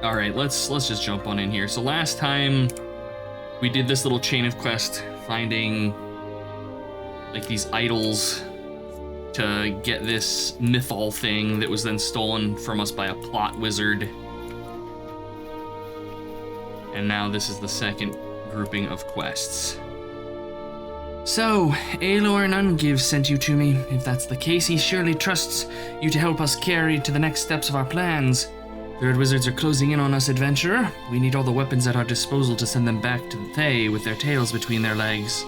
All right, let's just jump on in here. So last time we did this little chain of quest, finding like these idols to get this mythal thing that was then stolen from us by a plot wizard. And now this is the second grouping of quests. So, Aelor Nungiv sent you to me. If that's the case, he surely trusts you to help us carry to the next steps of our plans. The Red Wizards are closing in on us, adventurer. We need all the weapons at our disposal to send them back to the Thay with their tails between their legs.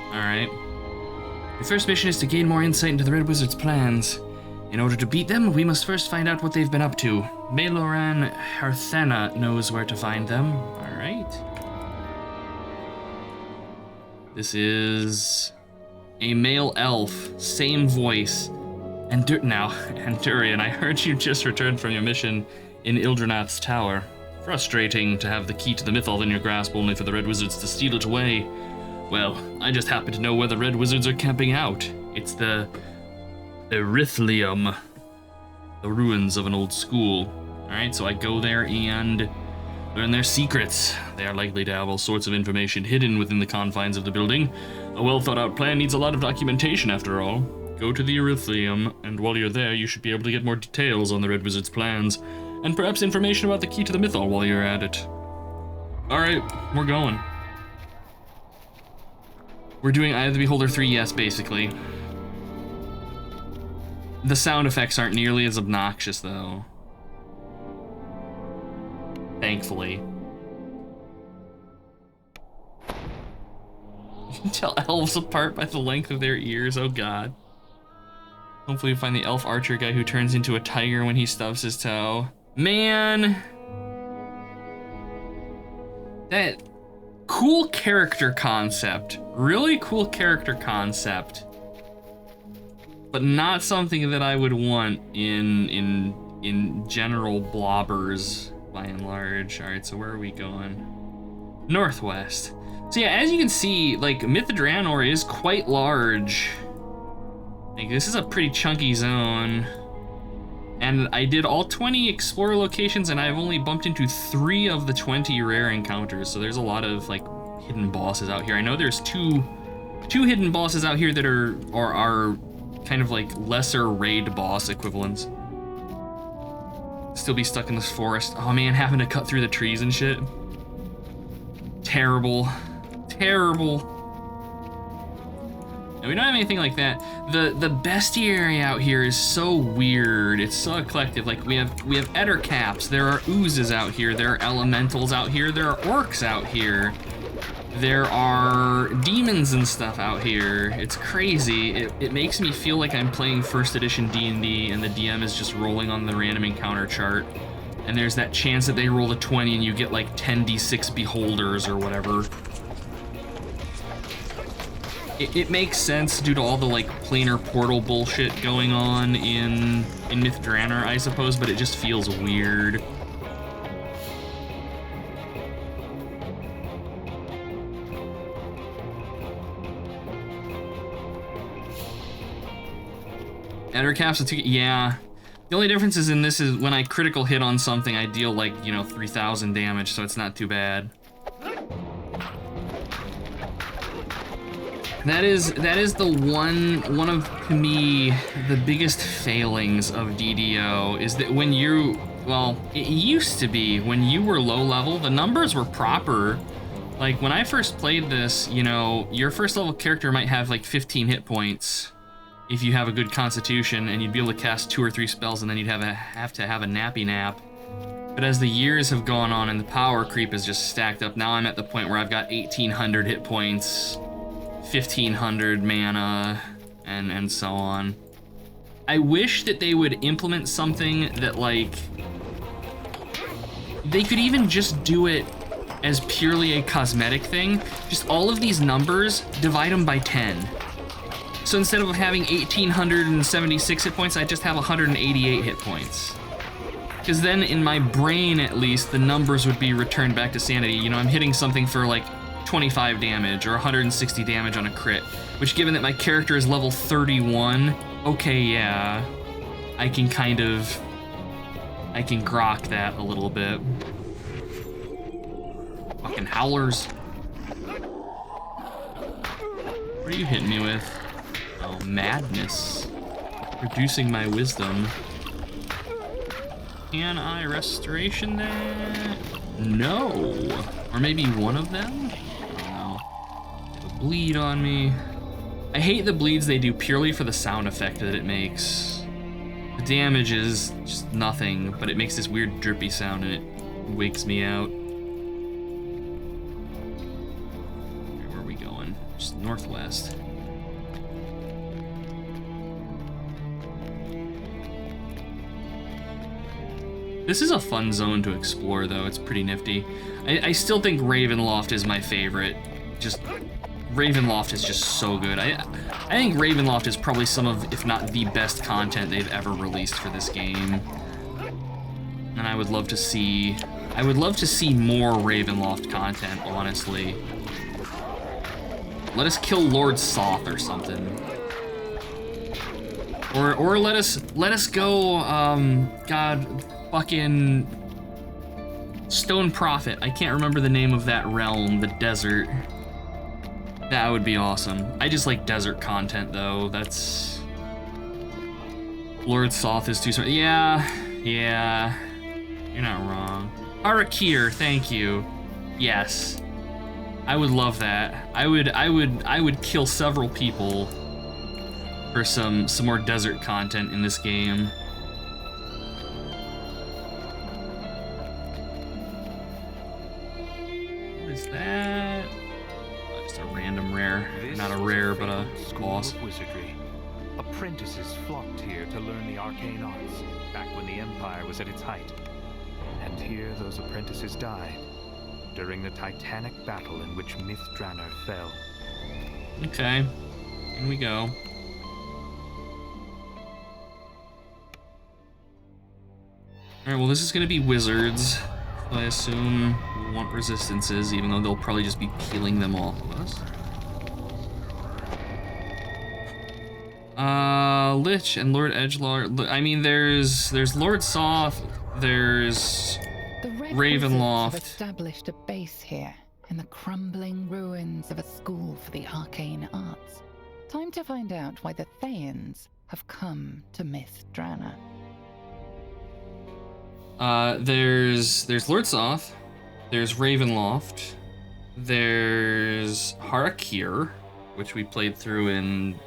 Alright. Your first mission is to gain more insight into the Red Wizards' plans. In order to beat them, we must first find out what they've been up to. Maloran Harthena knows where to find them. Alright. This is a male elf, same voice. Andurian, I heard you just returned from your mission in Ildranath's tower. Frustrating to have the key to the mythal in your grasp only for the Red Wizards to steal it away. Well, I just happen to know where the Red Wizards are camping out. It's the Erythlium, the ruins of an old school. Alright, so I go there and learn their secrets. They are likely to have all sorts of information hidden within the confines of the building. A well-thought-out plan needs a lot of documentation, after all. Go to the Erythlium, and while you're there, you should be able to get more details on the Red Wizard's plans, and perhaps information about the key to the mythal while you're at it. Alright, we're going. We're doing Eye of the Beholder 3, yes, basically. The sound effects aren't nearly as obnoxious, though. Thankfully. You can tell elves apart by the length of their ears, oh god. Hopefully we find the elf archer guy who turns into a tiger when he stubs his toe. Man! That cool character concept. Really cool character concept. But not something that I would want in general blobbers by and large. Alright, so where are we going? Northwest. So yeah, as you can see, like, Myth of Draenor is quite large. Like, this is a pretty chunky zone. And I did all 20 explorer locations, and I've only bumped into 3 of the 20 rare encounters, so there's a lot of, like, hidden bosses out here. I know there's two hidden bosses out here that are kind of like lesser raid boss equivalents. Still be stuck in this forest. Oh man, having to cut through the trees and shit. Terrible. Terrible. And we don't have anything like that. The bestiary out here is so weird. It's so eclectic. Like we have ettercaps, there are oozes out here, there are elementals out here, there are orcs out here. There are demons and stuff out here. It's crazy. It makes me feel like I'm playing first edition D&D and the DM is just rolling on the random encounter chart. And there's that chance that they roll a 20 and you get like 10d6 beholders or whatever. It makes sense due to all the like planar portal bullshit going on in Myth Draenor, I suppose, but it just feels weird. Ettercaps, yeah. The only difference is in this is when I critical hit on something, I deal like, 3,000 damage, so it's not too bad. That is the one of, to me, the biggest failings of DDO is that when it used to be when you were low level, the numbers were proper. Like when I first played this, your first level character might have like 15 hit points if you have a good constitution, and you'd be able to cast 2 or 3 spells, and then you'd have to have a nappy nap. But as the years have gone on and the power creep is just stacked up, now I'm at the point where I've got 1,800 hit points, 1,500 mana, and so on. I wish that they would implement something that, like, they could even just do it as purely a cosmetic thing. Just all of these numbers, divide them by 10. So instead of having 1,876 hit points, I just have 188 hit points. Because then in my brain, at least, the numbers would be returned back to sanity. I'm hitting something for like 25 damage or 160 damage on a crit, which, given that my character is level 31, okay, yeah, I can grok that a little bit. Fucking howlers. What are you hitting me with? Oh, madness. Reducing my wisdom. Can I restoration that? No. Or maybe one of them? I don't know. They have a bleed on me. I hate the bleeds they do purely for the sound effect that it makes. The damage is just nothing, but it makes this weird drippy sound and it wakes me out. Where are we going? Just northwest. This is a fun zone to explore, though. It's pretty nifty. I still think Ravenloft is my favorite. Just Ravenloft is just so good. I think Ravenloft is probably some of, if not the best content they've ever released for this game. And I would love to see more Ravenloft content, honestly. Let us kill Lord Soth or something. Or let us go, God, fucking Stone Prophet. I can't remember the name of that realm, the desert. That would be awesome. I just like desert content, though. That's... Lord Soth is too smart. Yeah. You're not wrong. Harakir, thank you. Yes. I would love that. I would kill several people for some more desert content in this game. What is that? Oh, just a random rare. Not a rare, but a boss. Wizardry. Apprentices flocked here to learn the arcane arts back when the Empire was at its height. And here those apprentices died during the titanic battle in which Mithranor fell. Okay, in we go. Alright, well this is gonna be wizards. So I assume we want resistances, even though they'll probably just be peeling them off of us. Lich and Lord Edgelord. I mean, there's Lord Soth, there's Ravenloft. Have established a base here in the crumbling ruins of a school for the arcane arts. Time to find out why the Thayans have come to Mithranor. There's Lord Soth, there's Ravenloft, there's Harakir, which we played through in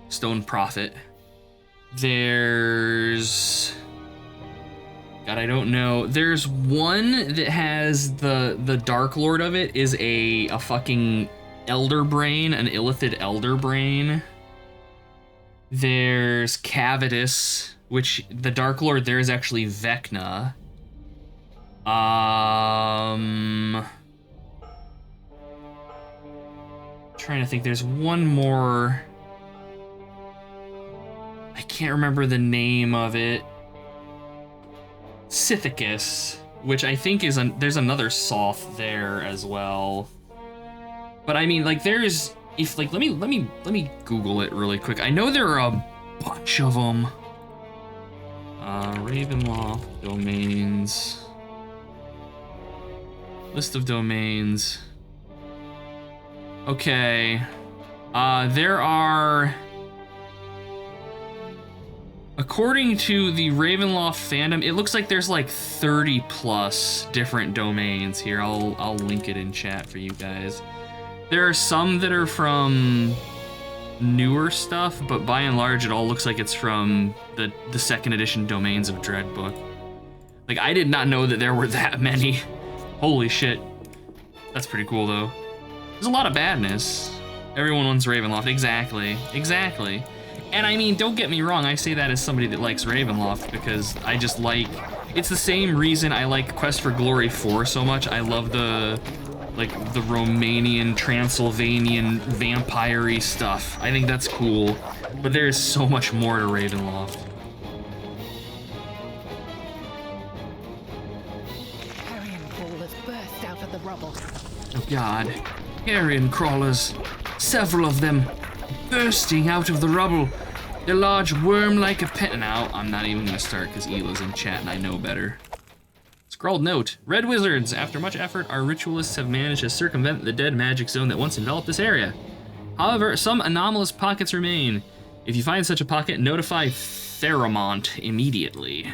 Stone Prophet. There's... God, I don't know. There's one that has the Dark Lord of it is a fucking Elder Brain, an Illithid Elder Brain. There's Cavitus, which the Dark Lord there is actually Vecna. Trying to think, there's one more. I can't remember the name of it. Sithicus, which I think is there's another Soth there as well. But I mean, like, there's let me Google it really quick. I know there are a bunch of them. Ravenloft domains. List of domains. Okay. There are, according to the Ravenloft fandom, it looks like there's like 30 plus different domains here. I'll link it in chat for you guys. There are some that are from newer stuff, but by and large it all looks like it's from the second edition domains of Dreadbook. Like, I did not know that there were that many. Holy shit. That's pretty cool though. There's a lot of badness. Everyone wants Ravenloft. Exactly. And I mean, don't get me wrong, I say that as somebody that likes Ravenloft because I just like... It's the same reason I like Quest for Glory 4 so much. I love the Romanian, Transylvanian, vampire-y stuff. I think that's cool. But there is so much more to Ravenloft. Carrion crawlers burst out of the rubble. Oh god. Carrion crawlers. Several of them. Bursting out of the rubble. Their large worm-like appendages. Now, I'm not even gonna start because Ela's in chat and I know better. Let's Scrawled note, Red Wizards, after much effort, our ritualists have managed to circumvent the dead magic zone that once enveloped this area. However, some anomalous pockets remain. If you find such a pocket, notify Theramont immediately.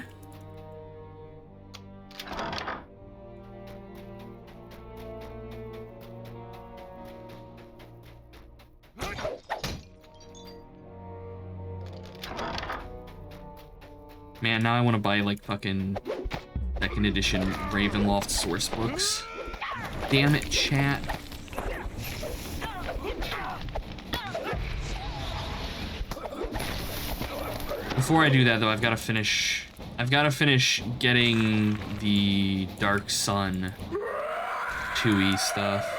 Man, now I want to buy like fucking 2nd edition Ravenloft source books. Damn it, chat. Before I do that though, I've got to finish getting the Dark Sun 2E stuff.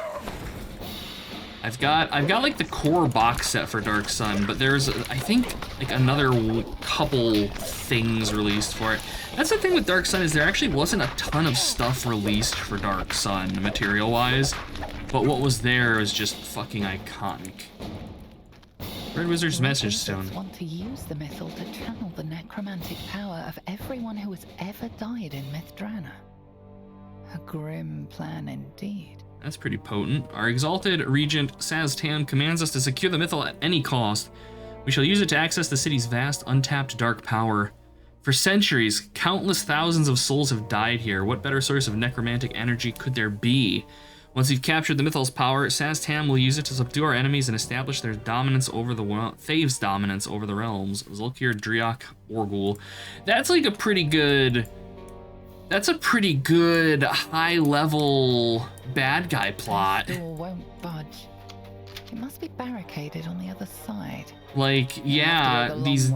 I've got like the core box set for Dark Sun, but there's I think like another couple things released for it. That's the thing with Dark Sun, is there actually wasn't a ton of stuff released for Dark Sun material-wise, but what was there was just fucking iconic. Red Wizard's Message Stone. Want to use the Mythal to channel the necromantic power of everyone who has ever died in Mythdrana. A grim plan indeed. That's pretty potent. Our exalted regent, Saztan, commands us to secure the Mythal at any cost. We shall use it to access the city's vast, untapped dark power. For centuries, countless thousands of souls have died here. What better source of necromantic energy could there be? Once you've captured the Mythal's power, Saztan will use it to subdue our enemies and establish their dominance over the world. Thave's dominance over the realms. Zulkir, Driok, Orgul. That's like a pretty good... That's a pretty good high-level bad guy plot. This door won't budge. It must be barricaded on the other side. Like, yeah, these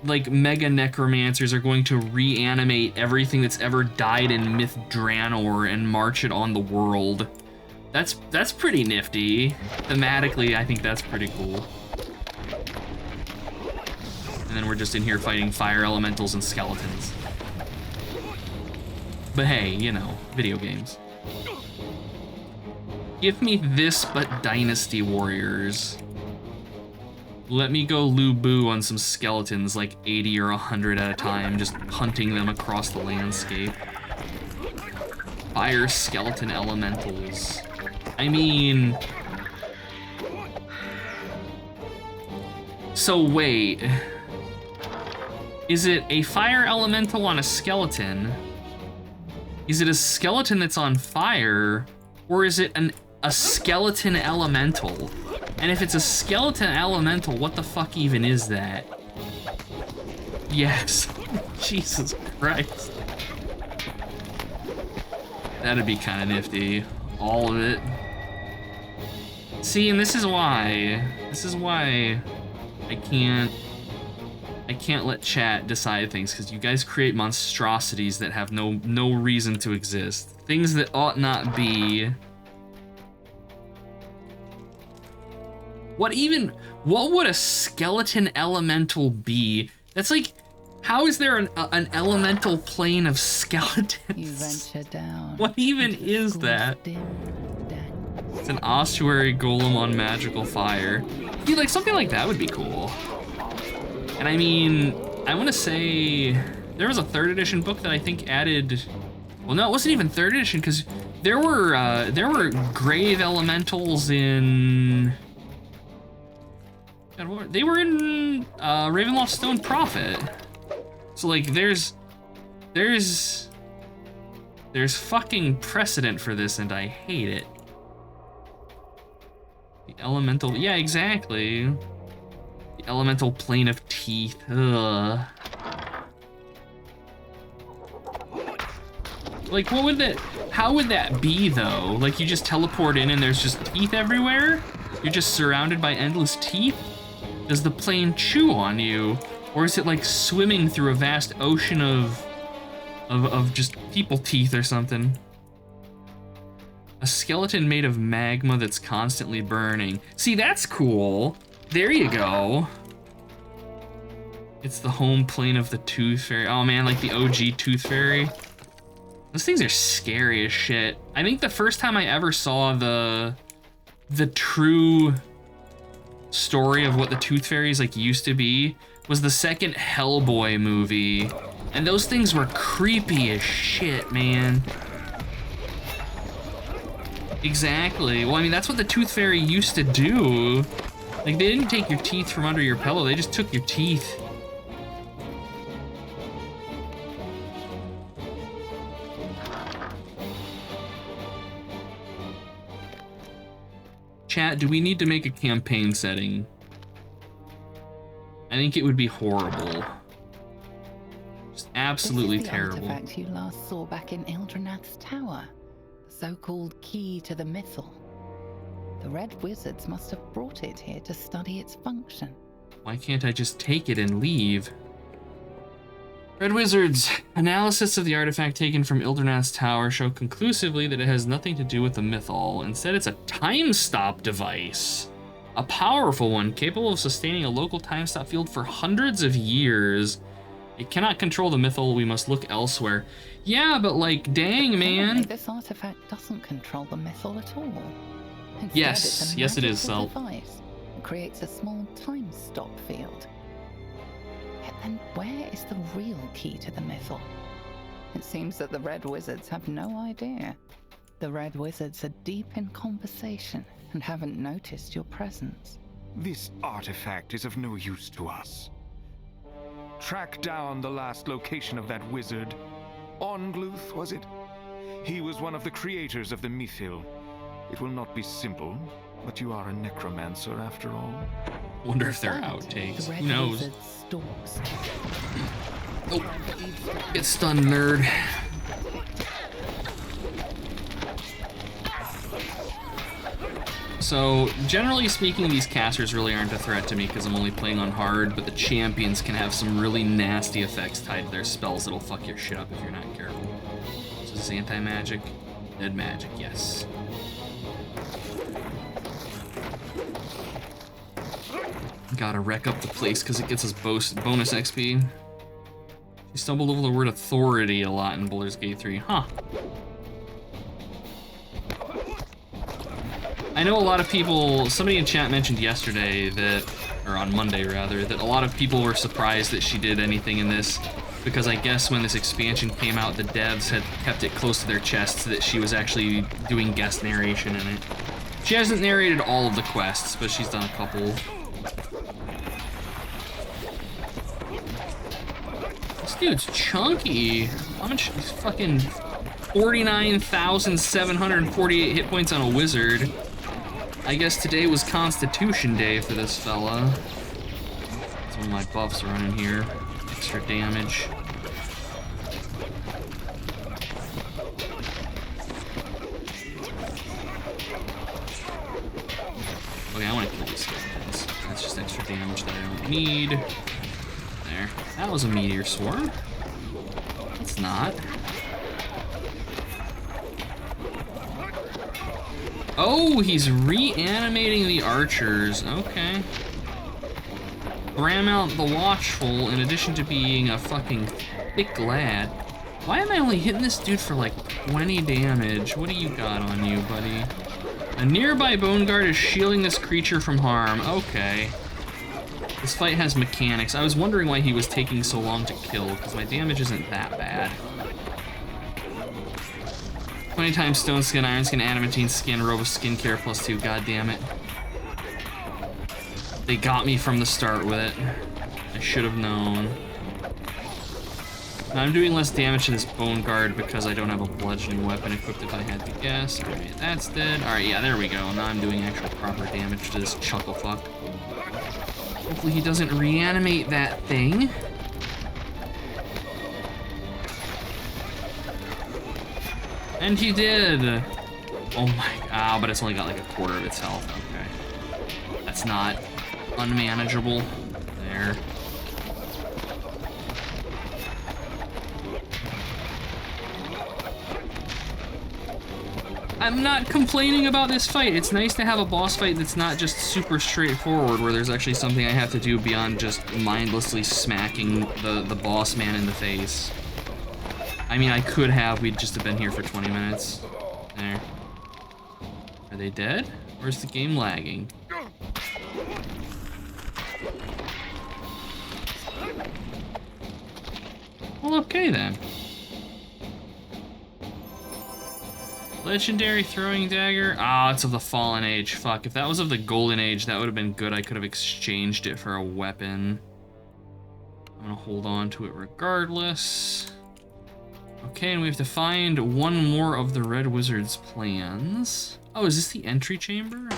like mega necromancers are going to reanimate everything that's ever died in Mythdraenor and march it on the world. That's pretty nifty. Thematically, I think that's pretty cool. And then we're just in here fighting fire elementals and skeletons. But hey, you know, video games. Give me this, but Dynasty Warriors. Let me go Lu Bu on some skeletons, like 80 or 100 at a time, just hunting them across the landscape. Fire skeleton elementals. I mean... So wait. Is it a fire elemental on a skeleton? Is it a skeleton that's on fire, or is it a skeleton elemental? And if it's a skeleton elemental, what the fuck even is that? Yes. Jesus Christ. That'd be kind of nifty. All of it. See, and this is why I can't let chat decide things, because you guys create monstrosities that have no reason to exist. Things that ought not be. What would a skeleton elemental be? That's like, how is there an elemental plane of skeletons? You venture down. What even is that? It's an ossuary golem on magical fire. Dude, like something like that would be cool. And I mean, I want to say there was a 3rd edition book that I think added. Well, no, it wasn't even 3rd edition, because there were grave elementals in. God, they were in Ravenloft Stone Prophet. So like, there's fucking precedent for this, and I hate it. The elemental, yeah, exactly. The elemental plane of teeth. Ugh. Like, what would that? How would that be though? Like, you just teleport in and there's just teeth everywhere? You're just surrounded by endless teeth? Does the plane chew on you? Or is it like swimming through a vast ocean of just people teeth or something? A skeleton made of magma that's constantly burning. See, that's cool. There you go. It's the home plane of the Tooth Fairy. Oh man, like the OG Tooth Fairy. Those things are scary as shit. I think the first time I ever saw the true story of what the Tooth Fairies like used to be was the second Hellboy movie. And those things were creepy as shit, man. Exactly. Well, I mean, that's what the Tooth Fairy used to do. Like, they didn't take your teeth from under your pillow, they just took your teeth. Chat, do we need to make a campaign setting? I think it would be horrible. Just absolutely terrible. This is the artifact you last saw back in Ildranath's tower, the so-called key to the Mythal. The Red Wizards must have brought it here to study its function. Why can't I just take it and leave? Red Wizards, analysis of the artifact taken from Ildranath's tower show conclusively that it has nothing to do with the Mythal. Instead, it's a time stop device. A powerful one, capable of sustaining a local time stop field for hundreds of years. It cannot control the Mythal, we must look elsewhere. Yeah, but like, dang, man. This artifact doesn't control the Mythal at all. Instead, Yes, yes it is, Sel. Device. It creates a small time stop field. Yet then where is the real key to the Mythal? It seems that the Red Wizards have no idea. The Red Wizards are deep in conversation and haven't noticed your presence. This artifact is of no use to us. Track down the last location of that wizard. Ongluth, was it? He was one of the creators of the Mythil. It will not be simple, but you are a necromancer after all. Wonder if they're outtakes. The Red Who knows? Wizard stalks. Oh, get stunned, nerd. So, generally speaking, these casters really aren't a threat to me because I'm only playing on hard, but the champions can have some really nasty effects tied to their spells that'll fuck your shit up if you're not careful. So this is anti-magic, dead magic, yes. Gotta wreck up the place because it gets us bonus XP. She stumbled over the word authority a lot in Baldur's Gate 3, huh? I know a lot of people, somebody in chat mentioned yesterday that, or on Monday rather, that a lot of people were surprised that she did anything in this because I guess when this expansion came out, the devs had kept it close to their chests that she was actually doing guest narration in it. She hasn't narrated all of the quests, but she's done a couple. This dude's chunky. How much? He's fucking 49,748 hit points on a wizard. I guess today was Constitution Day for this fella. Some of my buffs running here. Extra damage. Okay, I want to kill these skeletons. That's just extra damage that I don't need. There. That was a meteor swarm. It's not. Oh, he's reanimating the archers. Okay. Bramount the Watchful, in addition to being a fucking thick lad. Why am I only hitting this dude for like 20 damage? What do you got on you, buddy? A nearby bone guard is shielding this creature from harm. Okay. This fight has mechanics. I was wondering why he was taking so long to kill, because my damage isn't that bad. 20 times stone skin, iron skin, adamantine skin, robe of skincare +2. God damn it. They got me from the start with it. I should have known. Now I'm doing less damage to this bone guard because I don't have a bludgeoning weapon equipped if I had to guess. Alright, that's dead. Alright, yeah, there we go. Now I'm doing actual proper damage to this chucklefuck. Hopefully he doesn't reanimate that thing. And he did! Oh my god, but it's only got like a quarter of its health. Okay. That's not unmanageable. There. I'm not complaining about this fight. It's nice to have a boss fight that's not just super straightforward, where there's actually something I have to do beyond just mindlessly smacking the boss man in the face. I mean, I could have. We'd just have been here for 20 minutes. There. Are they dead? Or is the game lagging? Well, okay then. Legendary throwing dagger. Ah, it's of the Fallen Age. Fuck, if that was of the Golden Age, that would have been good. I could have exchanged it for a weapon. I'm gonna hold on to it regardless. Okay, and we have to find one more of the Red Wizard's plans. Oh, is this the entry chamber?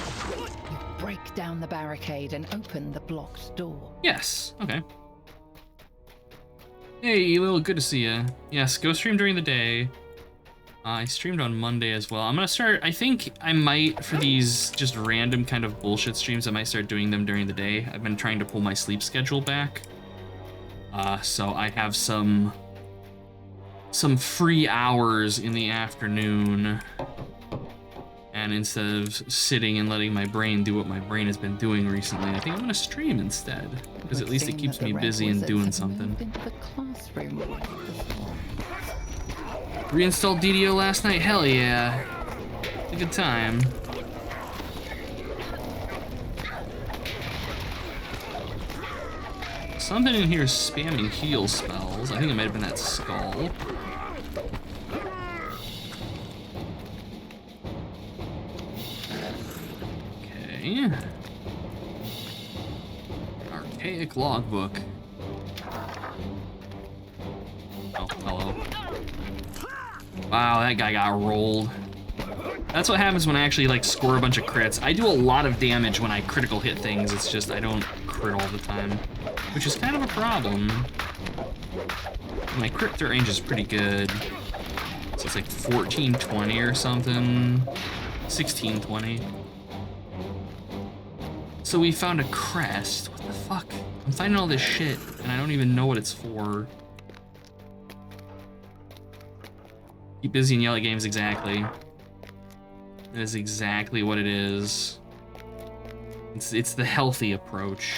Break down the barricade and open the blocked door. Yes, okay. Hey, Elil, good to see ya. Yes, go stream during the day. I streamed on Monday as well. I'm gonna start, I think I might, for these just random kind of bullshit streams, I might start doing them during the day. I've been trying to pull my sleep schedule back. So I have some free hours in the afternoon. And instead of sitting and letting my brain do what my brain has been doing recently, I think I'm gonna stream instead. Because at least it keeps me busy and doing something. Reinstalled DDO last night? Hell yeah. It's a good time. Something in here is spamming heal spells. I think it might have been that skull. Okay. Archaic logbook. Oh, hello. Wow, that guy got rolled. That's what happens when I actually like score a bunch of crits. I do a lot of damage when I critical hit things. It's just I don't crit all the time, which is kind of a problem. My crit range is pretty good. So it's like 1420 or something. 1620. So we found a crest. What the fuck? I'm finding all this shit and I don't even know what it's for. Keep busy and yell at games, exactly. That is exactly what it is. It's the healthy approach.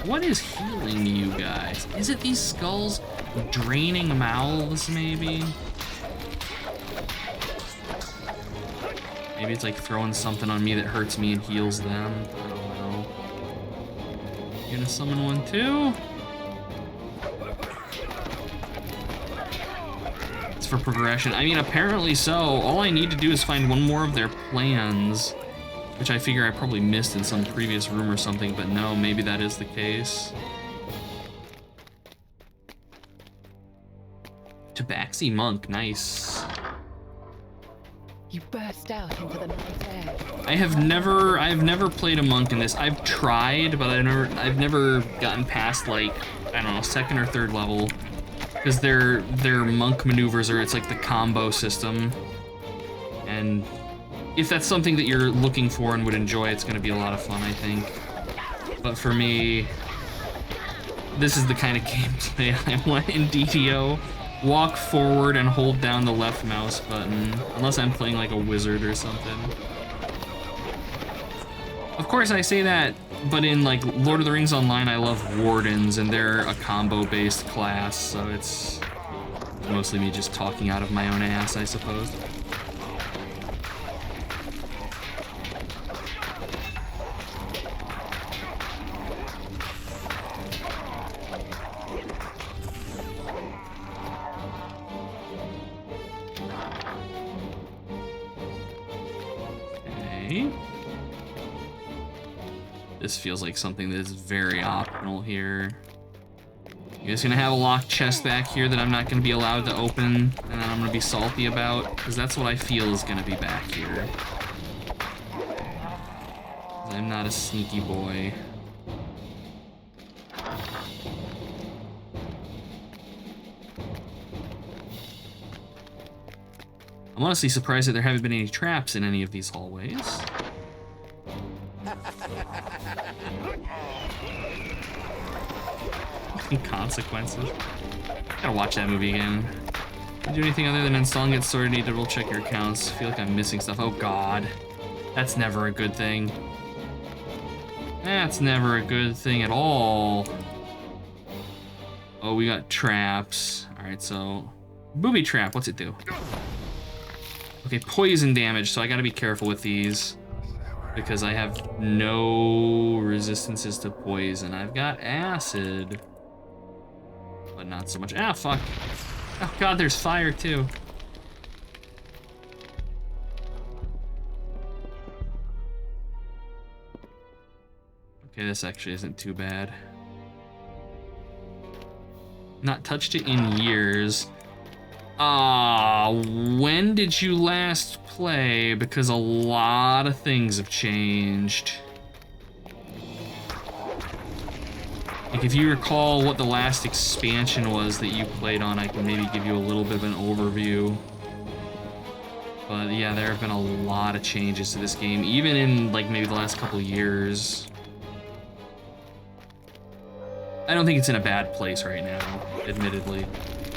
What is healing you guys? Is it these skulls draining mouths, maybe? Maybe it's like throwing something on me that hurts me and heals them. I don't know. You gonna summon one too? It's for progression. I mean, apparently so. All I need to do is find one more of their plans, which I figure I probably missed in some previous room or something, but no, maybe that is the case. Tabaxi Monk, nice. You burst out into the night air. I've never played a monk in this. I've tried, but I've never gotten past like, I don't know, second or third level. Because their monk maneuvers are, it's like the combo system. And if that's something that you're looking for and would enjoy, it's gonna be a lot of fun, I think. But for me, this is the kind of gameplay I want in DDO. Walk forward and hold down the left mouse button, unless I'm playing like a wizard or something. Of course I say that, but in like Lord of the Rings Online, I love wardens, and they're a combo-based class, so it's mostly me just talking out of my own ass, I suppose. This feels like something that is very optional here. You guys gonna have a locked chest back here that I'm not gonna be allowed to open and then I'm gonna be salty about? Because that's what I feel is gonna be back here. I'm not a sneaky boy. I'm honestly surprised that there haven't been any traps in any of these hallways. Consequences. Gotta watch that movie again. Can you do anything other than installing it, sort of need to double check your accounts. Feel like I'm missing stuff. Oh god. That's never a good thing. That's never a good thing at all. Oh, we got traps. Alright, so booby trap, what's it do? Okay, poison damage, so I gotta be careful with these. because I have no resistances to poison. I've got acid, but not so much. Ah, fuck. Oh god, there's fire too. Okay, this actually isn't too bad. Not touched it in years. When did you last play? Because a lot of things have changed. Like, if you recall what the last expansion was that you played on, I can maybe give you a little bit of an overview. But yeah, there have been a lot of changes to this game, even in like maybe the last couple years. I don't think it's in a bad place right now, admittedly.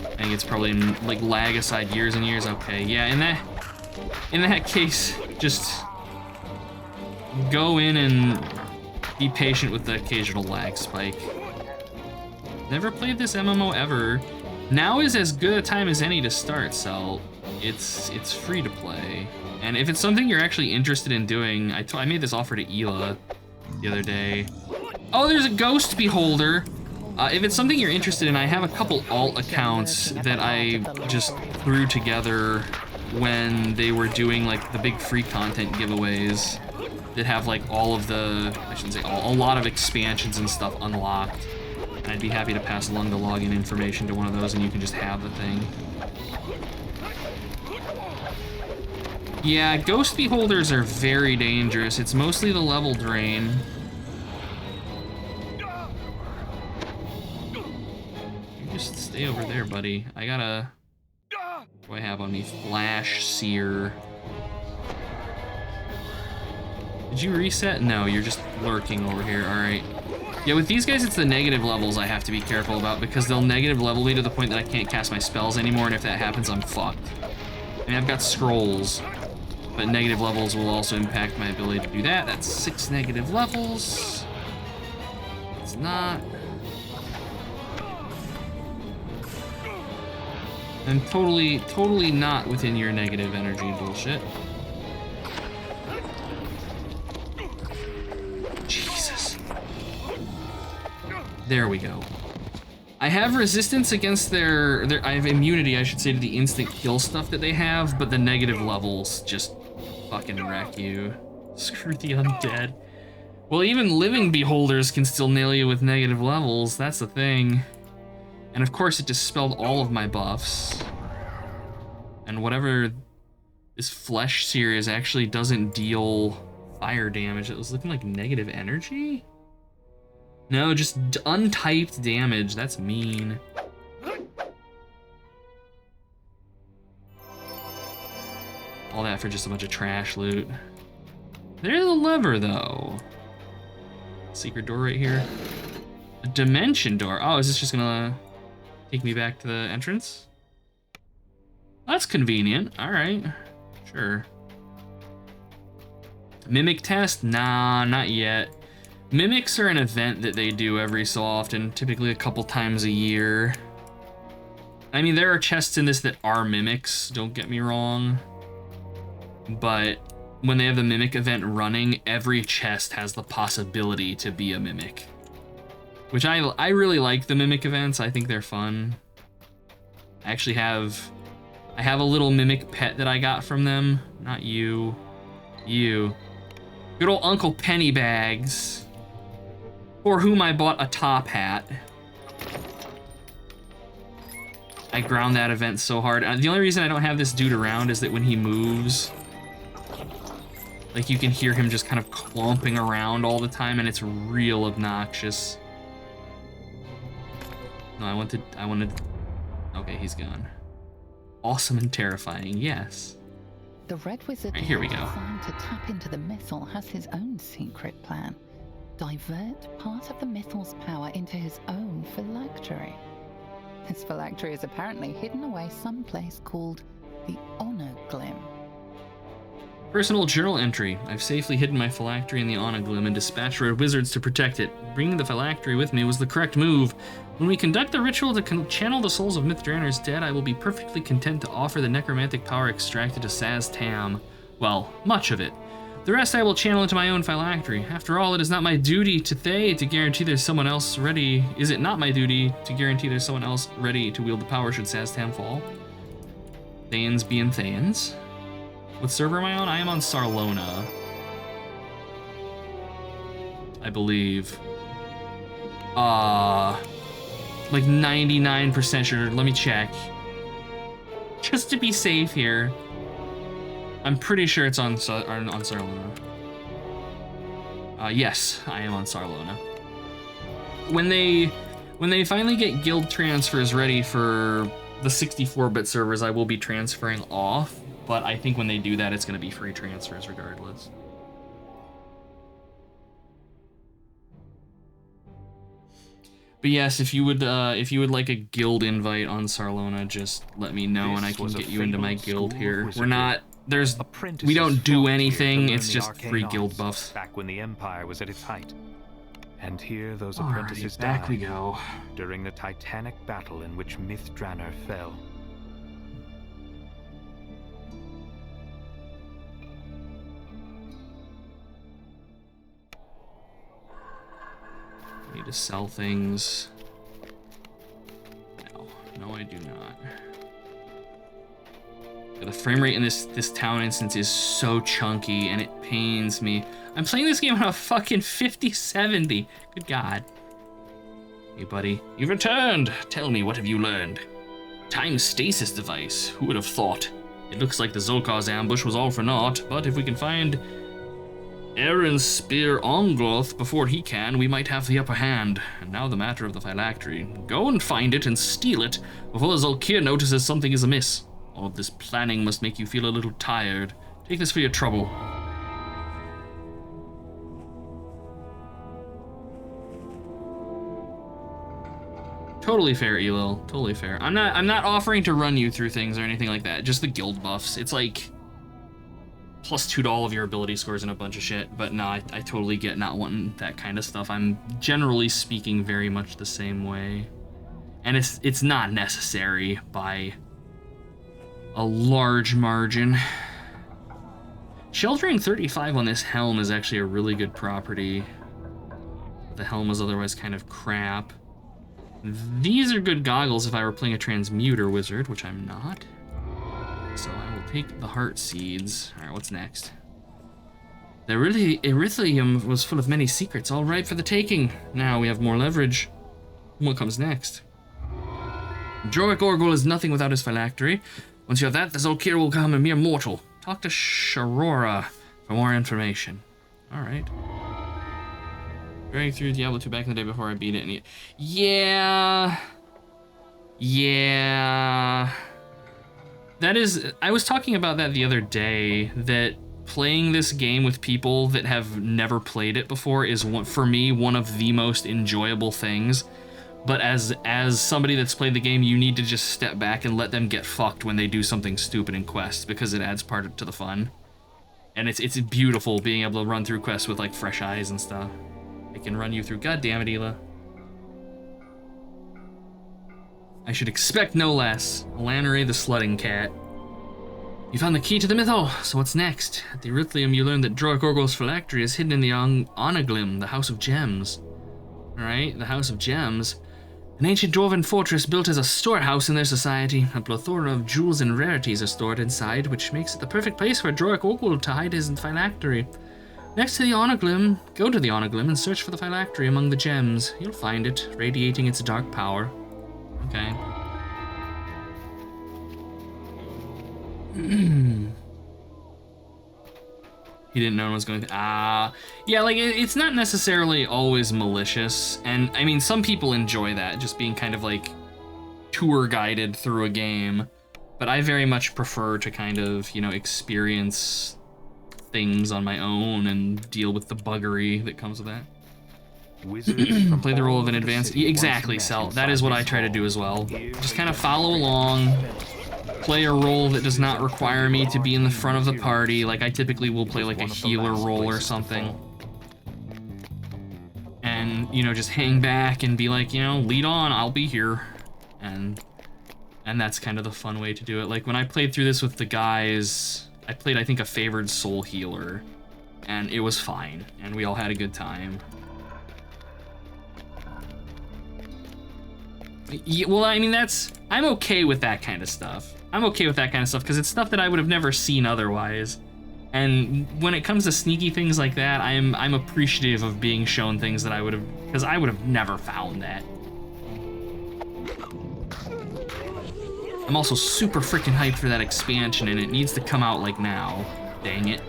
I think it's probably in, like, lag aside years and years. Okay, yeah, in that case, just go in and be patient with the occasional lag spike. Never played this MMO ever. Now is as good a time as any to start, so it's free to play. And if it's something you're actually interested in doing, I made this offer to Ela the other day. Oh, there's a Ghost Beholder. If it's something you're interested in, I have a couple alt accounts that I just threw together when they were doing like the big free content giveaways that have like all of the, I shouldn't say all, a lot of expansions and stuff unlocked. And I'd be happy to pass along the login information to one of those and you can just have the thing. Yeah, Ghost Beholders are very dangerous. It's mostly the level drain. Just stay over there, buddy. I gotta... What do I have on me? Flash Seer. Did you reset? No, you're just lurking over here. Alright. Yeah, with these guys, it's the negative levels I have to be careful about because they'll negative level me to the point that I can't cast my spells anymore, and if that happens, I'm fucked. I mean, I've got scrolls, but negative levels will also impact my ability to do that. That's 6 negative levels. It's not... I'm totally not within your negative energy bullshit. Jesus. There we go. I have resistance against I have immunity, I should say, to the instant kill stuff that they have, but the negative levels just fucking wreck you. Screw the undead. Well, even living beholders can still nail you with negative levels, that's the thing. And of course it dispelled all of my buffs. And whatever this Flesh Seer is actually doesn't deal fire damage. It was looking like negative energy? No, just untyped damage. That's mean. All that for just a bunch of trash loot. There's a lever though. Secret door right here. A dimension door. Oh, is this just gonna take me back to the entrance? That's convenient. All right, sure. Mimic test? Nah, not yet. Mimics are an event that they do every so often, typically a couple times a year. I mean, there are chests in this that are mimics, don't get me wrong. But when they have the mimic event running, every chest has the possibility to be a mimic. Which I really like the mimic events. I think they're fun. I actually have a little mimic pet that I got from them. Not you. You. Good old Uncle Pennybags. For whom I bought a top hat. I ground that event so hard. The only reason I don't have this dude around is that when he moves, like you can hear him just kind of clomping around all the time and it's real obnoxious. No, I wanted, okay, he's gone. Awesome and terrifying, yes. The Red Wizard, right, here we go. Designed to tap into the Mythal, has his own secret plan. Divert part of the Mythal's power into his own phylactery. This phylactery is apparently hidden away someplace called the Honor Glim. Personal journal entry. I've safely hidden my phylactery in the Onaglim and dispatched Red Wizards to protect it. Bringing the phylactery with me was the correct move. When we conduct the ritual to channel the souls of Mithrandir's dead, I will be perfectly content to offer the necromantic power extracted to Saz Tam. Well, much of it. The rest I will channel into my own phylactery. After all, it is not my duty to guarantee there's someone else ready. Is it not my duty to guarantee there's someone else ready to wield the power should Saztan fall? Thans being Thans. What server am I on? I am on Sarlona, I believe. Like 99% sure. Let me check. Just to be safe here. I'm pretty sure it's on Sarlona. Yes, I am on Sarlona. When they finally get guild transfers ready for the 64-bit servers, I will be transferring off, but I think when they do that, it's going to be free transfers regardless. But yes, if you would like a guild invite on Sarlona, just let me know and I can get you into my guild here. We're not we don't do anything, it's just free guild buffs. Back when the Empire was at its height. And here those Alrighty, apprentices back died we go. during the titanic battle in which Mythdraenor fell. I need to sell things. No, I do not. The frame rate in this town instance is so chunky and it pains me. I'm playing this game on a fucking 5070. Good God. Hey buddy, you've returned. Tell me, what have you learned? Time stasis device. Who would have thought? It looks like the Zolkar's ambush was all for naught, but if we can find Aaron's spear Ongloth before he can, we might have the upper hand. And now the matter of the phylactery. Go and find it and steal it before the Zolkir notices something is amiss. All of this planning must make you feel a little tired. Take this for your trouble. Totally fair, Elil. Totally fair. I'm not offering to run you through things or anything like that. Just the guild buffs. It's like +2 to all of your ability scores and a bunch of shit. But no, I totally get not wanting that kind of stuff. I'm generally speaking very much the same way. And it's not necessary by a large margin. Sheltering 35 on this helm is actually a really good property. The helm is otherwise kind of crap. These are good goggles if I were playing a transmuter wizard, which I'm not. So I will take the heart seeds. Alright, what's next? The Erythlium was full of many secrets, all ripe for the taking. Now we have more leverage. What comes next? Droic Orgul is nothing without his phylactery. Once you have that, the Zolkir will become a mere mortal. Talk to Sharora for more information. Alright. Going through Diablo 2 back in the day before I beat it. And yeah. That is... I was talking about that the other day, that playing this game with people that have never played it before is, for me, one of the most enjoyable things. But as somebody that's played the game, you need to just step back and let them get fucked when they do something stupid in quests, because it adds part to the fun. And it's beautiful being able to run through quests with like fresh eyes and stuff. It can run you through. God damn it, Ela. I should expect no less. Lanare the Slutting Cat. You found the key to the Mythal, so what's next? At the Erythlium, you learned that Droic Orgul's phylactery is hidden in the Onaglim, the House of Gems. Alright, the House of Gems. An ancient dwarven fortress built as a storehouse in their society. A plethora of jewels and rarities are stored inside, which makes it the perfect place for Droic Orgul to hide his phylactery. Next to the Onaglim, go to the Onaglim and search for the phylactery among the gems. You'll find it, radiating its dark power. Okay. He didn't know it was going to... yeah, like, it's not necessarily always malicious. And, I mean, some people enjoy that, just being kind of, like, tour guided through a game. But I very much prefer to kind of, you know, experience things on my own and deal with the buggery that comes with that. Play the role of an advanced... Exactly, Cell. That is what I try to do as well. Just kind of follow along. Play a role that does not require me to be in the front of the party. Like, I typically will play like a healer role or something. And, you know, just hang back and be like, you know, lead on, I'll be here. And that's kind of the fun way to do it. Like, when I played through this with the guys, I played, I think, a favored soul healer. and it was fine, and we all had a good time. Yeah, well, I mean, I'm okay with that kind of stuff. I'm okay with that kind of stuff because it's stuff that I would have never seen otherwise. And when it comes to sneaky things like that, I'm appreciative of being shown things that I would have, because I would have never found that. I'm also super freaking hyped for that expansion, and it needs to come out like now. Dang it.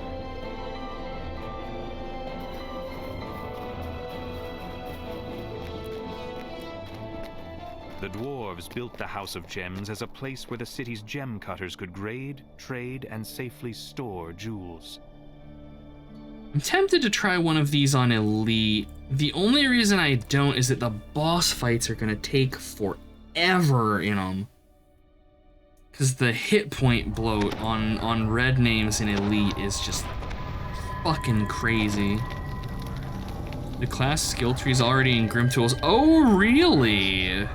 The dwarves built the House of Gems as a place where the city's gem cutters could grade, trade, and safely store jewels. I'm tempted to try one of these on Elite. The only reason I don't is that the boss fights are gonna take forever in them. Because the hit point bloat on red names in Elite is just fucking crazy. The class skill tree's already in Grim Tools. Oh, really?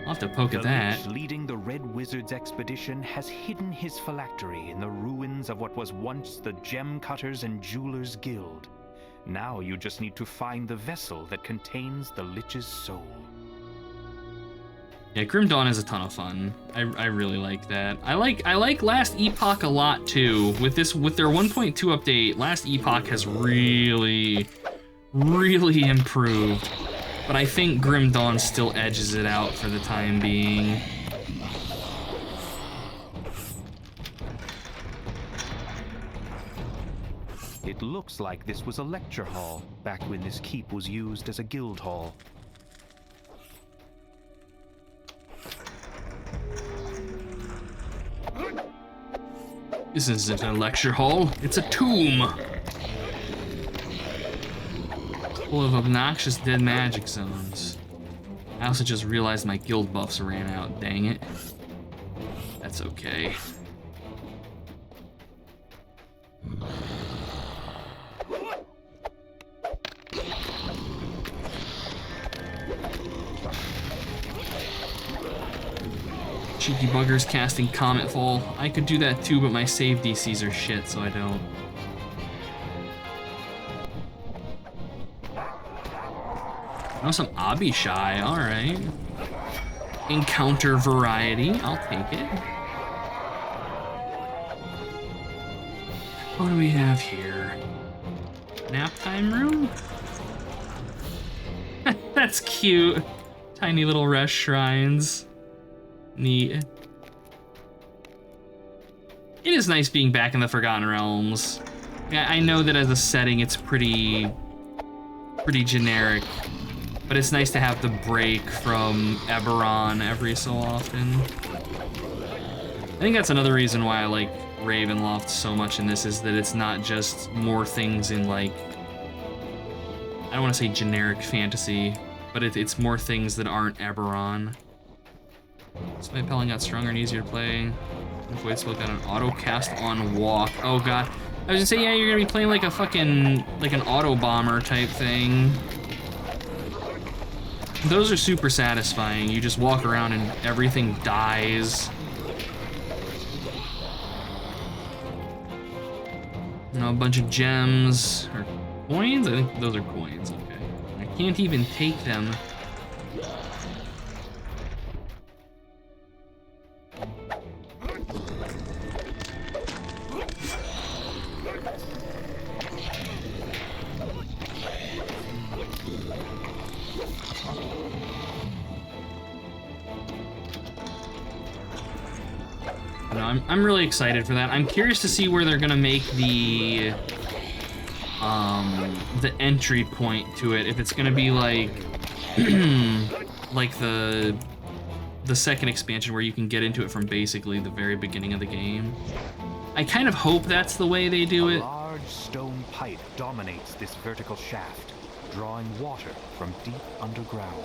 I'll have to poke at that. The Lich leading the Red Wizard's expedition has hidden his phylactery in the ruins of what was once the Gem Cutters and Jewelers Guild. Now you just need to find the vessel that contains the Lich's soul. Yeah, Grim Dawn is a ton of fun. I really like that. I like Last Epoch a lot too. With their 1.2 update, Last Epoch has really improved. But I think Grim Dawn still edges it out for the time being. It looks like this was a lecture hall, back when this keep was used as a guild hall. This isn't a lecture hall, it's a tomb. Full of obnoxious dead magic zones. I also just realized my guild buffs ran out, dang it. That's okay. Cheeky buggers casting Comet Fall. I could do that too, but my save DCs are shit, so I don't. Oh, some Abishai, alright. Encounter variety, I'll take it. What do we have here? Nap time room? That's cute. Tiny little rest shrines. Neat. It is nice being back in the Forgotten Realms. Yeah, I know that as a setting it's pretty generic. But it's nice to have the break from Eberron every so often. I think that's another reason why I like Ravenloft so much in this, is that it's not just more things in, like, I don't want to say generic fantasy, but it's more things that aren't Eberron. So my Pelling got stronger and easier to play. Void Spell got an auto cast on walk. Oh god. I was gonna say, yeah, you're gonna be playing like a fucking, like an auto bomber type thing. Those are super satisfying. You just walk around and everything dies. You know, a bunch of gems or coins. I think those are coins. Okay. I can't even take them. I'm really excited for that. I'm curious to see where they're gonna make the entry point to it. If it's gonna be like like the second expansion where you can get into it from basically the very beginning of the game. I kind of hope that's the way they do it. A large stone pipe dominates this vertical shaft, drawing water from deep underground.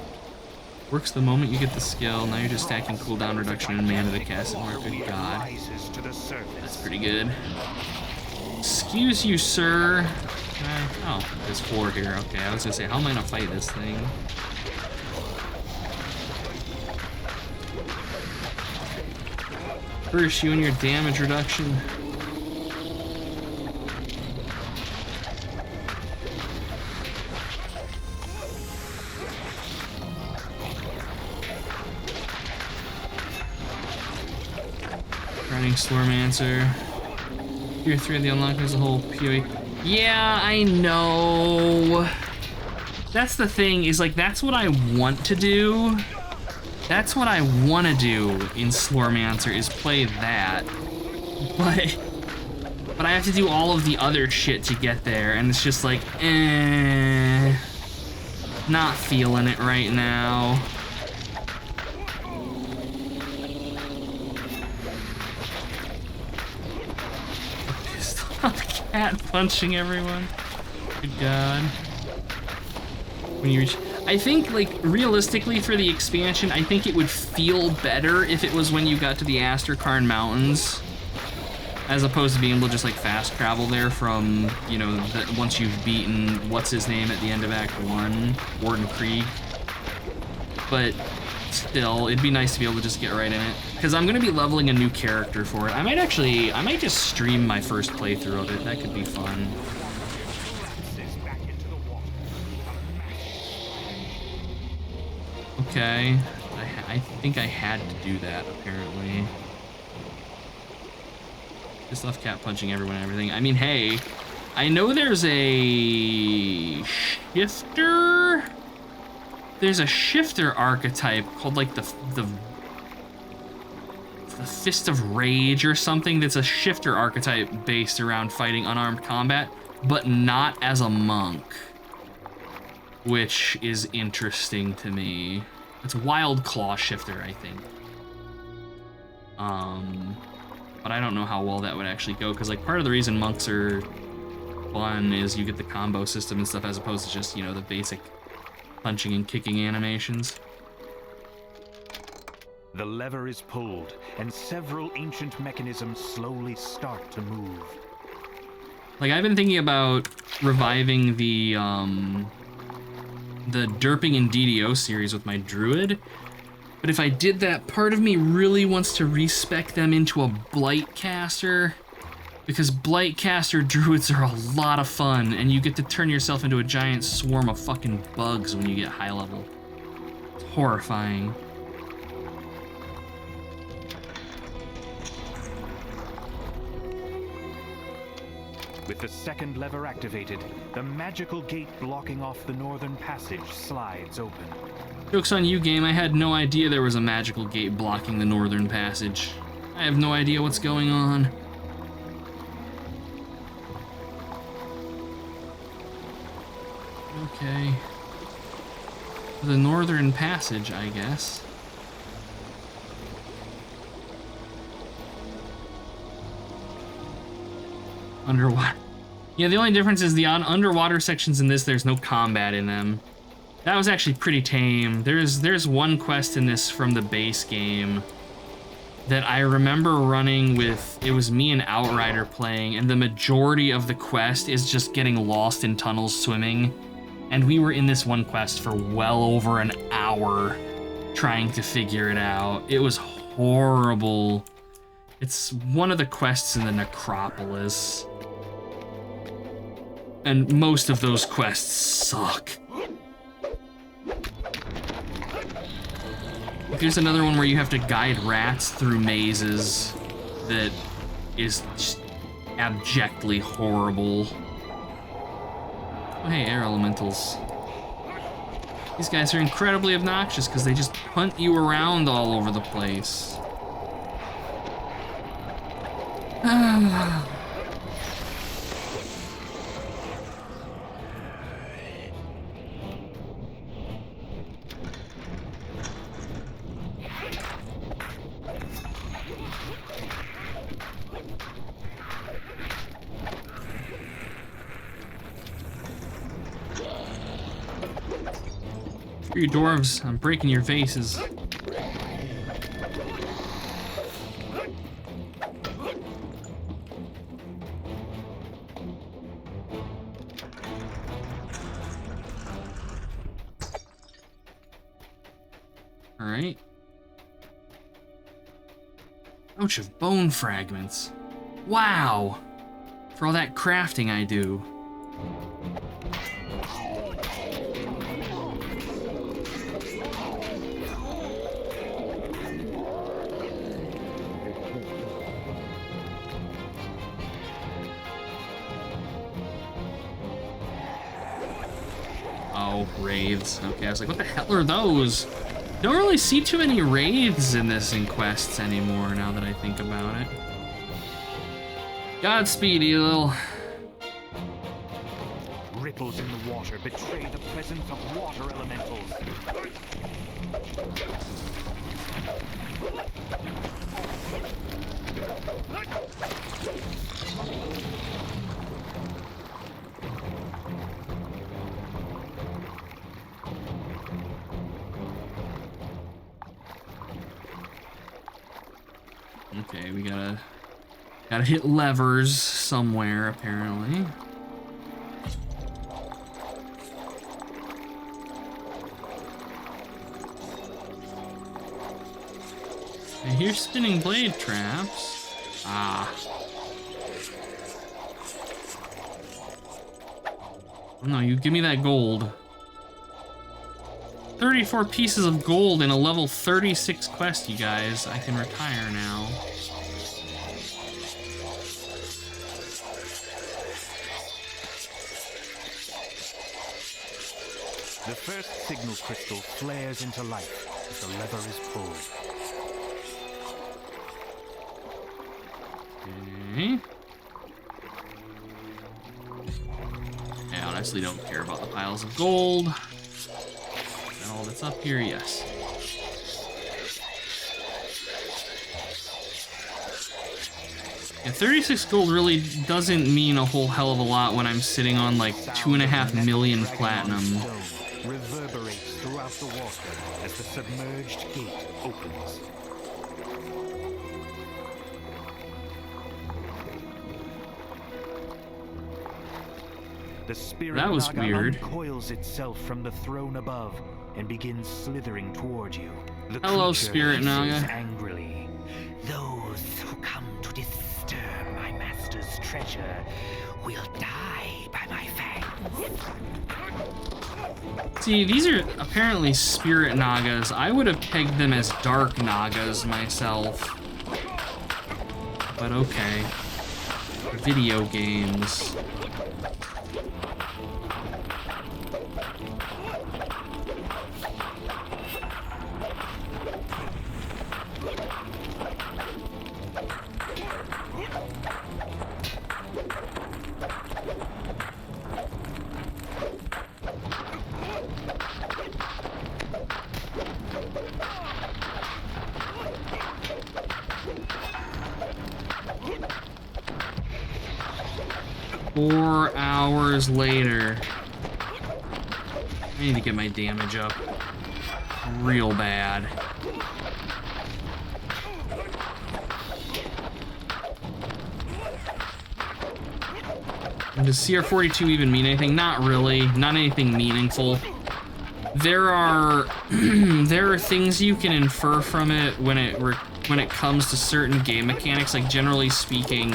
Works the moment you get the skill. Now you're just stacking cooldown reduction and mana to cast it more. Good god. That's pretty good. Excuse you, sir. Oh, there's 4 here. Okay, I was gonna say, how am I gonna fight this thing? Curse you and your damage reduction. Thanks, Slormancer. Tier 3 of the unlock is a whole PoE. Yeah, I know. That's the thing, is like, that's what I want to do. That's what I want to do in Slormancer, is play that. But I have to do all of the other shit to get there, and it's just like, not feeling it right now. Pissed off cat punching everyone. Good God. When you reach, I think, like, realistically for the expansion, I think it would feel better if it was when you got to the Asterkarn Mountains, as opposed to being able to just like fast travel there from, you know, once you've beaten what's his name at the end of Act 1, Warden Krieg. But still, it'd be nice to be able to just get right in it, because I'm gonna be leveling a new character for it. I might just stream my first playthrough of it. That could be fun. Okay, I think I had to do that, apparently. Just left cat punching everyone and everything. I mean, hey, I know there's a shifter. There's a shifter archetype called like the Fist of Rage or something, that's a shifter archetype based around fighting unarmed combat, but not as a monk, which is interesting to me. It's Wild Claw Shifter, I think. But I don't know how well that would actually go, because like part of the reason monks are fun is you get the combo system and stuff, as opposed to just, you know, the basic punching and kicking animations. The lever is pulled, and several ancient mechanisms slowly start to move. Like, I've been thinking about reviving the Derping and DDO series with my druid, but if I did that, part of me really wants to respec them into a Blightcaster, because Blightcaster druids are a lot of fun, and you get to turn yourself into a giant swarm of fucking bugs when you get high level. It's horrifying. With the second lever activated, the magical gate blocking off the northern passage slides open. Joke's on you, game. I had no idea there was a magical gate blocking the northern passage. I have no idea what's going on. Okay. The northern passage, I guess. Underwater. Yeah, the only difference is the underwater sections in this, there's no combat in them. That was actually pretty tame. There's one quest in this from the base game that I remember running with, it was me and Outrider playing, and the majority of the quest is just getting lost in tunnels swimming. And we were in this one quest for well over an hour trying to figure it out. It was horrible. It's one of the quests in the Necropolis. And most of those quests suck. Here's another one where you have to guide rats through mazes that is just abjectly horrible. Oh, hey, air elementals. These guys are incredibly obnoxious because they just punt you around all over the place. You dwarves, I'm breaking your faces. Alright. Ouch of bone fragments. Wow! For all that crafting I do. Oh, wraiths. Okay, I was like, what the hell are those? Don't really see too many wraiths in this in quests anymore now that I think about it. Godspeed, Elil. Ripples in the water betray the presence of water elementals. Okay, we gotta hit levers somewhere, apparently. I hear spinning blade traps. Ah. Oh no, you give me that gold. 34 pieces of gold in a level 36 quest, you guys. I can retire now. The first signal crystal flares into life as the lever is pulled. Okay. I honestly don't care about the piles of gold. And all that's up here, yes. Yeah, 36 gold really doesn't mean a whole hell of a lot when I'm sitting on like 2.5 million platinum. Reverberates throughout the water as the submerged gate opens. The spirit That was Naga weird. uncoils itself from the throne above and begins slithering toward you. The Hello, creature Spirit Naga. hisses angrily. Those who come to disturb my master's treasure will die by my fangs. See, these are apparently spirit Nagas. I would have pegged them as dark Nagas myself. But okay. Video games. Four hours later. I need to get my damage up real bad. And does CR42 even mean anything? Not really. Not anything meaningful. There are there are things you can infer from it when it comes to certain game mechanics. Like generally speaking,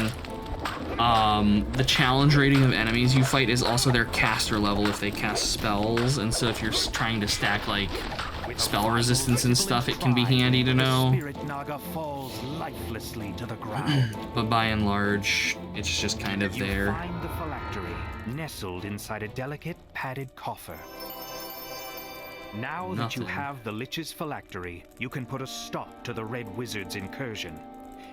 the challenge rating of enemies you fight is also their caster level if they cast spells, and so if you're trying to stack like spell resistance and stuff, it can be handy to know. The spirit Naga falls lifelessly to the ground. But by and large, it's just kind of You there. find the phylactery nestled inside a delicate padded coffer. Now that you Nothing. have the Lich's phylactery, you can put a stop to the Red Wizard's incursion.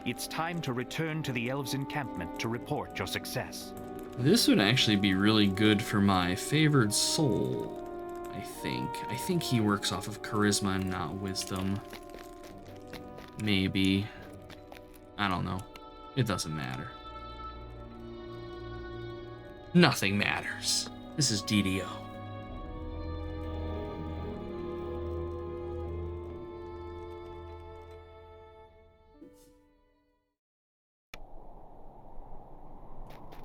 It's time to return to the Elves' encampment to report your success. This would actually be really good for my favored soul, I think. I think he works off of charisma and not wisdom. Maybe. I don't know. It doesn't matter. Nothing matters. This is DDO.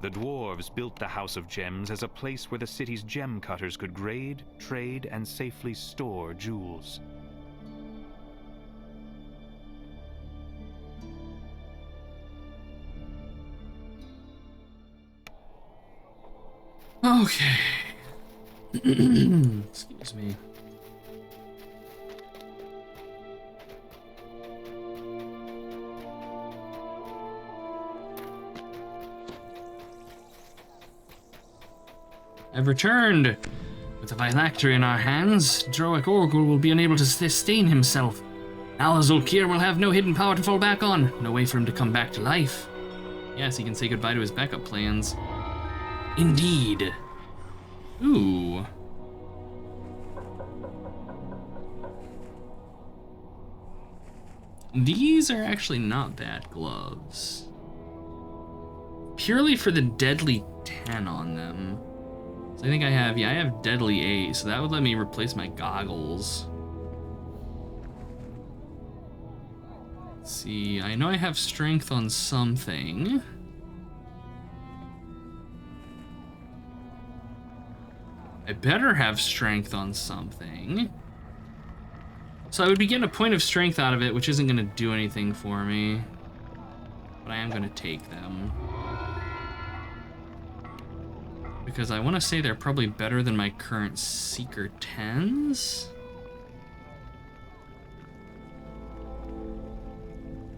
The dwarves built the House of Gems as a place where the city's gem cutters could grade, trade, and safely store jewels. Okay. Excuse me. I've returned With the phylactery in our hands, Droic Orgul will be unable to sustain himself. Now Zulkir will have no hidden power to fall back on, no way for him to come back to life. Yes, he can say goodbye to his backup plans. Indeed. Ooh. These are actually not bad gloves. Purely for the deadly 10 on them. So I think I have, yeah, I have deadly 8, so that would let me replace my goggles. Let's see, I know I have strength on something. I better have strength on something. So I would be getting a point of strength out of it, which isn't going to do anything for me. But I am going to take them. Because I want to say they're probably better than my current Seeker 10s.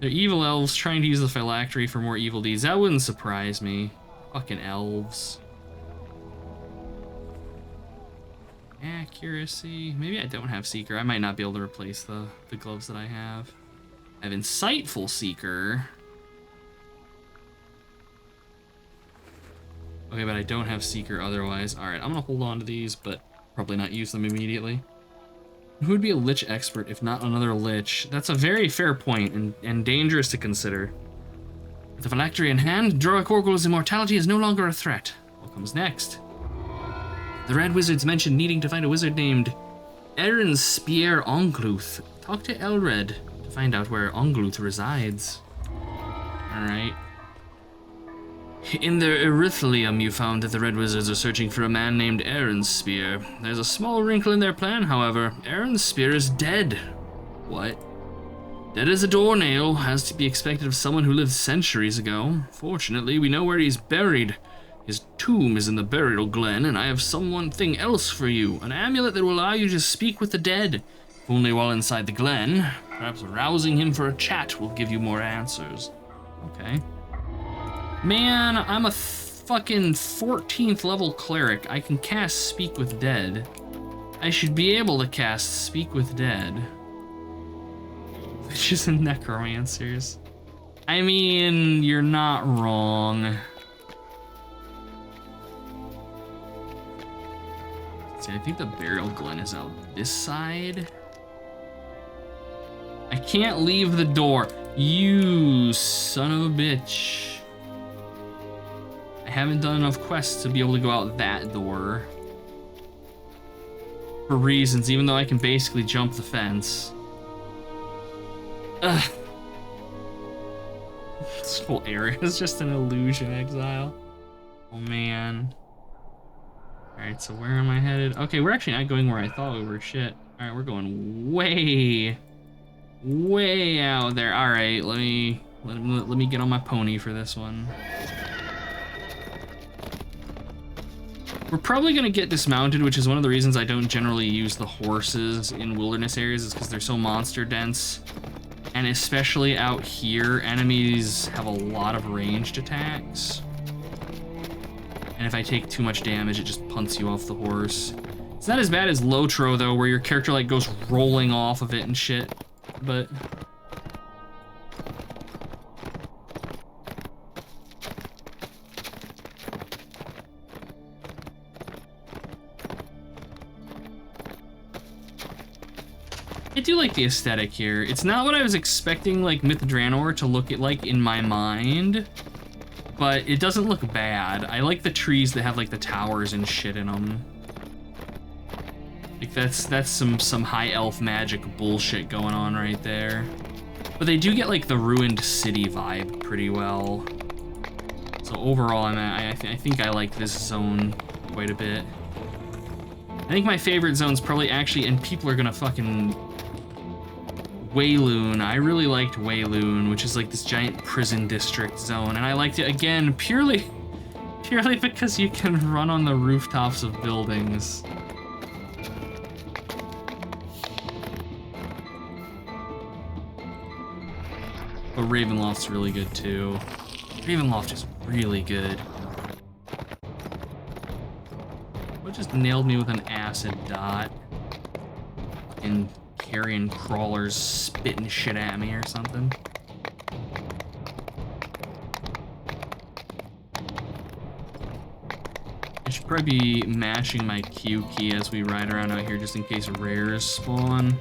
They're evil elves trying to use the phylactery for more evil deeds. That wouldn't surprise me. Fucking elves. Accuracy. Maybe I don't have Seeker. I might not be able to replace the gloves that I have. I have Insightful Seeker. Okay, but I don't have Seeker otherwise. Alright, I'm gonna hold on to these, but probably not use them immediately. Who would be a Lich expert if not another Lich? That's a very fair point and dangerous to consider. With the phylactery in hand, Droic Orgul's immortality is no longer a threat. What comes next? The Red Wizards mentioned needing to find a wizard named Eren Spear Ongluth. Talk to Elred to find out where Ongluth resides. Alright. In the Erythlium, you found that the Red Wizards are searching for a man named Eren Spear. There's a small wrinkle in their plan, however. Eren Spear is dead. What? Dead as a doornail, as to be expected of someone who lived centuries ago. Fortunately, we know where he's buried. His tomb is in the burial glen, and I have something else for you. An amulet that will allow you to speak with the dead. If only while inside the glen. Perhaps rousing him for a chat will give you more answers. Okay. Man, I'm a fucking 14th level cleric. I can cast Speak with Dead. I should be able to cast Speak with Dead. Which is in necromancers. I mean, you're not wrong. See, I think the burial glen is out this side. I can't leave the door. You son of a bitch. I haven't done enough quests to be able to go out that door. For reasons, even though I can basically jump the fence. Ugh. This whole area is just an illusion exile. Oh man. Alright, so where am I headed? Okay, we're actually not going where I thought we were. Shit. Alright, we're going way out there. Alright, let me get on my pony for this one. We're probably gonna get dismounted, which is one of the reasons I don't generally use the horses in wilderness areas, is because they're so monster dense. And especially out here, enemies have a lot of ranged attacks. And if I take too much damage, it just punts you off the horse. It's not as bad as Lotro, though, where your character like goes rolling off of it and shit, but... I do like the aesthetic here. It's not what I was expecting like Myth Draenor to look like in my mind, but it doesn't look bad. I like the trees that have like the towers and shit in them. Like that's some high elf magic bullshit going on right there. But they do get like the ruined city vibe pretty well. So overall, I think I like this zone quite a bit. I think my favorite zone's probably actually, and people are gonna fucking Wayloon. I really liked Wayloon, which is like this giant prison district zone, and I liked it again purely because you can run on the rooftops of buildings. But Ravenloft's really good too. Ravenloft is really good. What just nailed me with an acid dot. And carrion crawlers spitting shit at me or something. I should probably be mashing my Q key as we ride around out here just in case rares spawn.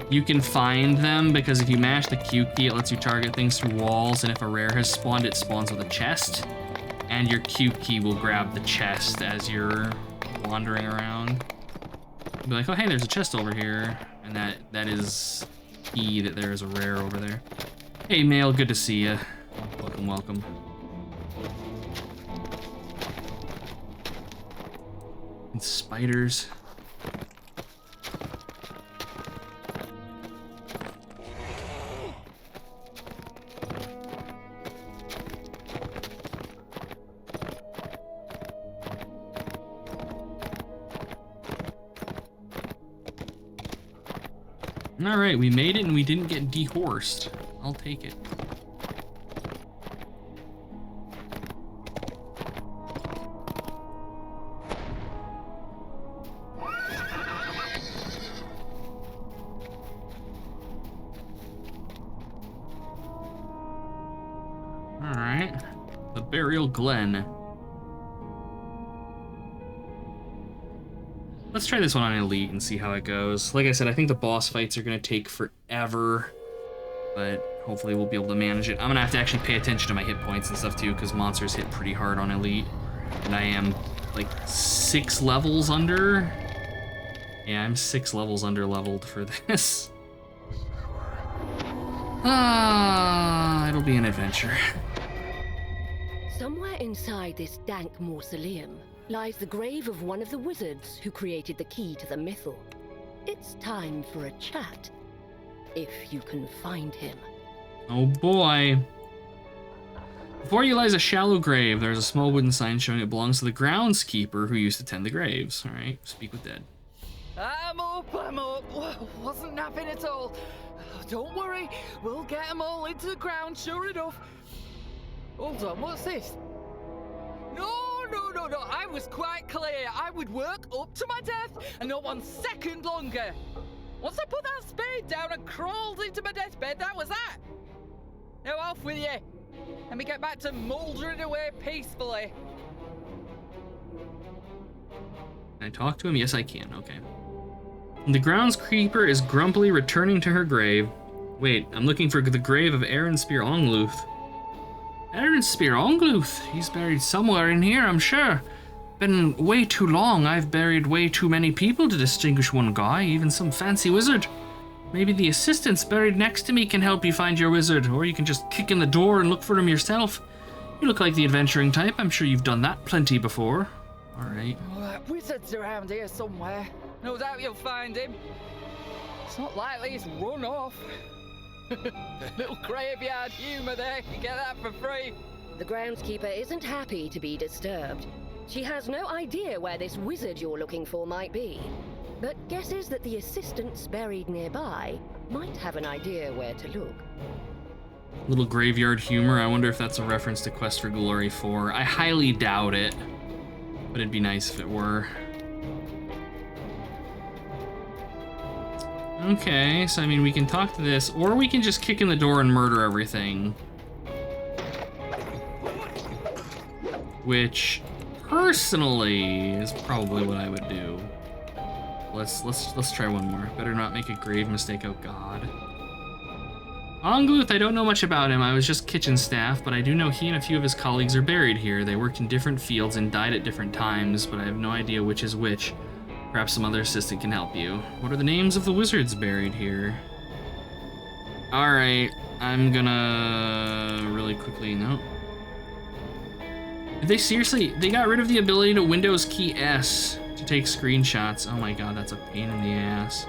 You can find them because if you mash the Q key, it lets you target things through walls, and if a rare has spawned, it spawns with a chest. And your Q key will grab the chest as you're wandering around. You'll be like, oh hey, there's a chest over here. And that is key that there is a rare over there. Hey Mail, good to see ya. Welcome, welcome. And spiders. All right, we made it and we didn't get dehorsed. I'll take it. All right, the Burial Glen. Let's try this one on Elite and see how it goes. Like I said, I think the boss fights are going to take forever, but hopefully we'll be able to manage it. I'm going to have to actually pay attention to my hit points and stuff too, because monsters hit pretty hard on Elite. And I am like 6 levels under. Yeah, I'm 6 levels under leveled for this. It'll be an adventure. Somewhere inside this dank mausoleum lies the grave of one of the wizards who created the key to the Mythal. It's time for a chat, if you can find him. Oh boy. Before you lies a shallow grave. There's a small wooden sign showing it belongs to the groundskeeper who used to tend the graves. All right, speak with dead. I'm up. Wasn't napping at all. Don't worry, we'll get them all into the ground, sure enough. Hold on, what's this? No, I was quite clear. I would work up to my death and not 1 second longer. Once I put that spade down and crawled into my deathbed, that was that. Now off with you. Let me get back to mouldering away peacefully. Can I talk to him? Yes, I can. Okay. The groundskeeper is grumpily returning to her grave. Wait, I'm looking for the grave of Aaron-Spear Ongluth. Aaron-Spear Ongluth? He's buried somewhere in here, I'm sure. Been way too long. I've buried way too many people to distinguish one guy, even some fancy wizard. Maybe the assistants buried next to me can help you find your wizard, or you can just kick in the door and look for him yourself. You look like the adventuring type. I'm sure you've done that plenty before. All right. Oh, that wizard's around here somewhere. No doubt you'll find him. It's not likely he's run off. Little graveyard humor there. You get that for free. The groundskeeper isn't happy to be disturbed. She has no idea where this wizard you're looking for might be, but guesses that the assistants buried nearby might have an idea where to look. Little graveyard humor. I wonder if that's a reference to Quest for Glory 4. I highly doubt it, but it'd be nice if it were. Okay, so I mean, we can talk to this, or we can just kick in the door and murder everything. Which, personally, is probably what I would do. Let's try one more. Better not make a grave mistake, oh god. Ongluth, I don't know much about him. I was just kitchen staff, but I do know he and a few of his colleagues are buried here. They worked in different fields and died at different times, but I have no idea which is which. Perhaps some other assistant can help you. What are the names of the wizards buried here? Alright, I'm gonna really quickly, no. Did they seriously, they got rid of the ability to Windows key S to take screenshots. Oh my god, that's a pain in the ass.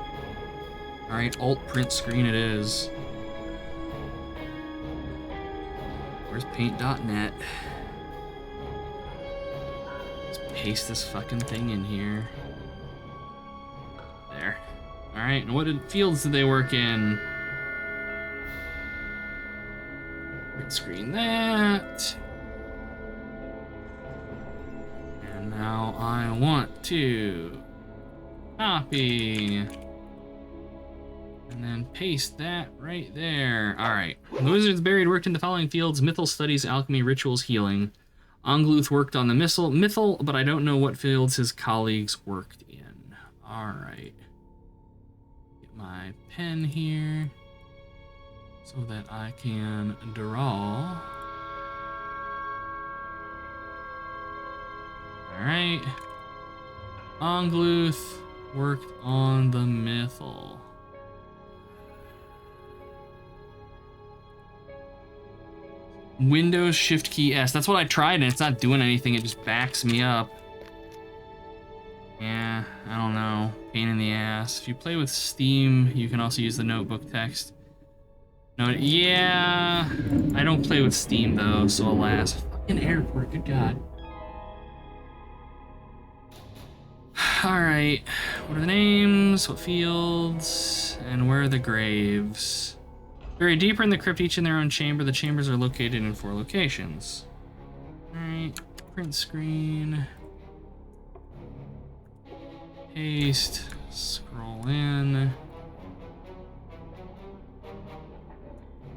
Alright, alt print screen it is. Where's paint.net? Let's paste this fucking thing in here. There. Alright, and what fields did they work in? Print screen that. And Now I want to copy and then paste that right there. All right. The wizard's buried worked in the following fields: mythal studies, alchemy, rituals, healing. Ongluth worked on the mythal, but I don't know what fields his colleagues worked in. All right. Get my pen here so that I can draw. All right. Ongluth worked on the mythal. Windows Shift Key S. That's what I tried and it's not doing anything. It just backs me up. Yeah, I don't know. Pain in the ass. If you play with Steam, you can also use the notebook text. No, yeah. I don't play with Steam though, so alas. Fucking airport, good God. Alright. What are the names? What fields? And where are the graves? Buried deeper in the crypt, each in their own chamber. The chambers are located in 4 locations. Alright, print screen. Paste. Scroll in.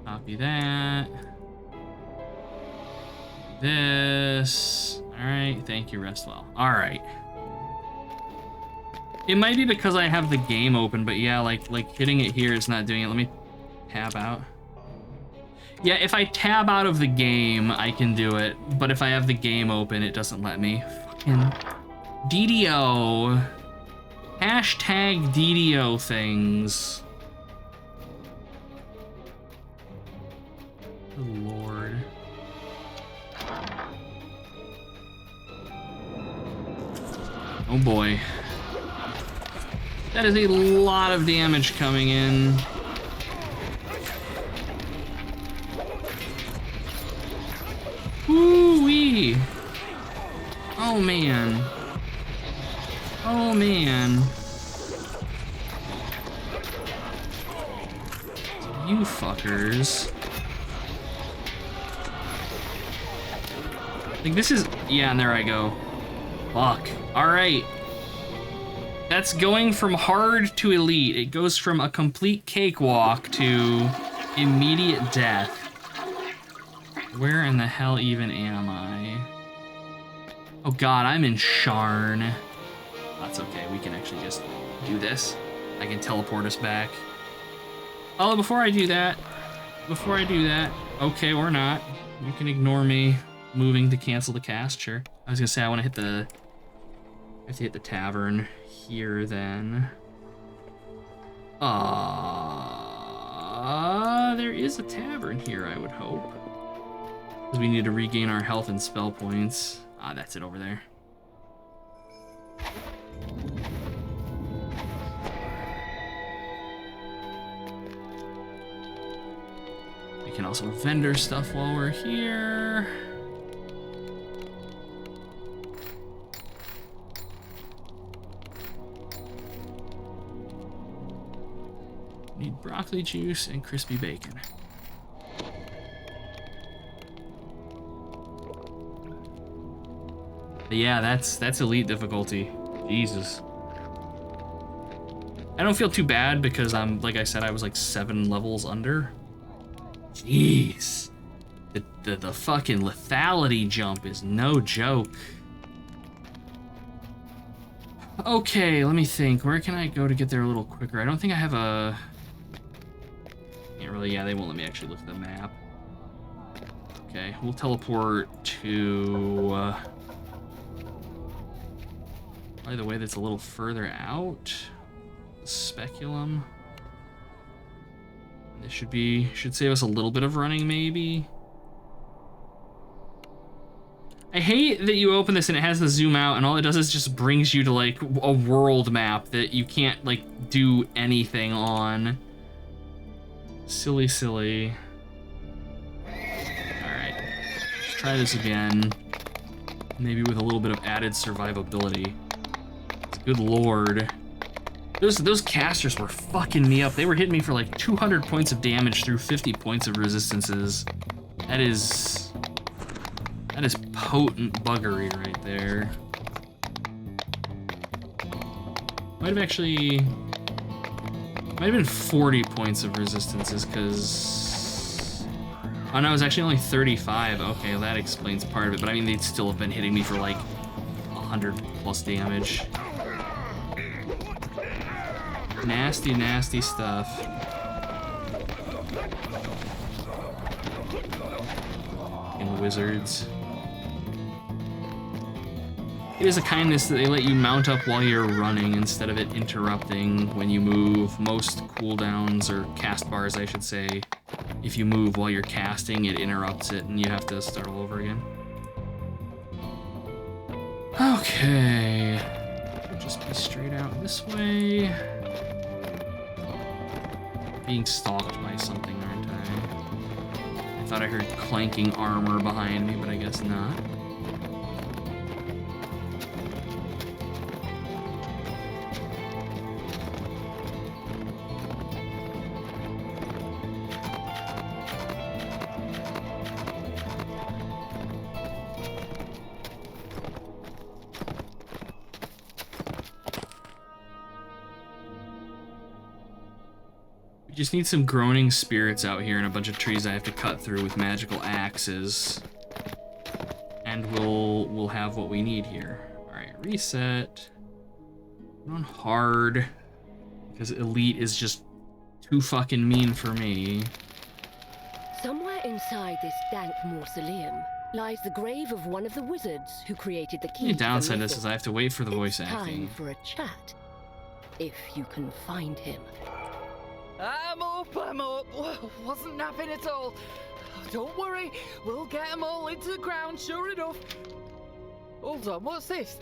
Copy that. This. Alright, thank you, rest well. Alright. It might be because I have the game open, but yeah, like hitting it here is not doing it. Let me tab out. Yeah, if I tab out of the game, I can do it. But if I have the game open, it doesn't let me. Fucking DDO. Hashtag DDO things. Good Lord. Oh boy. That is a lot of damage coming in. Woo-wee. Oh man. Oh man. You fuckers. Like this is, yeah, and there I go. Fuck. Alright. That's going from hard to elite. It goes from a complete cakewalk to immediate death. Where in the hell even am I? Oh god, I'm in Sharn. That's okay, we can actually just do this. I can teleport us back. Oh, before I do that, okay, or not, you can ignore me moving to cancel the cast, sure. I was gonna say I want to hit the, I have to hit the tavern here then. There is a tavern here, I would hope. Because we need to regain our health and spell points. Ah, that's it over there. We can also vendor stuff while we're here. Need broccoli juice and crispy bacon. But yeah, that's elite difficulty. Jesus. I don't feel too bad because I'm, like I said, I was like 7 levels under. Jeez. The fucking lethality jump is no joke. Okay, let me think. Where can I go to get there a little quicker? I don't think I have a... Can't really, yeah, they won't let me actually look at the map. Okay, we'll teleport to... probably the way that's a little further out. Speculum. This should save us a little bit of running, maybe. I hate that you open this and it has the zoom out and all it does is just brings you to like a world map that you can't like do anything on. Silly. Alright, let's try this again. Maybe with a little bit of added survivability. Good lord. Those casters were fucking me up. They were hitting me for like 200 points of damage through 50 points of resistances. That is potent buggery right there. Might have actually... Might have been 40 points of resistances, because... Oh no, it was actually only 35. Okay, that explains part of it, but I mean, they'd still have been hitting me for like 100 plus damage. Nasty, nasty stuff. And wizards. It is a kindness that they let you mount up while you're running instead of it interrupting when you move. Most cooldowns, or cast bars I should say, if you move while you're casting, it interrupts it and you have to start all over again. Okay. I'll just be straight out this way. Being stalked by something, aren't I? I thought I heard clanking armor behind me, but I guess not. Just need some groaning spirits out here and a bunch of trees I have to cut through with magical axes. And we'll have what we need here. Alright, reset. Put on hard. Because elite is just too fucking mean for me. Somewhere inside this dank mausoleum lies the grave of one of the wizards who created the key. The to downside the of this is I have to wait for the voice acting. Time for a chat. If you can find him. I'm up. Wasn't napping at all. Don't worry, we'll get them all into the ground, sure enough. Hold on, what's this?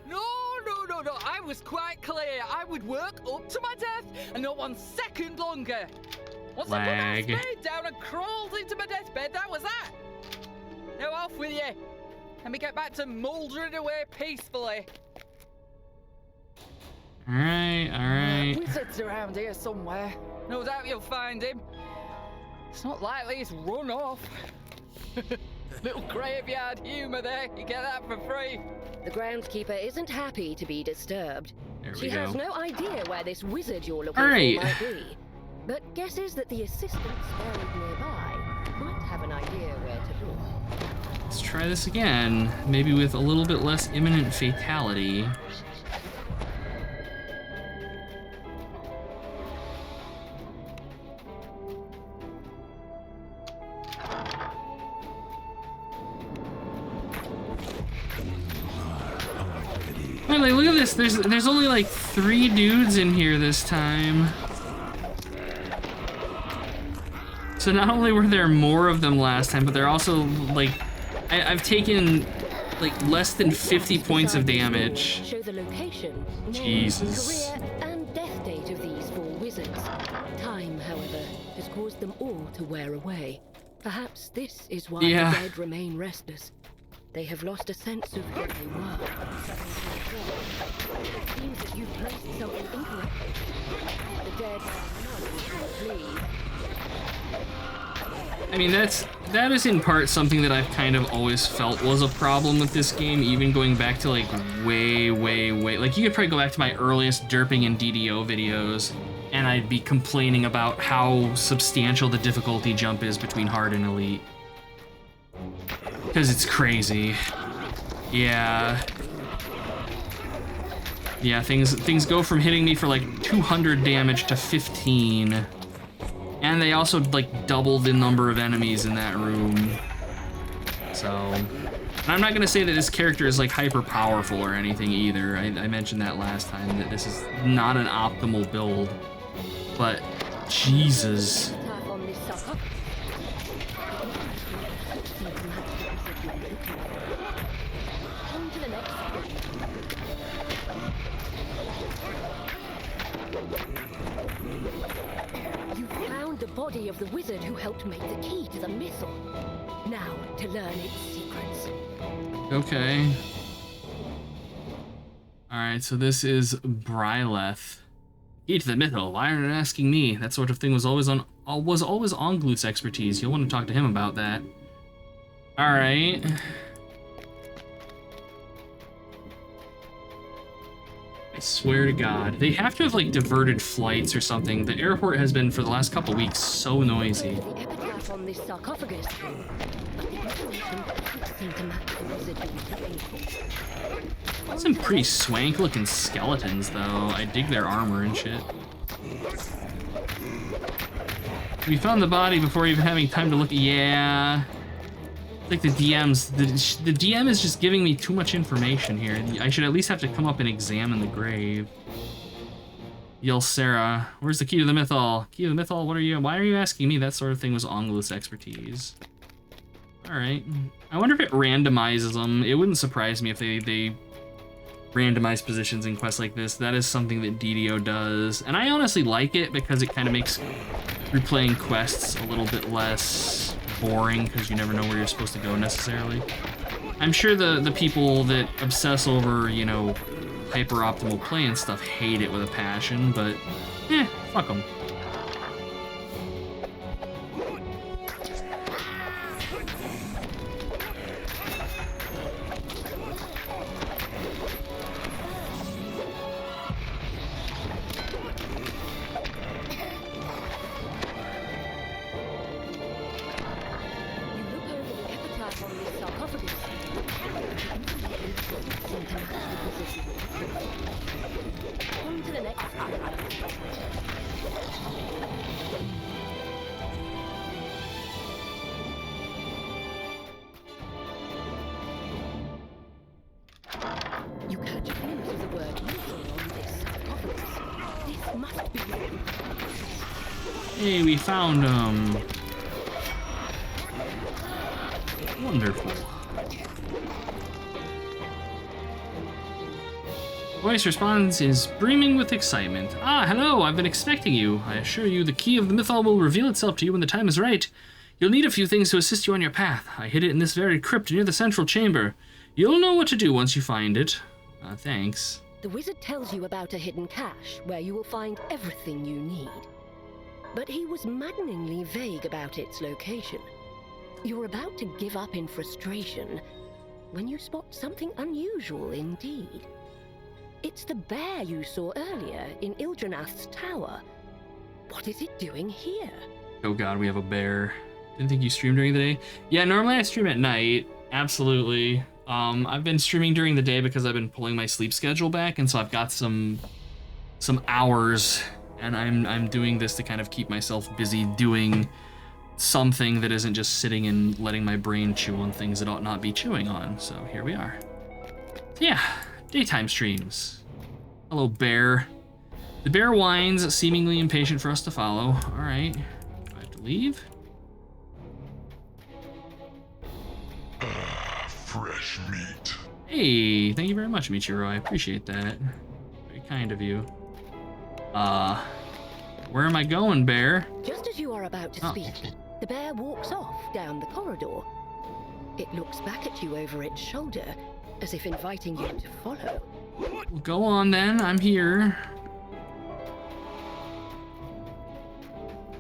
No, I was quite clear. I would work up to my death and not 1 second longer. Once I put that spade down and crawled into my deathbed, that was that. Now off with you. Let me get back to mouldering away peacefully. Alright. Wizard's around here somewhere. No doubt you'll find him. It's not likely he's run off. Little graveyard humor there. You get that for free. The groundskeeper isn't happy to be disturbed. There we She go. has no idea where this wizard you're looking Alright. for might be, but guesses that the assistants buried nearby might have an idea where to look. Let's try this again. Maybe with a little bit less imminent fatality. Wait, like, look at this. There's only like 3 dudes in here this time. So not only were there more of them last time, but they're also like, I've taken like less than 50 points of damage. Show the location, name, Jesus. career, and death date of these 4 wizards. Time, however, has caused them all to wear away. Perhaps this is why Yeah. the dead remain restless. They have lost a sense of who they were. It seems that you've placed something incorrectly. The dead are not flee. I mean, that is in part something that I've kind of always felt was a problem with this game, even going back to like way, like you could probably go back to my earliest derping and DDO videos, and I'd be complaining about how substantial the difficulty jump is between hard and elite. Because it's crazy. Yeah, things go from hitting me for like 200 damage to 15. And they also like doubled the number of enemies in that room. So, and I'm not gonna say that this character is like hyper powerful or anything either. I mentioned that last time, that this is not an optimal build. But Jesus. Tap on this sucker. On to the next You found the body of the wizard who helped make the key to the missile. Now to learn its secrets. Okay. Alright, so this is Brileth. Key to the mythal. Why aren't you asking me? That sort of thing was always Ongluth's expertise. You'll want to talk to him about that. Alright. I swear to God. They have to have, like, diverted flights or something. The airport has been, for the last couple weeks, so noisy. The epitaph on this sarcophagus. But the information doesn't seem to match the wizard who was looking for. Some pretty swank-looking skeletons, though. I dig their armor and shit. We found the body before even having time to look. Yeah. Like the DM's. The DM is just giving me too much information here. I should at least have to come up and examine the grave. Yell Sarah. Where's the key to the Mythal? Key to the Mythal, what are you? Why are you asking me? That sort of thing was Ongul's expertise. Alright. I wonder if it randomizes them. It wouldn't surprise me if they randomize positions in quests like this. That is something that DDO does. And I honestly like it because it kind of makes replaying quests a little bit less boring because you never know where you're supposed to go necessarily. I'm sure the people that obsess over, you know, hyper-optimal play and stuff hate it with a passion, but fuck them. You catch a glimpse of the word Mythal on this sarcophagus. This must be it. Hey, we found wonderful. Voice response is brimming with excitement. Ah, hello, I've been expecting you. I assure you the key of the Mythal will reveal itself to you when the time is right. You'll need a few things to assist you on your path. I hid it in this very crypt near the central chamber. You'll know what to do once you find it. Thanks. The wizard tells you about a hidden cache where you will find everything you need. But he was maddeningly vague about its location. You're about to give up in frustration when you spot something unusual indeed. It's the bear you saw earlier in Ildranath's tower. What is it doing here? Oh god, we have a bear. Didn't think you streamed during the day? Yeah, normally I stream at night. Absolutely. I've been streaming during the day because I've been pulling my sleep schedule back, and so I've got some hours, and I'm doing this to kind of keep myself busy doing something that isn't just sitting and letting my brain chew on things it ought not be chewing on. So here we are. Yeah, daytime streams. Hello, bear. The bear whines, seemingly impatient for us to follow. All right, do I have to leave? Fresh meat. Hey, thank you very much, Michiro. I appreciate that. Very kind of you. Where am I going, bear? Just as you are about to speak, the bear walks off down the corridor. It looks back at you over its shoulder, as if inviting you to follow. Well, go on then, I'm here.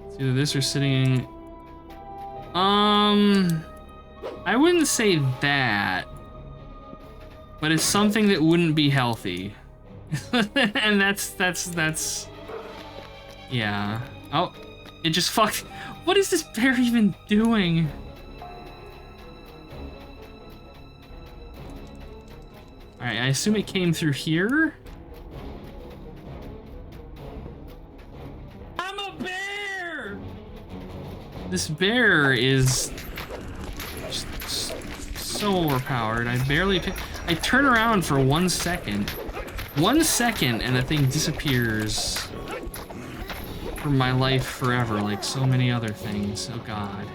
It's either this or sitting. I wouldn't say that, but it's something that wouldn't be healthy. And that's, yeah. Oh, it just fucked. What is this bear even doing? All right, I assume it came through here. I'm a bear! This bear is just so overpowered. I turn around for 1 second. 1 second and the thing disappears from my life forever, like so many other things. Oh god.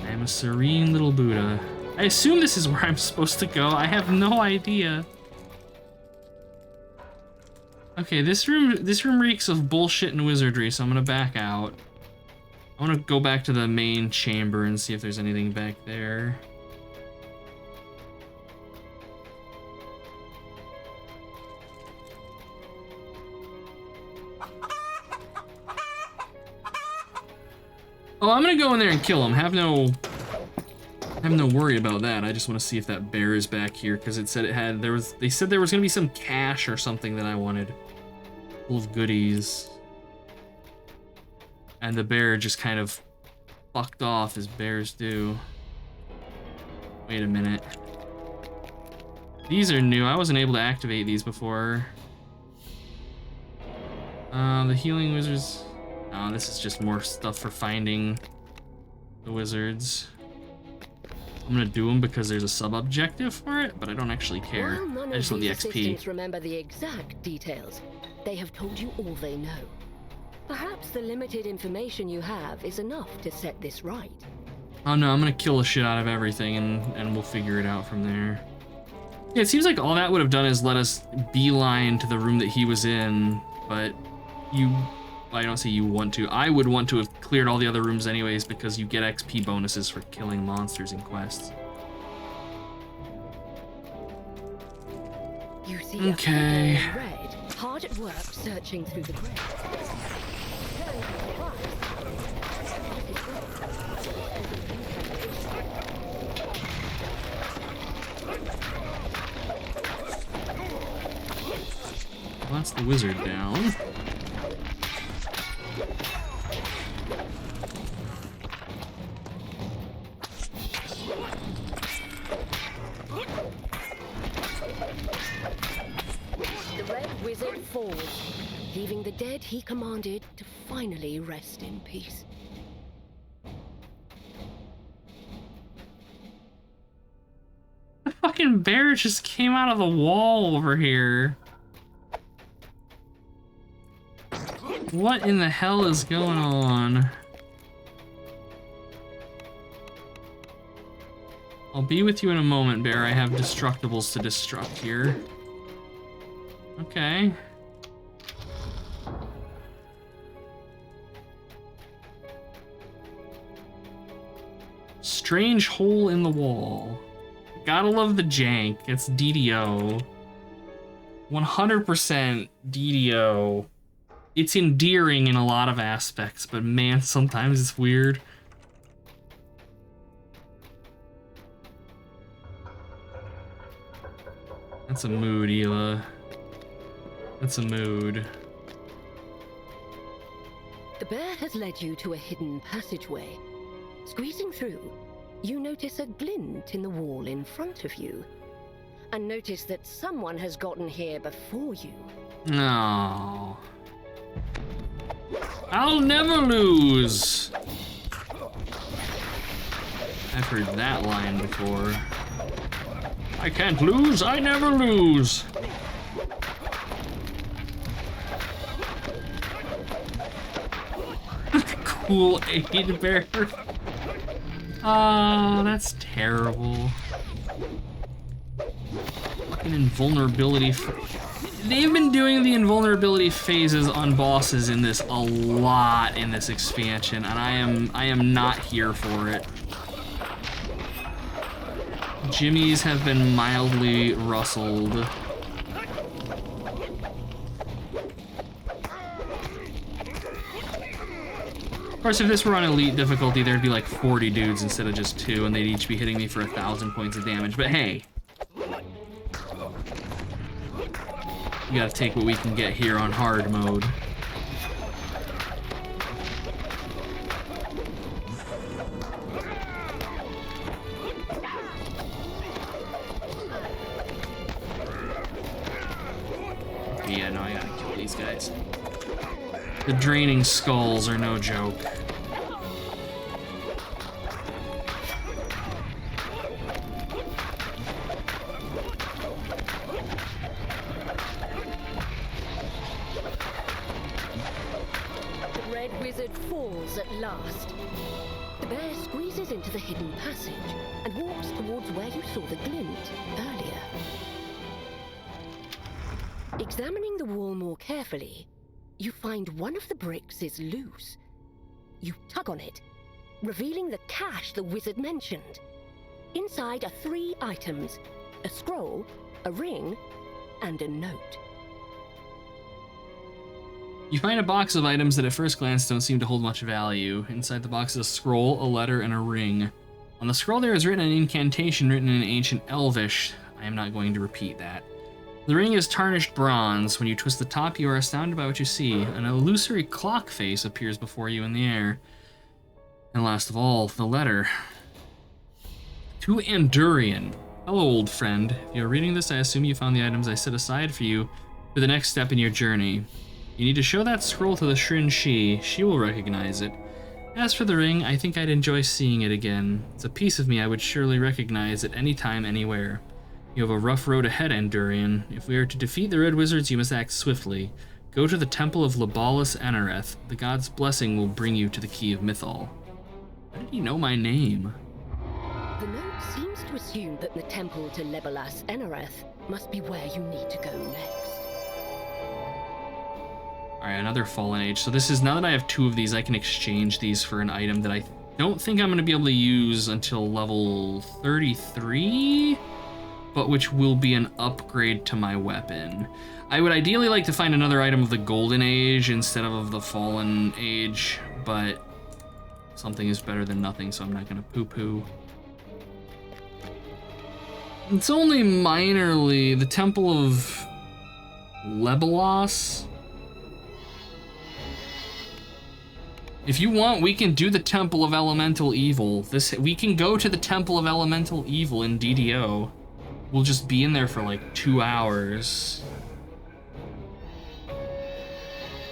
I am a serene little Buddha. I assume this is where I'm supposed to go. I have no idea. Okay, this room reeks of bullshit and wizardry, so I'm gonna back out. I wanna go back to the main chamber and see if there's anything back there. Oh, I'm gonna go in there and kill him. Have I have no worry about that. I just want to see if that bear is back here, because it said they said there was gonna be some cache or something that I wanted. Full of goodies. And the bear just kind of fucked off as bears do. Wait a minute. These are new. I wasn't able to activate these before. The healing wizards. Oh, this is just more stuff for finding the wizards. I'm gonna do them because there's a sub-objective for it, but I don't actually care. While none I just of want the these XP. assistants remember the exact details, they have told you all they know. Perhaps the limited information you have is enough to set this right. Oh no, I'm gonna kill the shit out of everything and we'll figure it out from there. Yeah, it seems like all that would have done is let us beeline to the room that he was in, but I don't say you want to. I would want to have cleared all the other rooms anyways because you get XP bonuses for killing monsters in quests. You see Okay. a figure in red, hard at work searching through the graves. Well, that's the wizard down. The Red Wizard falls, leaving the dead he commanded to finally rest in peace. The fucking bear just came out of the wall over here. What in the hell is going on? I'll be with you in a moment, bear. I have destructibles to destruct here. Okay. Strange hole in the wall. Gotta love the jank. It's DDO. 100% DDO. It's endearing in a lot of aspects, but man, sometimes it's weird. That's a mood, Hila. That's a mood. The bear has led you to a hidden passageway. Squeezing through, you notice a glint in the wall in front of you. And notice that someone has gotten here before you. No. I'll never lose. I've heard that line before. I can't lose, I never lose. Cool aid bear. Oh, that's terrible. Fucking invulnerability. They've been doing the invulnerability phases on bosses in this a lot in this expansion, and I am not here for it. Jimmies have been mildly rustled. Of course, if this were on elite difficulty, there'd be like 40 dudes instead of just 2, and they'd each be hitting me for 1,000 points of damage. But hey, we gotta take what we can get here on hard mode. Yeah, no, I gotta kill these guys. The draining skulls are no joke. The Red Wizard falls at last. The bear squeezes into the hidden passage and walks towards where you saw the glint earlier. Examining the wall more carefully, you find one of the bricks is loose. You tug on it, revealing the cache the wizard mentioned. Inside are 3 items: a scroll, a ring, and a note. You find a box of items that at first glance don't seem to hold much value. Inside the box is a scroll, a letter, and a ring. On the scroll there is written an incantation written in ancient Elvish. I am not going to repeat that. The ring is tarnished bronze. When you twist the top, you are astounded by what you see. An illusory clock face appears before you in the air. And last of all, the letter. To Andurian. Hello, old friend. If you're reading this, I assume you found the items I set aside for you for the next step in your journey. You need to show that scroll to the Shrin Shi. She will recognize it. As for the ring, I think I'd enjoy seeing it again. It's a piece of me I would surely recognize at any time, anywhere. You have a rough road ahead, Andurian. If we are to defeat the Red Wizards, you must act swiftly. Go to the Temple of Lebalus Anoreth. The god's blessing will bring you to the Key of Mythal. How did he know my name? The note seems to assume that the temple to Lebalus Anoreth must be where you need to go next. Alright, another Fallen Age. So this is, now that I have 2 of these, I can exchange these for an item that I don't think I'm going to be able to use until level 33, but which will be an upgrade to my weapon. I would ideally like to find another item of the Golden Age instead of the Fallen Age, but something is better than nothing, so I'm not going to poo-poo. It's only minorly the Temple of Lebalus. If you want, we can do the Temple of Elemental Evil. We can go to the Temple of Elemental Evil in DDO. We'll just be in there for like 2 hours.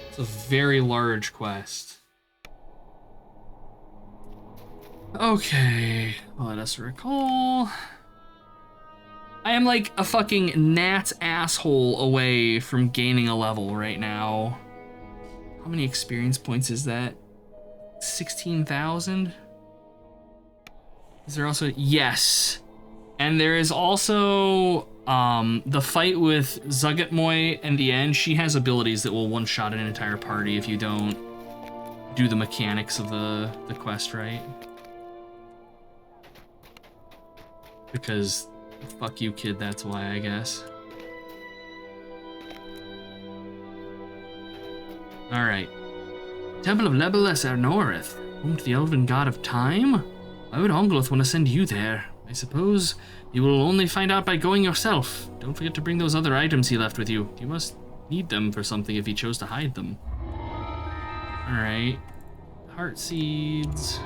It's a very large quest. Okay, let us recall. I am like a fucking gnat's asshole away from gaining a level right now. How many experience points is that? 16,000? Is there also, yes. And there is also the fight with Zuggtmoy in the end. She has abilities that will one-shot an entire party if you don't do the mechanics of the quest right. Because fuck you, kid, that's why, I guess. Alright. Temple of Lebalus Anoreth, home to the elven god of time? Why would Ongluth want to send you there? I suppose you will only find out by going yourself. Don't forget to bring those other items he left with you. You must need them for something if he chose to hide them. Alright. Heart seeds.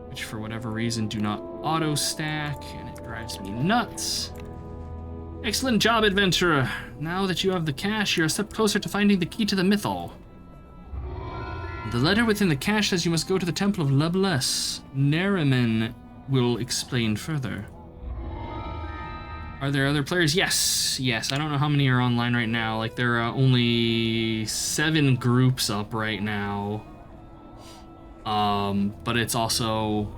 Which for whatever reason do not auto stack, and it drives me nuts. Excellent job, adventurer. Now that you have the cache, you're a step closer to finding the key to the Mythal. The letter within the cache says you must go to the Temple of Lebalus. Nariman will explain further. Are there other players? Yes. I don't know how many are online right now. Like, there are only 7 groups up right now. But it's also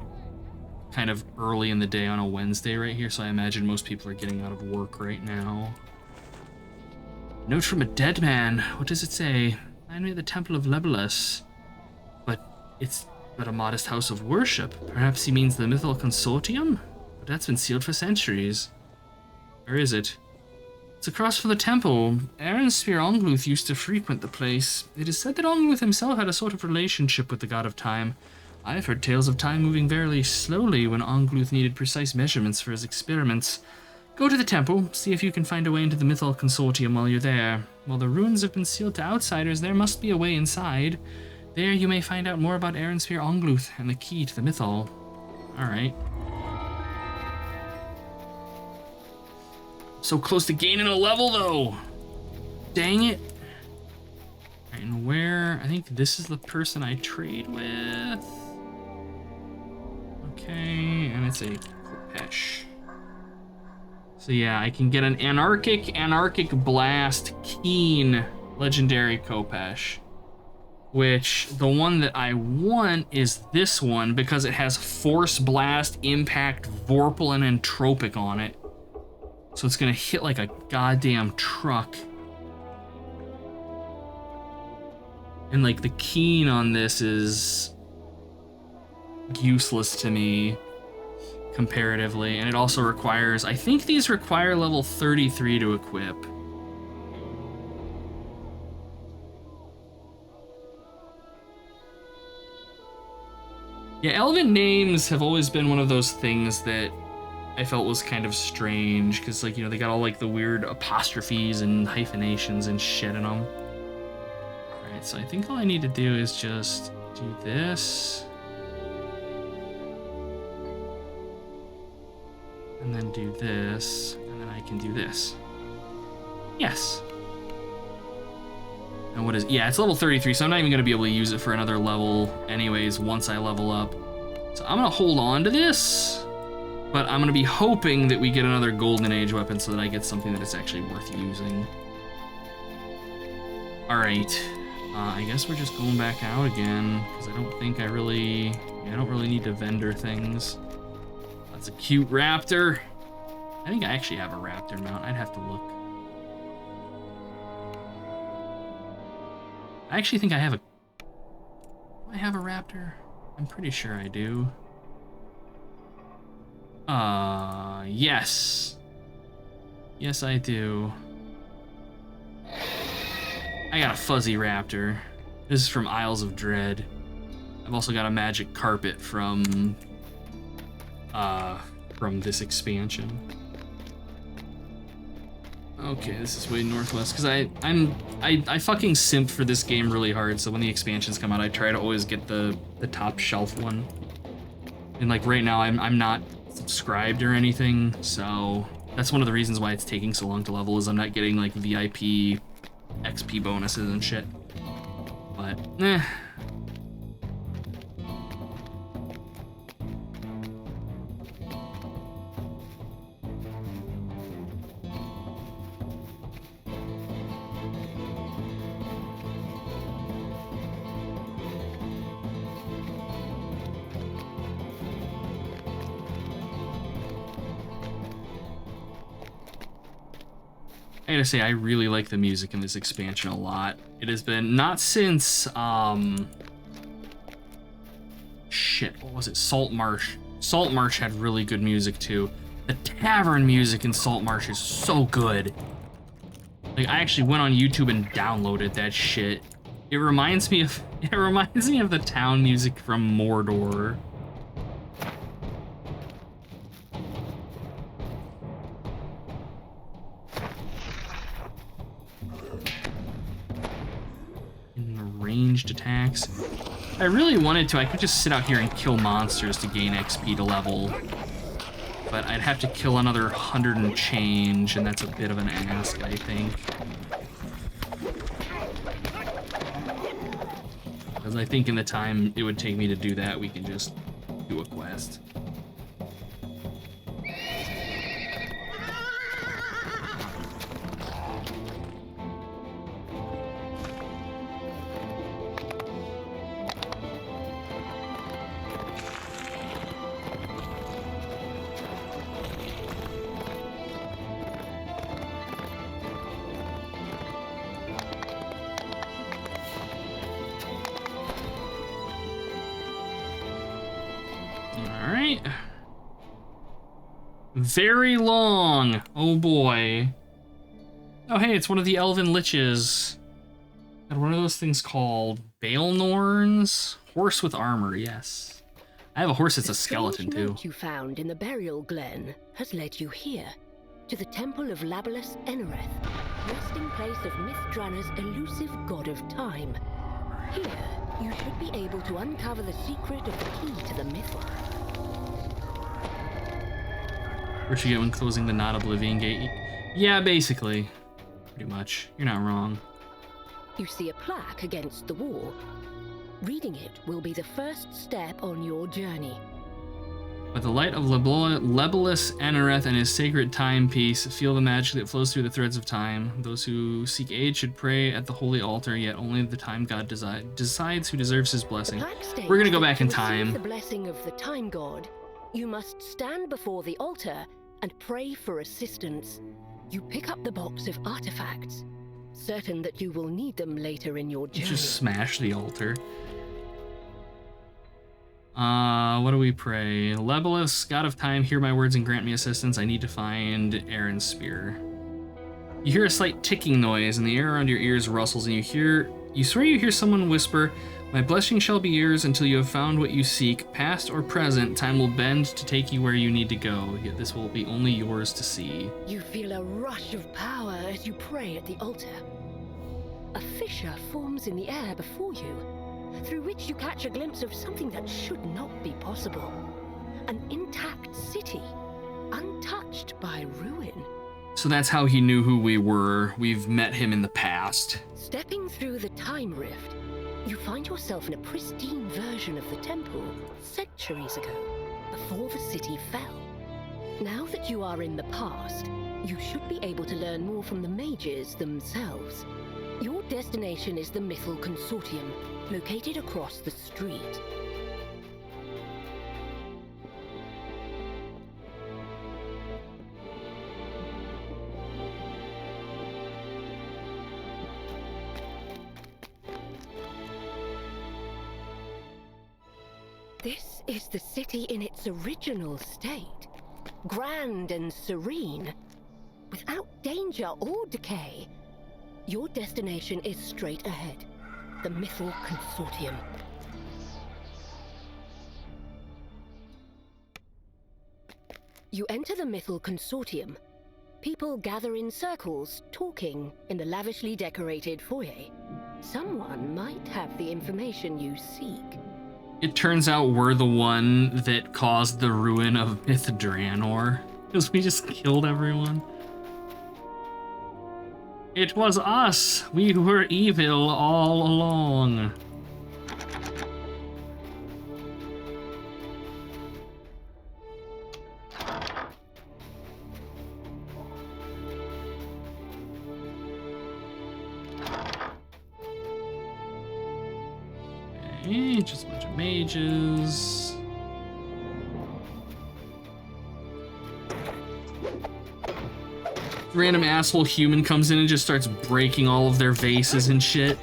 kind of early in the day on a Wednesday right here, so I imagine most people are getting out of work right now. Note from a dead man. What does it say? Find me at the Temple of Lebalus. But it's but a modest house of worship. Perhaps he means the Mythal Consortium? But that's been sealed for centuries. Where is it? It's across from the temple. Arenspear Ongluth used to frequent the place. It is said that Ongluth himself had a sort of relationship with the god of time. I've heard tales of time moving very slowly when Ongluth needed precise measurements for his experiments. Go to the temple, see if you can find a way into the Mythal Consortium while you're there. While the ruins have been sealed to outsiders, there must be a way inside. There you may find out more about Arenspear Ongluth and the key to the Mythal. Alright. So close to gaining a level, though. Dang it. And where? I think this is the person I trade with. Okay, and it's a Kopesh. So yeah, I can get an Anarchic Blast Keen legendary Kopesh. Which, the one that I want is this one because it has Force Blast, Impact, Vorpal, and Entropic on it. So it's gonna hit like a goddamn truck. And like the keen on this is useless to me comparatively. And it also requires, I think these require level 33 to equip. Yeah, elven names have always been one of those things that I felt was kind of strange, because, like, you know, they got all, like, the weird apostrophes and hyphenations and shit in them. Alright, so I think all I need to do is just do this. And then do this, and then I can do this. Yes. And what is, yeah, it's level 33, so I'm not even gonna be able to use it for another level anyways once I level up. So I'm gonna hold on to this, but I'm gonna be hoping that we get another Golden Age weapon so that I get something that is actually worth using. All right, I guess we're just going back out again, because I don't think I don't really need to vendor things. That's a cute raptor. I think I actually have a raptor mount. I'd have to look. I actually think I have a... Do I have a raptor? I'm pretty sure I do. Yes. Yes, I do. I got a fuzzy raptor. This is from Isles of Dread. I've also got a magic carpet from this expansion. Okay, this is way northwest, because I fucking simped for this game really hard, so when the expansions come out, I try to always get the top shelf one. And like right now, I'm not subscribed or anything, so that's one of the reasons why it's taking so long to level, is I'm not getting like VIP XP bonuses and shit. But, I gotta say, I really like the music in this expansion a lot. It has been, not since, shit, what was it? Saltmarsh. Saltmarsh had really good music too. The tavern music in Saltmarsh is so good. Like, I actually went on YouTube and downloaded that shit. It reminds me of the town music from Mordor. Ranged attacks. If I really wanted to, I could just sit out here and kill monsters to gain XP to level. But I'd have to kill another 100 and change, and that's a bit of an ask, I think. Because I think in the time it would take me to do that, we can just do a quest. Very long. Oh boy. Oh hey, it's one of the elven liches. And what are those things called? Baelnorns? Horse with armor, yes. I have a horse that's a skeleton too. The note you found in the burial glen has led you here, to the temple of Labalus Enereth, resting place of Mithranna's elusive god of time. Here, you should be able to uncover the secret of the key to the mythos. What you get when closing the Not Oblivion Gate? Yeah, basically. Pretty much. You're not wrong. You see a plaque against the wall. Reading it will be the first step on your journey. By the light of Labalus Enereth and his sacred timepiece, feel the magic that flows through the threads of time. Those who seek aid should pray at the holy altar, yet only the time god decides who deserves his blessing. We're gonna go back in time. The blessing of the time god. You must stand before the altar and pray for assistance. You pick up the box of artifacts, certain that you will need them later in your journey. Just smash the altar. What do we pray? Labalus, god of time, hear my words and grant me assistance. I need to find Aaron's spear. You hear a slight ticking noise, and the air around your ears rustles, and you swear you hear someone whisper, My blessing shall be yours until you have found what you seek. Past or present, time will bend to take you where you need to go. Yet this will be only yours to see. You feel a rush of power as you pray at the altar. A fissure forms in the air before you, through which you catch a glimpse of something that should not be possible. An intact city, untouched by ruin. So that's how he knew who we were. We've met him in the past. Stepping through the time rift, you find yourself in a pristine version of the temple centuries ago, before the city fell. Now that you are in the past, you should be able to learn more from the mages themselves. Your destination is the Mythal Consortium, located across the street. This is the city in its original state, grand and serene, without danger or decay. Your destination is straight ahead, the Mythal Consortium. You enter the Mythal Consortium. People gather in circles, talking in the lavishly decorated foyer. Someone might have the information you seek. It turns out we're the one that caused the ruin of Myth Draenor, because we just killed everyone. It was us! We were evil all along. Okay, just a bunch of mages. Random asshole human comes in and just starts breaking all of their vases and shit.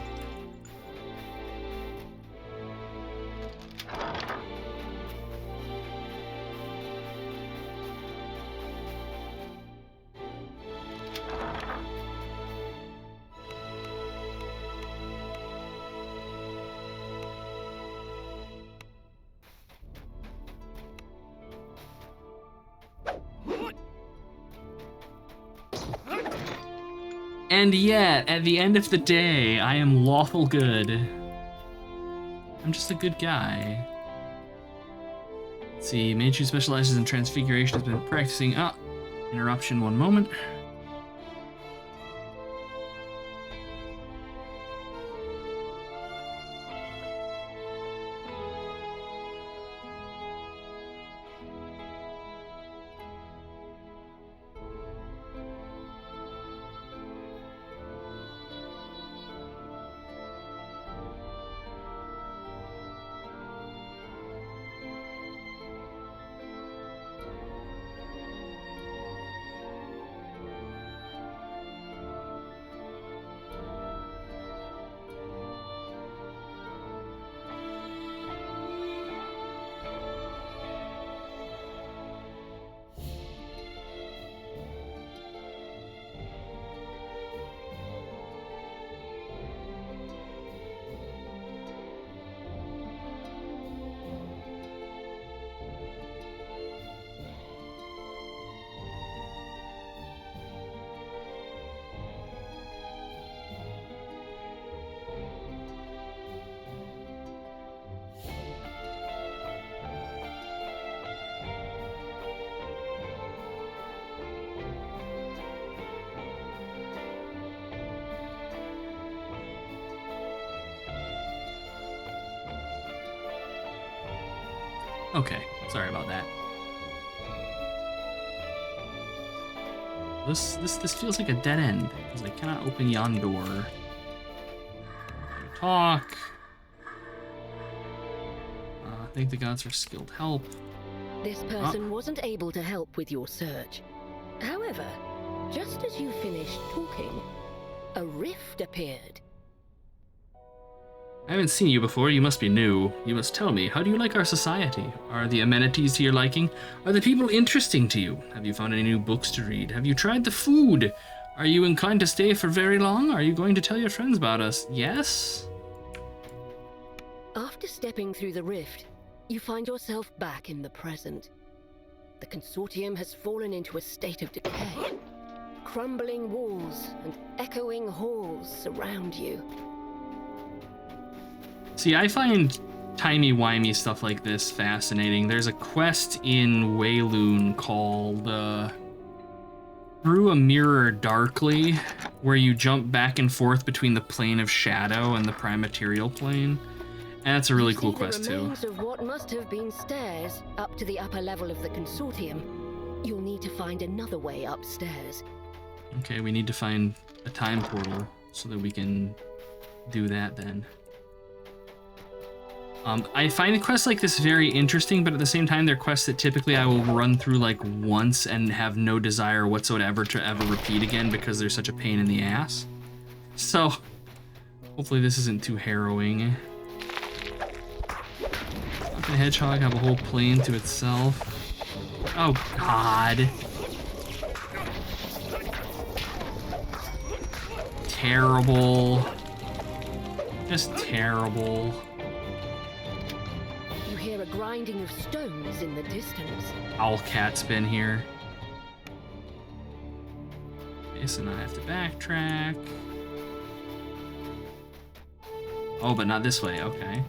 And yet, at the end of the day, I am lawful good. I'm just a good guy. Let's see, mage who specializes in transfiguration has been practicing. Interruption, one moment. Okay, sorry about that. This feels like a dead end, because I cannot open yon door. Talk. Thank the gods for skilled help. This person wasn't able to help with your search. However, just as you finished talking, a rift appeared. I haven't seen you before, you must be new. You must tell me, how do you like our society? Are the amenities to your liking? Are the people interesting to you? Have you found any new books to read? Have you tried the food? Are you inclined to stay for very long? Are you going to tell your friends about us? Yes? After stepping through the rift, you find yourself back in the present. The Consortium has fallen into a state of decay. Crumbling walls and echoing halls surround you. See, I find timey-wimey stuff like this fascinating. There's a quest in Wayloon called Through a Mirror Darkly, where you jump back and forth between the plane of shadow and the prime material plane. And that's a really cool quest the too. remains of what must have been stairs up to the upper level of the Consortium. You'll need to find another way upstairs. Okay, we need to find a time portal so that we can do that then. I find the quests like this very interesting, but at the same time, they're quests that typically I will run through like once and have no desire whatsoever to ever repeat again because they're such a pain in the ass. So, hopefully this isn't too harrowing. Not the hedgehog have a whole plane to itself. Oh God. Terrible. Just terrible. You hear a grinding of stones in the distance. Owlcat's been here. Okay, so now I have to backtrack. Oh, but not this way, okay.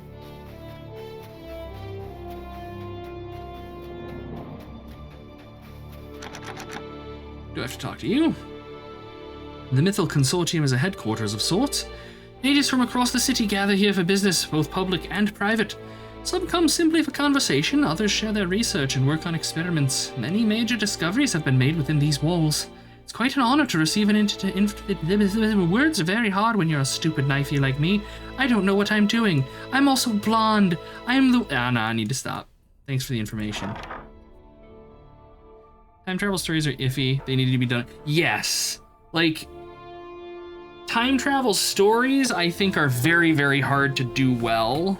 Do I have to talk to you? The Mythal Consortium is a headquarters of sorts. Natives from across the city gather here for business, both public and private. Some come simply for conversation, others share their research and work on experiments. Many major discoveries have been made within these walls. It's quite an honor to receive words are very hard when you're a stupid knifey like me. I don't know what I'm doing. I'm also blonde. I'm the... no, I need to stop. Thanks for the information. Time travel stories are iffy. They need to be done. Yes. Like, time travel stories, I think, are very, very hard to do well.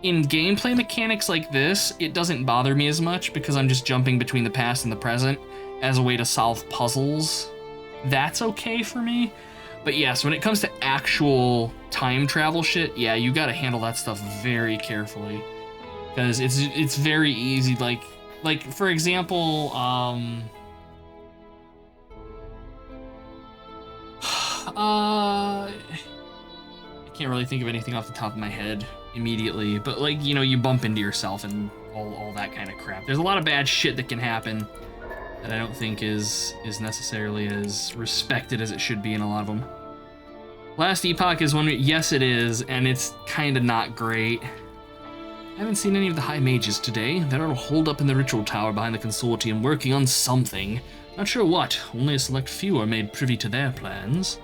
In gameplay mechanics like this, it doesn't bother me as much because I'm just jumping between the past and the present as a way to solve puzzles. That's okay for me. But yes, when it comes to actual time travel shit, yeah, you gotta handle that stuff very carefully. Because it's very easy, like for example, I can't really think of anything off the top of my head immediately, but like, you know, you bump into yourself and all that kind of crap. There's a lot of bad shit that can happen that I don't think is necessarily as respected as it should be in a lot of them. Last Epoch is one, yes it is, and it's kind of not great. I haven't seen any of the High Mages today. They're all holed up in the ritual tower behind the Consortium working on something. Not sure what, only a select few are made privy to their plans.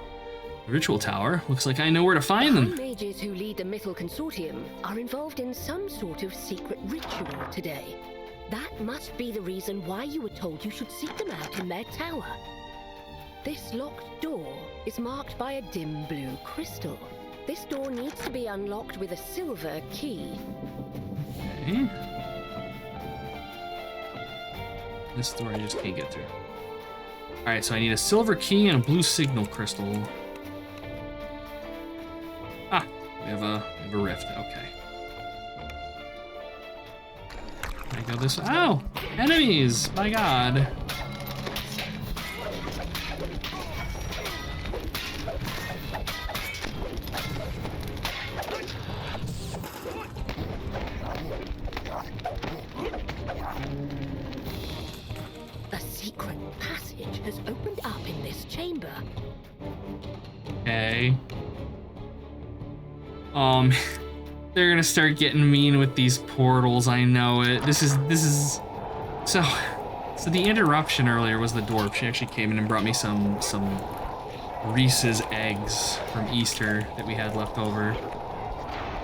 The ritual tower, looks like I know where to find them. The mages who lead the Mythal Consortium are involved in some sort of secret ritual today. That must be the reason why you were told you should seek them out in their tower. This locked door is marked by a dim blue crystal. This door needs to be unlocked with a silver key. Okay. This door I just can't get through. Alright, so I need a silver key and a blue signal crystal. Ah, we have a rift, okay. I go this way. Oh! Enemies! My god. A secret passage has opened up in this chamber. Okay. They're gonna start getting mean with these portals, I know it. This is so the interruption earlier was the dwarf. She actually came in and brought me some Reese's eggs from Easter that we had left over.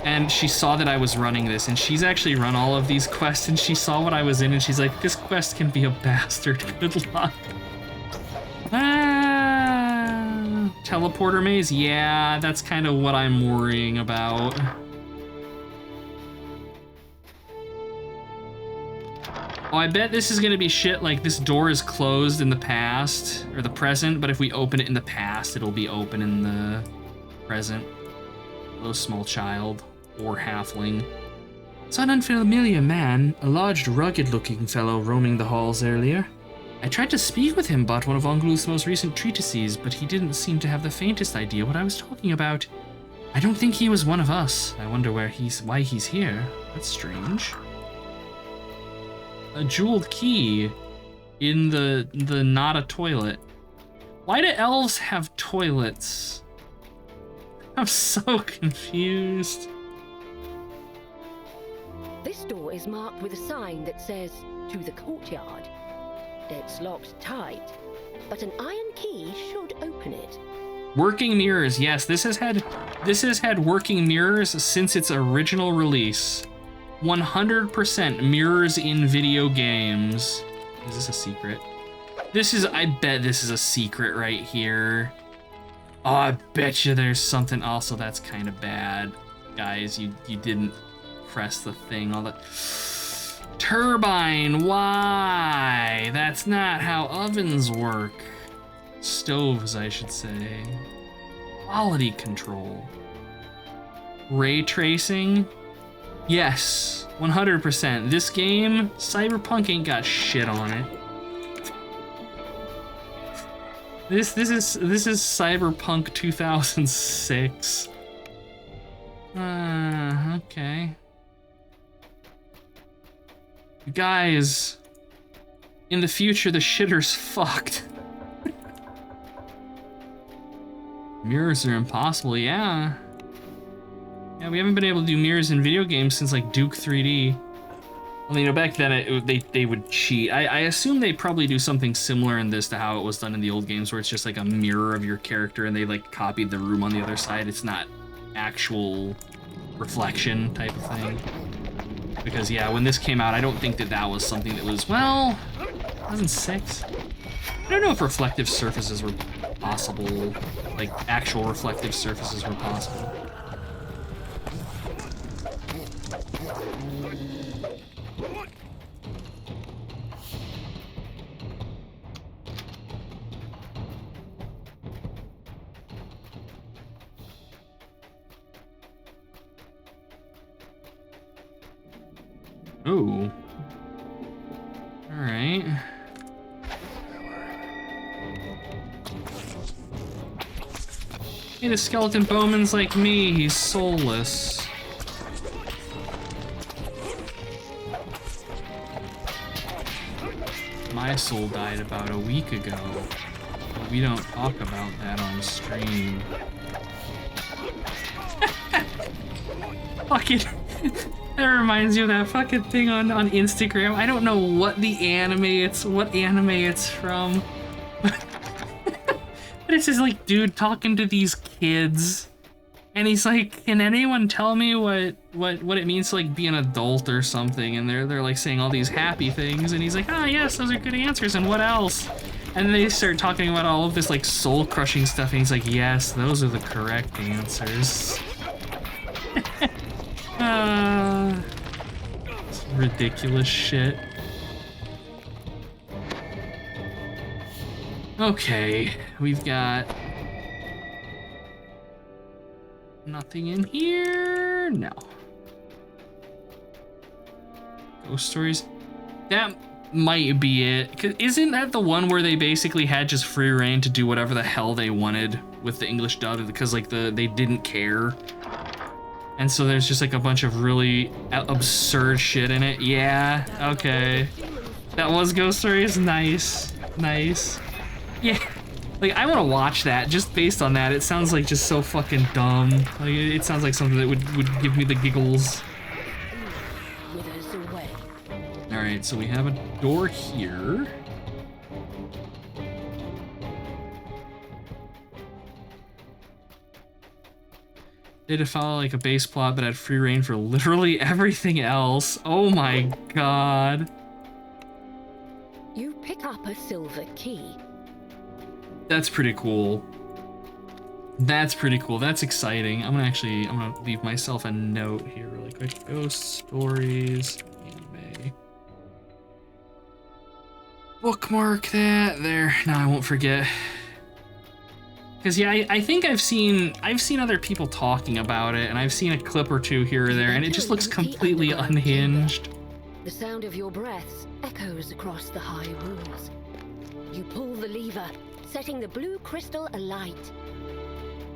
And she saw that I was running this, and she's actually run all of these quests, and she saw what I was in, and she's like, this quest can be a bastard, good luck. Teleporter maze? Yeah, that's kind of what I'm worrying about. Oh, I bet this is gonna be shit like this door is closed in the past, or the present, but if we open it in the past, it'll be open in the present. Hello, small child, or halfling. Saw an unfamiliar man, a large, rugged-looking fellow roaming the halls earlier. I tried to speak with him about one of Ongluth's most recent treatises, but he didn't seem to have the faintest idea what I was talking about. I don't think he was one of us. I wonder why he's here. That's strange. A jeweled key in the not a toilet. Why do elves have toilets? I'm so confused. This door is marked with a sign that says, "To the courtyard." It's locked tight, but an iron key should open it. Working mirrors, yes, this has had working mirrors since its original release. 100% mirrors in video games. Is this a secret? I bet this is a secret right here. Oh, I bet you there's something. Also, that's kind of bad. Guys, you didn't press the thing. All that. Turbine, why? That's not how ovens work. Stoves, I should say. Quality control. Ray tracing? Yes, 100%. This game, Cyberpunk ain't got shit on it. This is Cyberpunk 2006. Okay. Guys, in the future, the shitter's fucked. Mirrors are impossible, yeah. Yeah, we haven't been able to do mirrors in video games since like Duke 3D. Well, you know, back then they would cheat. I assume they probably do something similar in this to how it was done in the old games, where it's just like a mirror of your character and they like copied the room on the other side. It's not actual reflection type of thing. Because yeah, when this came out, I don't think that was something that was, well, 2006. I don't know if reflective surfaces were possible, like actual reflective surfaces were possible. Ooh. All right. Hey, the skeleton bowman's like me. He's soulless. My soul died about a week ago. But we don't talk about that on stream. Fucking... That reminds you of that fucking thing on Instagram. I don't know what anime it's from. But it's just like dude talking to these kids. And he's like, can anyone tell me what it means to like be an adult or something? And they're like saying all these happy things, and he's like, ah, yes, those are good answers, and what else? And they start talking about all of this like soul crushing stuff, and he's like, yes, those are the correct answers. Ridiculous shit. Okay, we've got nothing in here. No. Ghost stories. That might be it. 'Cause isn't that the one where they basically had just free reign to do whatever the hell they wanted with the English dub, because like they didn't care? And so there's just like a bunch of really absurd shit in it. Yeah, okay. That was Ghost Stories. Nice. Nice. Yeah. Like, I want to watch that just based on that. It sounds like just so fucking dumb. Like, it sounds like something that would give me the giggles. Alright, so we have a door here. They had to follow like a base plot, but had free reign for literally everything else. Oh my god. You pick up a silver key. That's pretty cool. That's pretty cool. That's exciting. I'm gonna leave myself a note here really quick. Ghost Stories anime. Bookmark that there. No, I won't forget. Because yeah, I think I've seen other people talking about it, and I've seen a clip or two here or there, and it just looks completely unhinged. The sound of your breaths echoes across the high walls. You pull the lever, setting the blue crystal alight.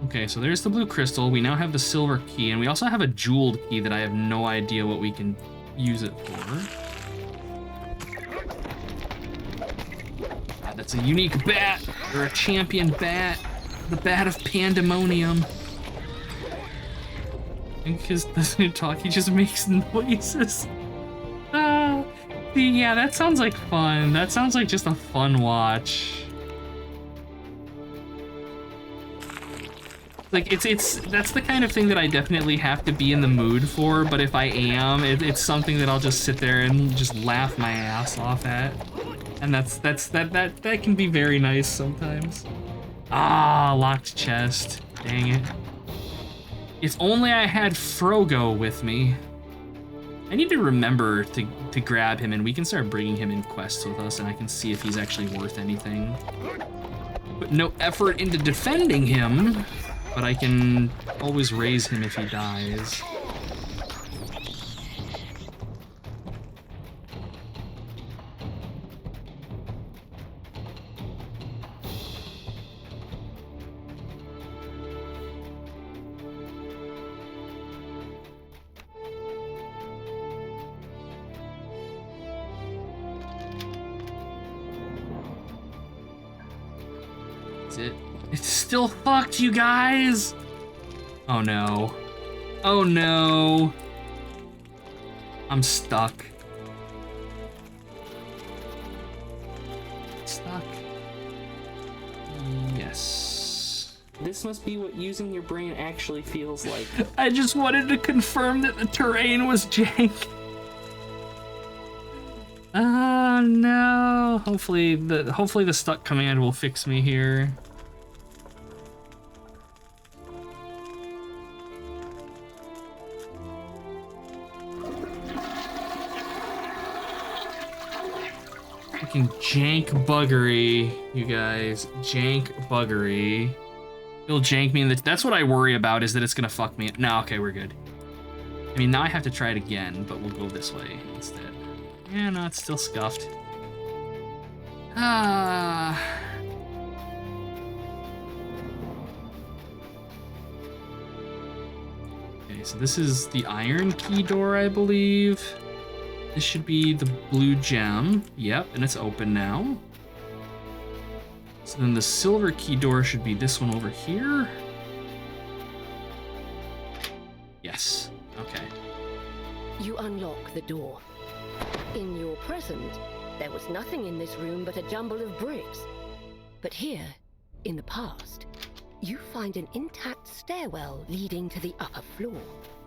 Okay, so there's the blue crystal. We now have the silver key, and we also have a jeweled key that I have no idea what we can use it for. God, that's a unique bat, or a champion bat. The bat of pandemonium. And because doesn't talk, he just makes noises. Yeah, that sounds like fun. That sounds like just a fun watch. Like, that's the kind of thing that I definitely have to be in the mood for, but if I am, it's something that I'll just sit there and just laugh my ass off at. And that can be very nice sometimes. Ah, locked chest. Dang it. If only I had Frogo with me. I need to remember to grab him, and we can start bringing him in quests with us, and I can see if he's actually worth anything. Put no effort into defending him, but I can always raise him if he dies. It's still fucked, you guys! Oh no. Oh no. I'm stuck. Stuck. Yes. This must be what using your brain actually feels like. I just wanted to confirm that the terrain was jank. Oh no. Hopefully the stuck command will fix me here. Fucking jank buggery, you guys. Jank buggery. It'll jank me, and that's what I worry about, is that it's gonna fuck me. No, okay, we're good. I mean, now I have to try it again, but we'll go this way instead. Yeah, no, it's still scuffed. Ah. Okay, so this is the iron key door, I believe. This should be the blue gem. Yep, and it's open now. So then the silver key door should be this one over here. Yes, okay. You unlock the door. In your present, there was nothing in this room but a jumble of bricks. But here, in the past, you find an intact stairwell leading to the upper floor.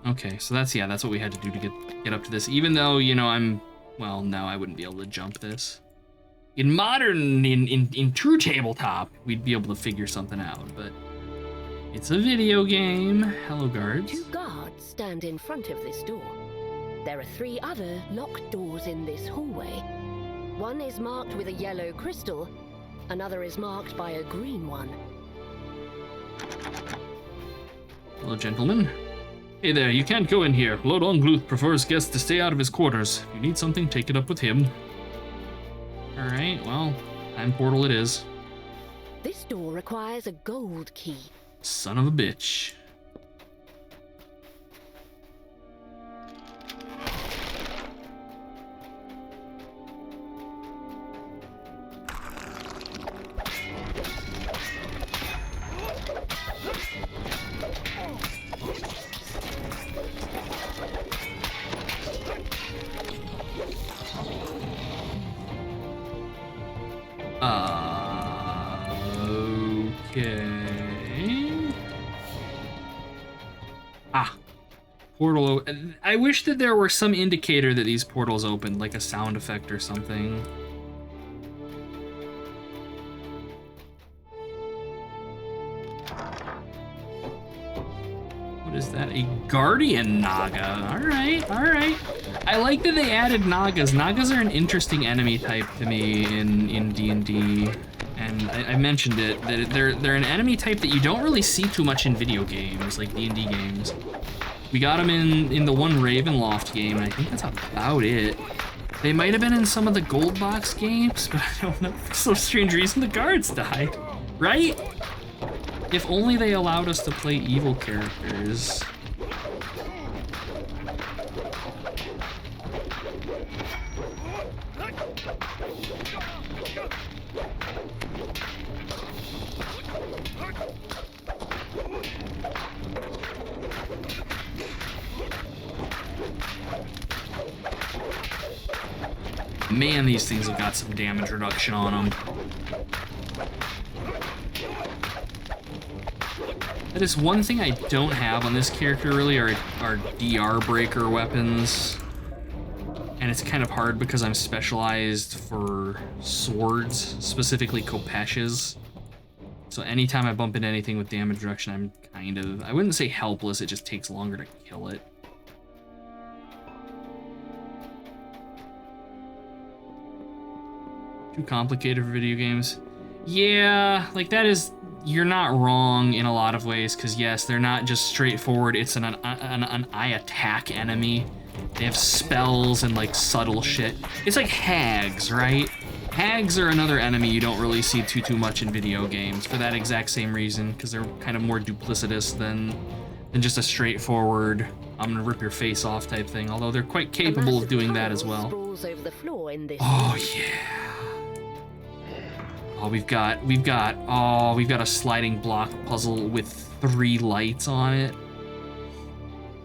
Okay, so that's what we had to do to get up to this. Even though, you know, well, no, I wouldn't be able to jump this. In true tabletop, we'd be able to figure something out, but it's a video game. Hello, guards. 2 guards stand in front of this door. There are 3 other locked doors in this hallway. One is marked with a yellow crystal, another is marked by a green one. Hello, gentlemen. Hey there, you can't go in here. Lord Ongluth prefers guests to stay out of his quarters. If you need something, take it up with him. Alright, well, time portal it is. This door requires a gold key. Son of a bitch. Okay. Ah. Portal. I wish that there were some indicator that these portals opened, like a sound effect or something. What is that? A guardian Naga. Alright, alright. I like that they added Nagas. Nagas are an interesting enemy type to me in D&D. And I mentioned it, that they're an enemy type that you don't really see too much in video games, like D&D games. We got them in the one Ravenloft game, and I think that's about it. They might have been in some of the Gold Box games, but I don't know. For some strange reason, the guards died, right? If only they allowed us to play evil characters. Man, these things have got some damage reduction on them. That is one thing I don't have on this character really are DR breaker weapons. And it's kind of hard because I'm specialized for swords, specifically Kopesh's. So anytime I bump into anything with damage reduction, I'm kind of, I wouldn't say helpless, it just takes longer to kill it. Too complicated for video games. Yeah, like that is, you're not wrong in a lot of ways, because yes, they're not just straightforward, it's an eye attack enemy. They have spells and like subtle shit. It's like hags, right? Hags are another enemy you don't really see too much in video games for that exact same reason, because they're kind of more duplicitous than just a straightforward, I'm gonna rip your face off type thing, although they're quite capable of doing that as well. Oh yeah. Oh, we've got a sliding block puzzle with 3 lights on it.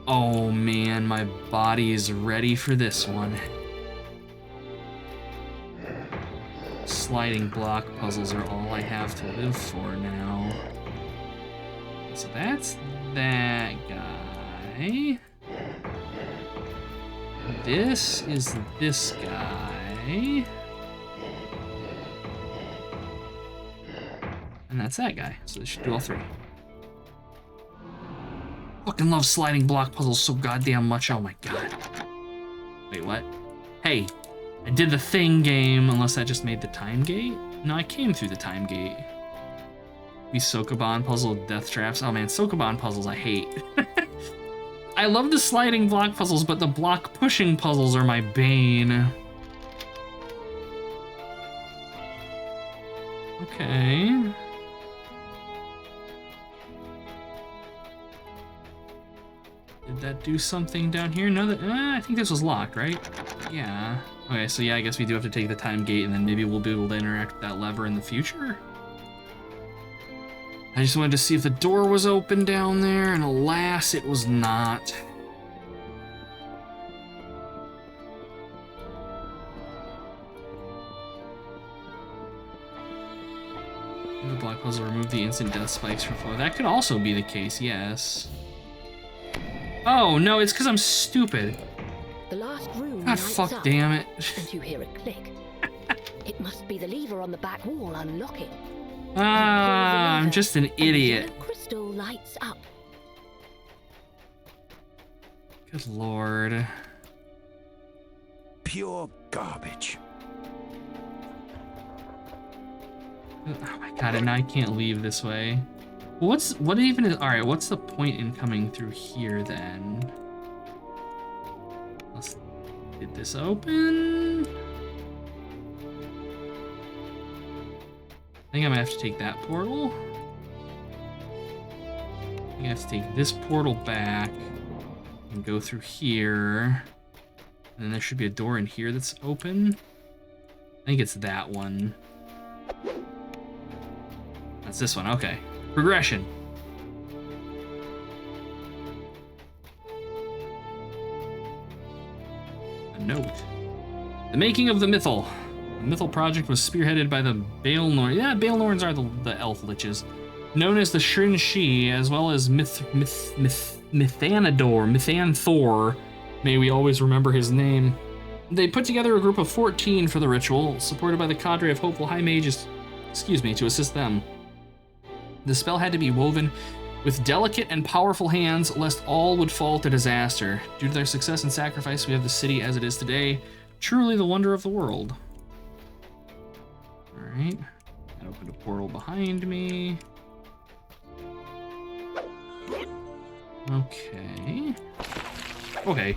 Oh man, my body is ready for this one. Sliding block puzzles are all I have to live for now. So that's that guy. This is this guy. And that's that guy, so they should do all 3. Fucking love sliding block puzzles so goddamn much, oh my god. Wait, what? Hey, I did the thing game, unless that just made the time gate? No, I came through the time gate. These Sokoban puzzle death traps. Oh man, Sokoban puzzles I hate. I love the sliding block puzzles, but the block pushing puzzles are my bane. Okay. Did that do something down here? No, I think this was locked, right? Yeah. Okay, so yeah, I guess we do have to take the time gate, and then maybe we'll be able to interact with that lever in the future. I just wanted to see if the door was open down there, and alas, it was not. The block puzzle remove the instant death spikes from flow. That could also be the case, yes. Oh, no, it's because I'm stupid. The last room God, fuck damn it. And you hear a click. It must be the lever on the back wall unlocking. Ah, I'm just an idiot. The crystal lights up. Good lord. Pure garbage. Oh my god, and now I can't leave this way. What even is, alright, what's the point in coming through here then? Did this open? I think I might have to take that portal. I think I have to take this portal back and go through here. And then there should be a door in here that's open. I think it's that one. That's this one, okay. Progression. A note. The making of the Mythal. The Mythal project was spearheaded by the Baelnorn. Yeah, Baelnorns are the elf liches. Known as the Shrin-Shi, as well as Mythanthor. May we always remember his name. They put together a group of 14 for the ritual, supported by the cadre of hopeful high mages, to assist them. The spell had to be woven with delicate and powerful hands, lest all would fall to disaster. Due to their success and sacrifice, we have the city as it is today. Truly the wonder of the world. Alright. I opened a portal behind me. Okay. Okay.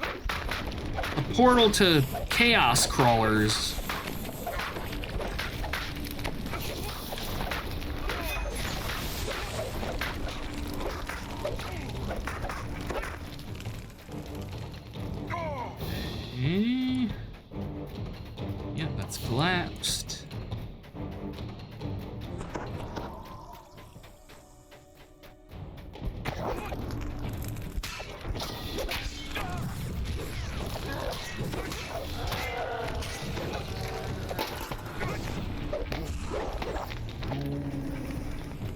A portal to Chaos Crawlers. Okay. Yep, that's collapsed.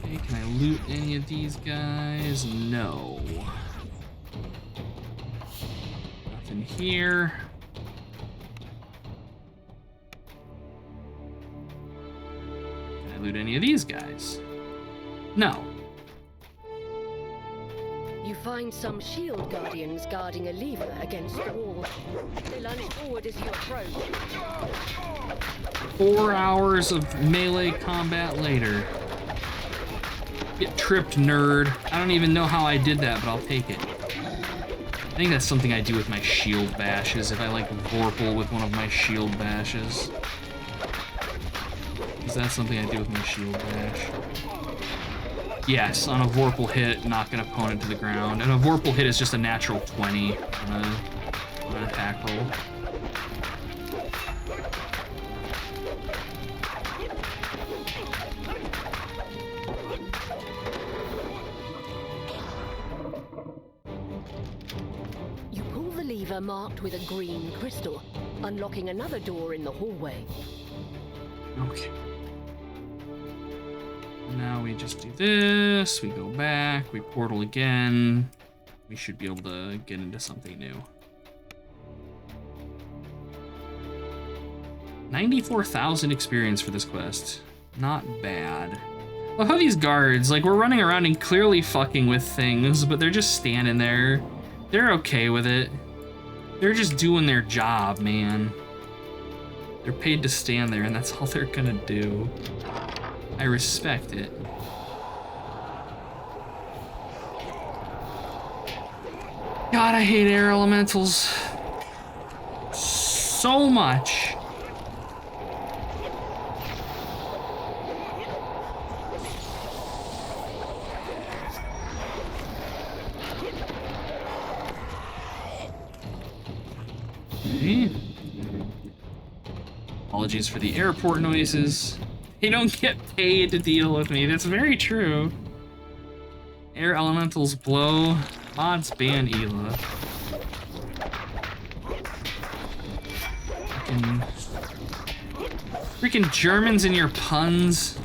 Okay, can I loot any of these guys? No. Nothing here. Can I loot any of these guys? No. You find some shield guardians guarding a lever against the wall. They lunge forward as you approach. 4 hours of melee combat later. Get tripped, nerd. I don't even know how I did that, but I'll take it. I think that's something I do with my shield bashes, if I like Vorpal with one of my shield bashes. Is that something I do with my shield bash? Yes, on a Vorpal hit, knock an opponent to the ground. And a Vorpal hit is just a natural 20 on an attack roll. You pull the lever marked with a green crystal, unlocking another door in the hallway. Okay. Now we just do this, we go back, we portal again. We should be able to get into something new. 94,000 experience for this quest. Not bad. Love how these guards, like, we're running around and clearly fucking with things, but they're just standing there. They're okay with it. They're just doing their job, man. They're paid to stand there, and that's all they're gonna do. I respect it. God, I hate air elementals so much. Okay. Apologies for the airport noises. They don't get paid to deal with me. That's very true. Air elementals blow. Mods ban Ela. Freaking Germans and your puns.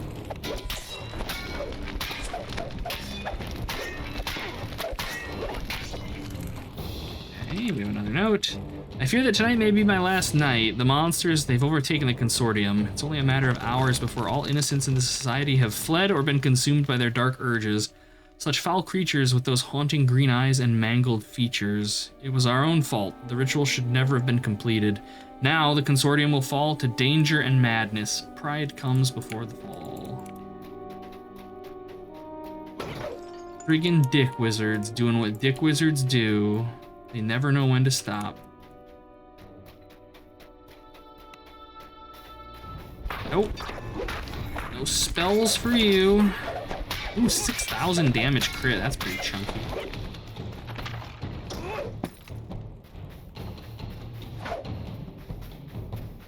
Okay, we have another note. I fear that tonight may be my last night. The monsters, they've overtaken the consortium. It's only a matter of hours before all innocents in the society have fled or been consumed by their dark urges. Such foul creatures with those haunting green eyes and mangled features. It was our own fault. The ritual should never have been completed. Now the consortium will fall to danger and madness. Pride comes before the fall. Friggin' dick wizards doing what dick wizards do. They never know when to stop. Nope. No spells for you. Ooh, 6,000 damage crit. That's pretty chunky.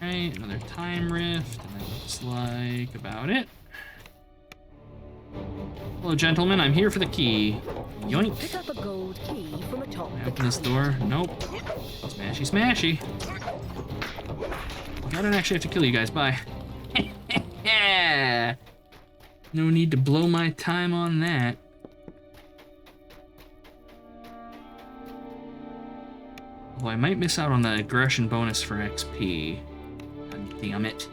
Alright, another time rift, and that looks like about it. Hello, gentlemen. I'm here for the key. Yoink. Pick up a gold key from atop Can I the open this door? Nope. Smashy, smashy. I don't actually have to kill you guys. Bye. No need to blow my time on that. Although I might miss out on the aggression bonus for XP. God damn it.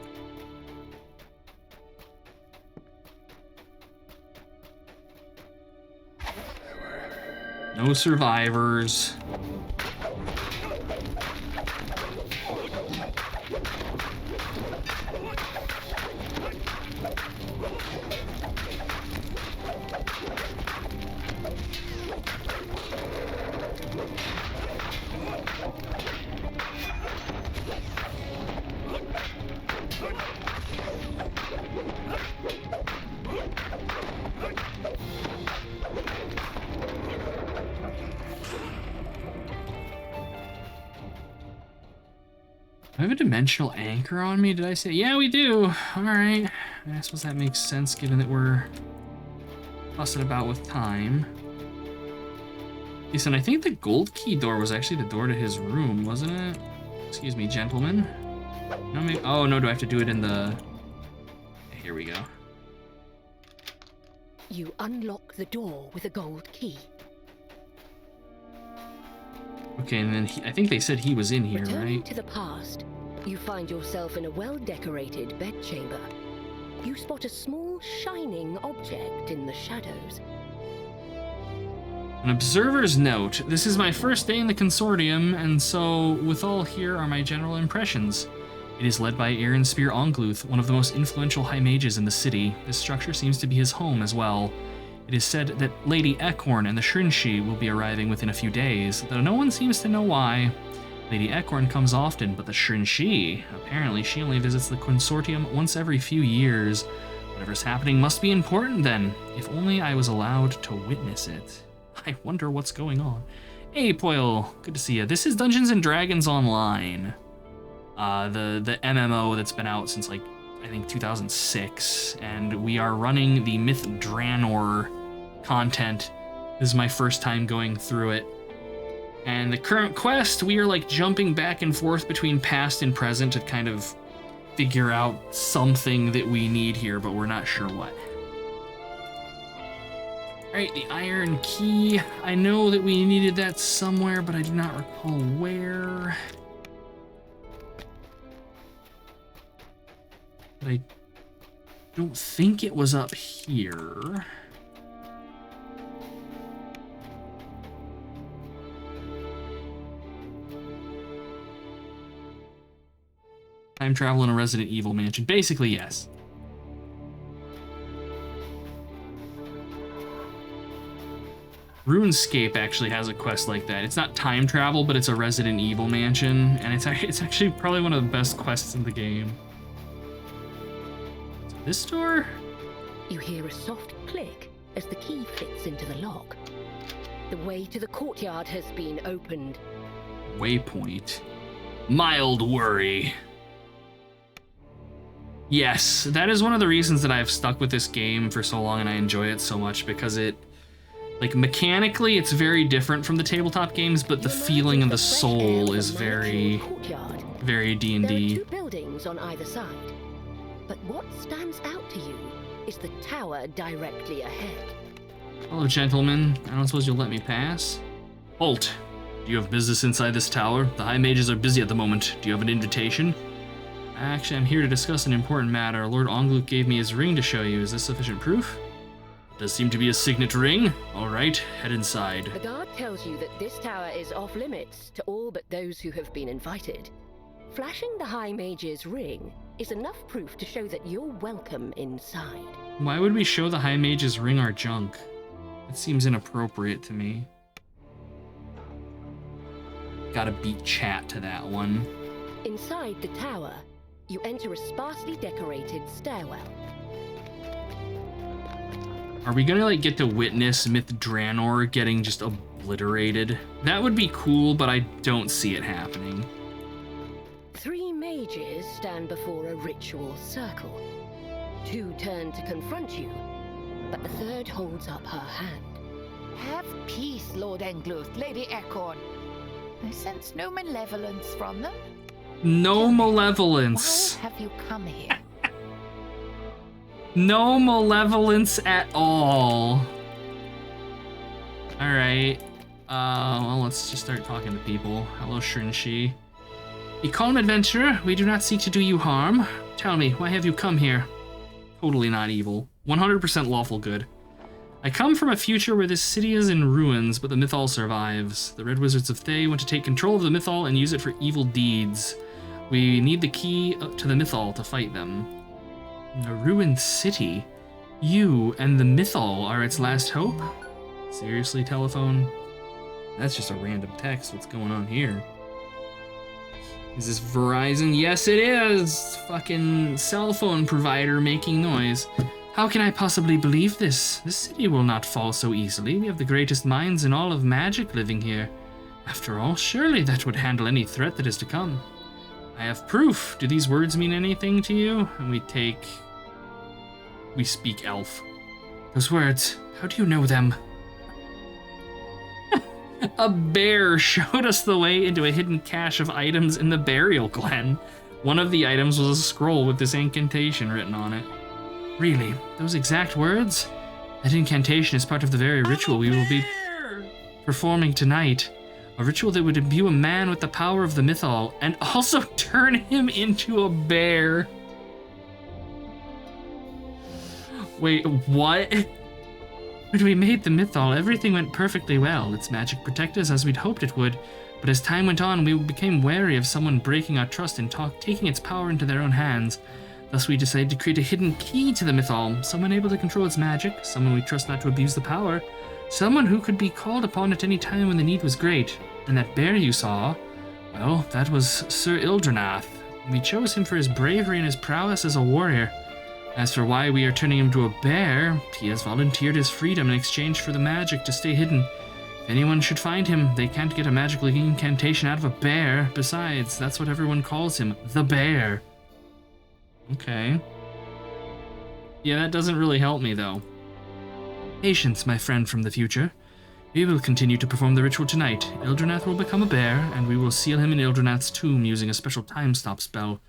No survivors. I have a dimensional anchor on me, did I say? Yeah, we do. Alright. I suppose that makes sense given that we're fussing about with time. Listen, I think the gold key door was actually the door to his room, wasn't it? Excuse me, gentlemen. No, maybe, oh no, do I have to do it in the... Here we go. You unlock the door with a gold key. Okay, and then I think they said he was in here, Returning right? to the past, you find yourself in a well-decorated bedchamber. You spot a small, shining object in the shadows. An observer's note. This is my first day in the consortium, and so with all here are my general impressions. It is led by Aaron Spear Ongluth, one of the most influential high mages in the city. This structure seems to be his home as well. It is said that Lady Ekhorn and the Shrinshi will be arriving within a few days, though no one seems to know why. Lady Ekhorn comes often, but the Shrinshi, apparently she only visits the consortium once every few years. Whatever's happening must be important then. If only I was allowed to witness it. I wonder what's going on. Hey, Poil, good to see you. This is Dungeons & Dragons Online. The MMO that's been out since, like, I think 2006, and we are running the Myth Draenor content. This is my first time going through it. And the current quest, we are like jumping back and forth between past and present to kind of figure out something that we need here, but we're not sure what. Alright, the iron key. I know that we needed that somewhere, but I do not recall where. But I don't think it was up here. Time travel in a Resident Evil mansion. Basically, yes. RuneScape actually has a quest like that. It's not time travel, but it's a Resident Evil mansion, and it's actually probably one of the best quests in the game. This door? You hear a soft click as the key fits into the lock. The way to the courtyard has been opened. Waypoint. Mild worry. Yes, that is one of the reasons that I've stuck with this game for so long and I enjoy it so much, because it, like, mechanically it's very different from the tabletop games, but the feeling of the soul is very, very D&D. There are 2 buildings on either side, but what stands out to you is the tower directly ahead. Hello, gentlemen. I don't suppose you'll let me pass? Halt. Do you have business inside this tower? The High Mages are busy at the moment. Do you have an invitation? Actually, I'm here to discuss an important matter. Lord Ongluth gave me his ring to show you. Is this sufficient proof? Does seem to be a signet ring. All right, head inside. The guard tells you that this tower is off limits to all but those who have been invited. Flashing the High Mage's ring is enough proof to show that you're welcome inside. Why would we show the High Mage's ring our junk? It seems inappropriate to me. Gotta beat chat to that one. Inside the tower, you enter a sparsely decorated stairwell. Are we gonna, like, get to witness Myth Draenor getting just obliterated? That would be cool, but I don't see it happening. 3 mages stand before a ritual circle. 2 turn to confront you, but the 3rd holds up her hand. Have peace, Lord Ongluth, Lady Ekhorn. I sense no malevolence from them. No malevolence. Why have you come here? No malevolence at all. Alright. Well, let's just start talking to people. Hello, Shrinshi. Be calm, adventurer. We do not seek to do you harm. Tell me, why have you come here? Totally not evil. 100% lawful good. I come from a future where this city is in ruins, but the Mythal survives. The Red Wizards of Thay want to take control of the Mythal and use it for evil deeds. We need the key to the Mythal to fight them. A ruined city? You and the Mythal are its last hope? Seriously, telephone? That's just a random text. What's going on here? Is this Verizon? Yes, it is! Fucking cell phone provider making noise. How can I possibly believe this? This city will not fall so easily. We have the greatest minds in all of magic living here. After all, surely that would handle any threat that is to come. I have proof. Do these words mean anything to you? And we speak elf. Those words, how do you know them? A bear showed us the way into a hidden cache of items in the burial glen. One of the items was a scroll with this incantation written on it. Really? Those exact words? That incantation is part of the very ritual we will be performing tonight. A ritual that would imbue a man with the power of the mythal and also turn him into a bear. Wait, what? When we made the mythal, everything went perfectly well. Its magic protected us as we'd hoped it would. But as time went on, we became wary of someone breaking our trust and taking its power into their own hands. Thus we decided to create a hidden key to the mythal, someone able to control its magic, someone we trust not to abuse the power, someone who could be called upon at any time when the need was great. And that bear you saw, well, that was Sir Ildranath. We chose him for his bravery and his prowess as a warrior. As for why we are turning him to a bear, he has volunteered his freedom in exchange for the magic to stay hidden. If anyone should find him, they can't get a magical incantation out of a bear. Besides, that's what everyone calls him, the bear. Okay. Yeah, that doesn't really help me, though. Patience, my friend from the future. We will continue to perform the ritual tonight. Ildranath will become a bear, and we will seal him in Ildranath's tomb using a special time-stop spell.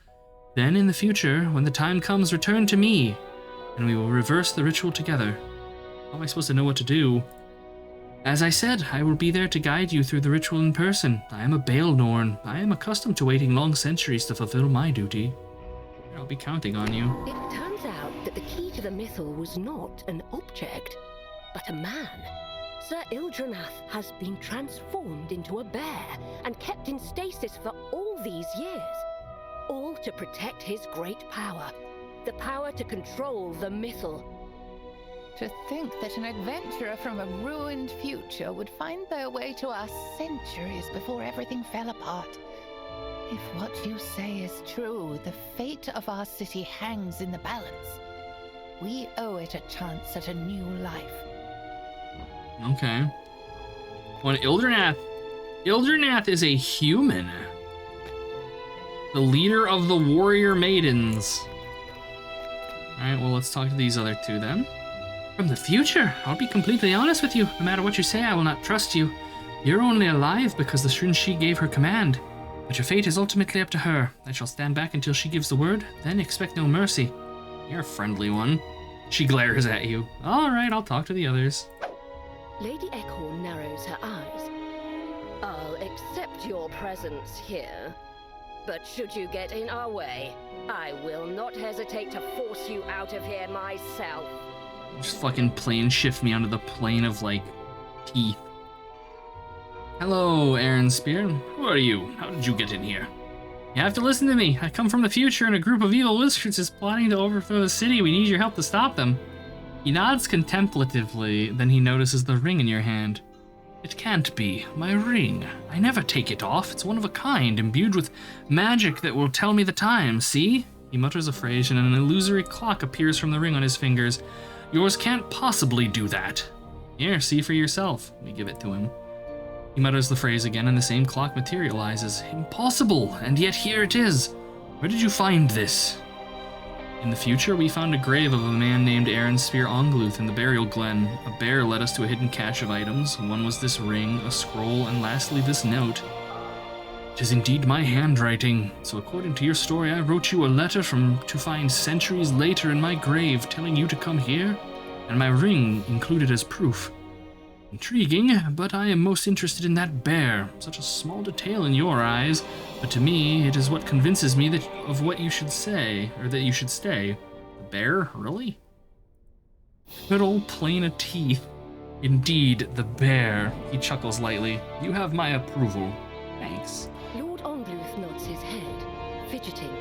Then, in the future, when the time comes, return to me, and we will reverse the ritual together. How am I supposed to know what to do? As I said, I will be there to guide you through the ritual in person. I am a Baelnorn. I am accustomed to waiting long centuries to fulfill my duty. I'll be counting on you. It turns out that the key to the mythal was not an object, but a man. Sir Ildranath has been transformed into a bear and kept in stasis for all these years. All to protect his great power. The power to control the mythal. To think that an adventurer from a ruined future would find their way to us centuries before everything fell apart. If what you say is true, the fate of our city hangs in the balance. We owe it a chance at a new life. Okay. Well, Ildranath is a human. The leader of the warrior maidens. Alright, well, let's talk to these other two then. From the future, I'll be completely honest with you. No matter what you say, I will not trust you. You're only alive because the Shrinshi gave her command. But your fate is ultimately up to her. I shall stand back until she gives the word, then expect no mercy. You're a friendly one. She glares at you. Alright, I'll talk to the others. Lady Eckhorn narrows her eyes. I'll accept your presence here. But should you get in our way, I will not hesitate to force you out of here myself. Just fucking plane shift me onto the plane of, like, teeth. Hello, Aaron Spear. Who are you? How did you get in here? You have to listen to me. I come from the future and a group of evil wizards is plotting to overthrow the city. We need your help to stop them. He nods contemplatively, then he notices the ring in your hand. It can't be. My ring. I never take it off. It's one of a kind, imbued with magic that will tell me the time, see? He mutters a phrase and an illusory clock appears from the ring on his fingers. Yours can't possibly do that. Here, see for yourself. We give it to him. He mutters the phrase again and the same clock materializes. Impossible, and yet here it is. Where did you find this? In the future, we found a grave of a man named Aaron Spear Ongluth in the burial glen. A bear led us to a hidden cache of items. One was this ring, a scroll, and lastly this note. It is indeed my handwriting. So according to your story, I wrote you a letter to find centuries later in my grave, telling you to come here, and my ring included as proof. Intriguing, but I am most interested in that bear. Such a small detail in your eyes, but to me, it is what convinces me of what you should say, or that you should stay. The bear? Really? Good old plane of teeth. Indeed, the bear. He chuckles lightly. You have my approval. Thanks. Lord Ongluth nods his head, fidgeting.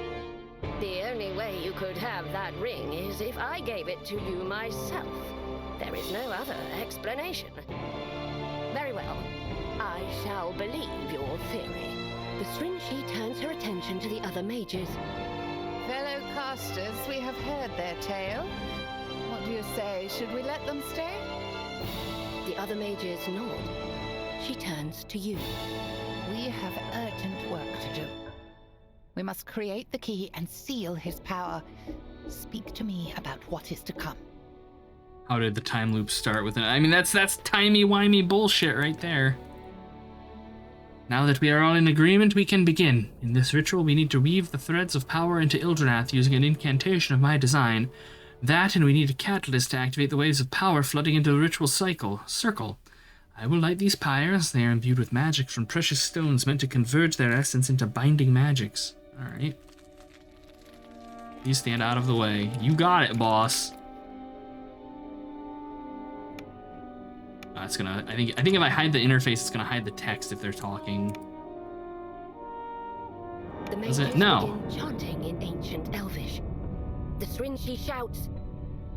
The only way you could have that ring is if I gave it to you myself. There is no other explanation. Very well. I shall believe your theory. The Stringy turns her attention to the other mages. Fellow casters, we have heard their tale. What do you say? Should we let them stay? The other mages nod. She turns to you. We have urgent work to do. We must create the key and seal his power. Speak to me about what is to come. How did the time loop start with it? I mean, that's timey-wimey bullshit right there. Now that we are all in agreement, we can begin. In this ritual, we need to weave the threads of power into Ildranath using an incantation of my design. That, and we need a catalyst to activate the waves of power flooding into the ritual circle. I will light these pyres. They are imbued with magic from precious stones meant to converge their essence into binding magics. Alright. Please stand out of the way. You got it, boss. It's gonna. I think if I hide the interface, it's gonna hide the text if they're talking. The Does mages it? No. begin chanting in ancient Elvish. The Stringy shouts,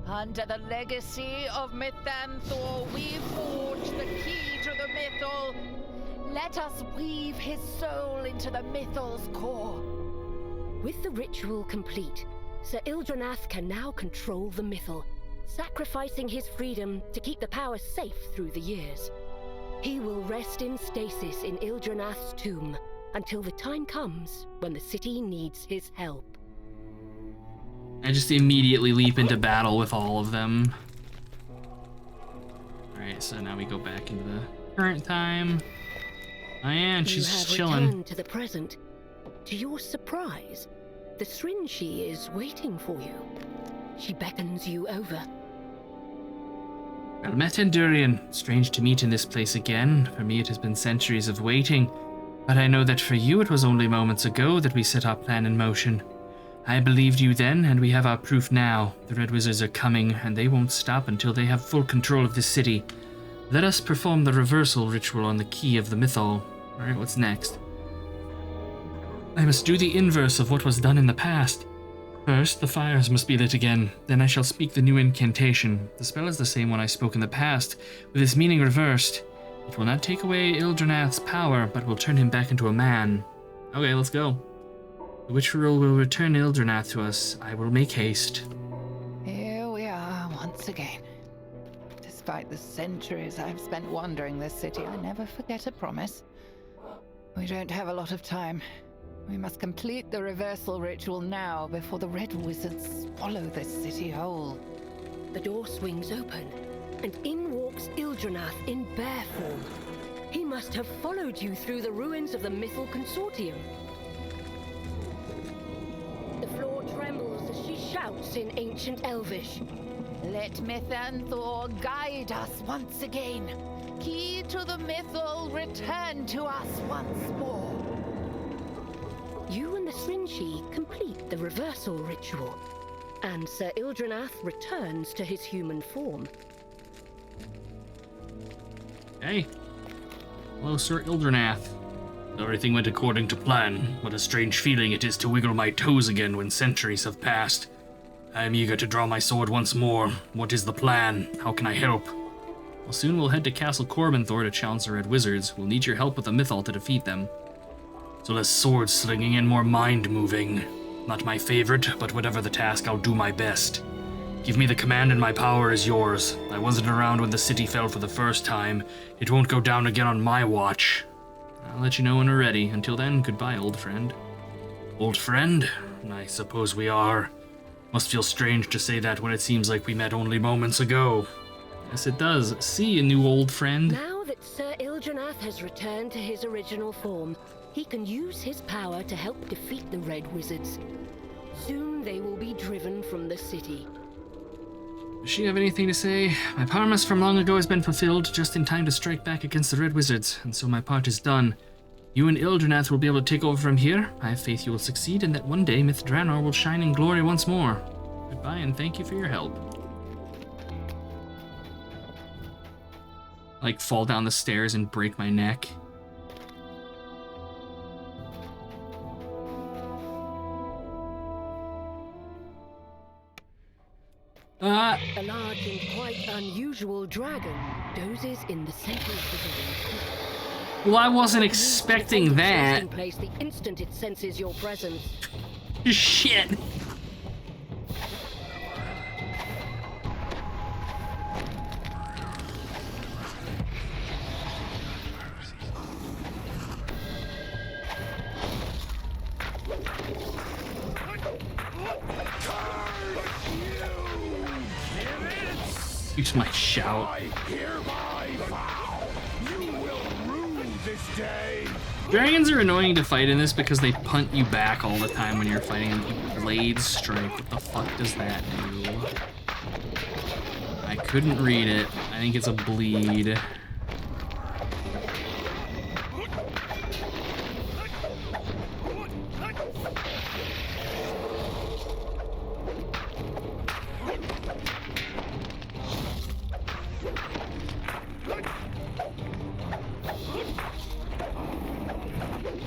Under the legacy of Mythanthor, we forge the key to the mythal. Let us weave his soul into the mythal's core. With the ritual complete, Sir Ildranath can now control the mythal, sacrificing his freedom to keep the power safe through the years. He will rest in stasis in Ildranath's tomb until the time comes when the city needs his help. I just immediately leap into battle with all of them. Alright, so now we go back into the current time. Diane, she's just You have chilling. returned to the present. To your surprise, the Stringy is waiting for you. She beckons you over. Well met, Endurian. Strange to meet in this place again. For me, it has been centuries of waiting. But I know that for you, it was only moments ago that we set our plan in motion. I believed you then, and we have our proof now. The Red Wizards are coming, and they won't stop until they have full control of this city. Let us perform the reversal ritual on the key of the mythal. Alright, what's next? I must do the inverse of what was done in the past. First, the fires must be lit again. Then I shall speak the new incantation. The spell is the same one I spoke in the past, with its meaning reversed. It will not take away Ildranath's power, but will turn him back into a man. Okay, let's go. The ritual will return Ildranath to us. I will make haste. Here we are once again. Despite the centuries I've spent wandering this city, I never forget a promise. We don't have a lot of time. We must complete the reversal ritual now before the Red Wizards swallow this city whole. The door swings open, and in walks Ildranath in bear form. He must have followed you through the ruins of the Mythal Consortium. The floor trembles as she shouts in ancient Elvish. Let Mythanthor guide us once again. Key to the mythal, return to us once more. You and the Stringy complete the reversal ritual, and Sir Ildranath returns to his human form. Hey. Hello, Sir Ildranath. Everything went according to plan. What a strange feeling it is to wiggle my toes again when centuries have passed. I am eager to draw my sword once more. What is the plan? How can I help? Well, soon we'll head to Castle Corbinthor to challenge the Red Wizards. We'll need your help with the mythal to defeat them. So less sword slinging and more mind moving. Not my favorite, but whatever the task, I'll do my best. Give me the command and my power is yours. I wasn't around when the city fell for the first time. It won't go down again on my watch. I'll let you know when we're ready. Until then, goodbye, old friend. Old friend? I suppose we are. Must feel strange to say that when it seems like we met only moments ago. Yes, it does. See you, new old friend. Now that Sir Ildranath has returned to his original form, he can use his power to help defeat the Red Wizards. Soon they will be driven from the city. Does she have anything to say? My promise from long ago has been fulfilled, just in time to strike back against the Red Wizards, and so my part is done. You and Ildranath will be able to take over from here. I have faith you will succeed, and that one day Myth Draenor will shine in glory once more. Goodbye, and thank you for your help. Like, fall down the stairs and break my neck. A large and quite unusual dragon dozes in the center of the village. Well, I wasn't expecting that. Place the instant it senses your presence. Shit. Use my shout. Dragons are annoying to fight in this because they punt you back all the time when you're fighting them. Blade strike. What the fuck does that do? I couldn't read it. I think it's a bleed.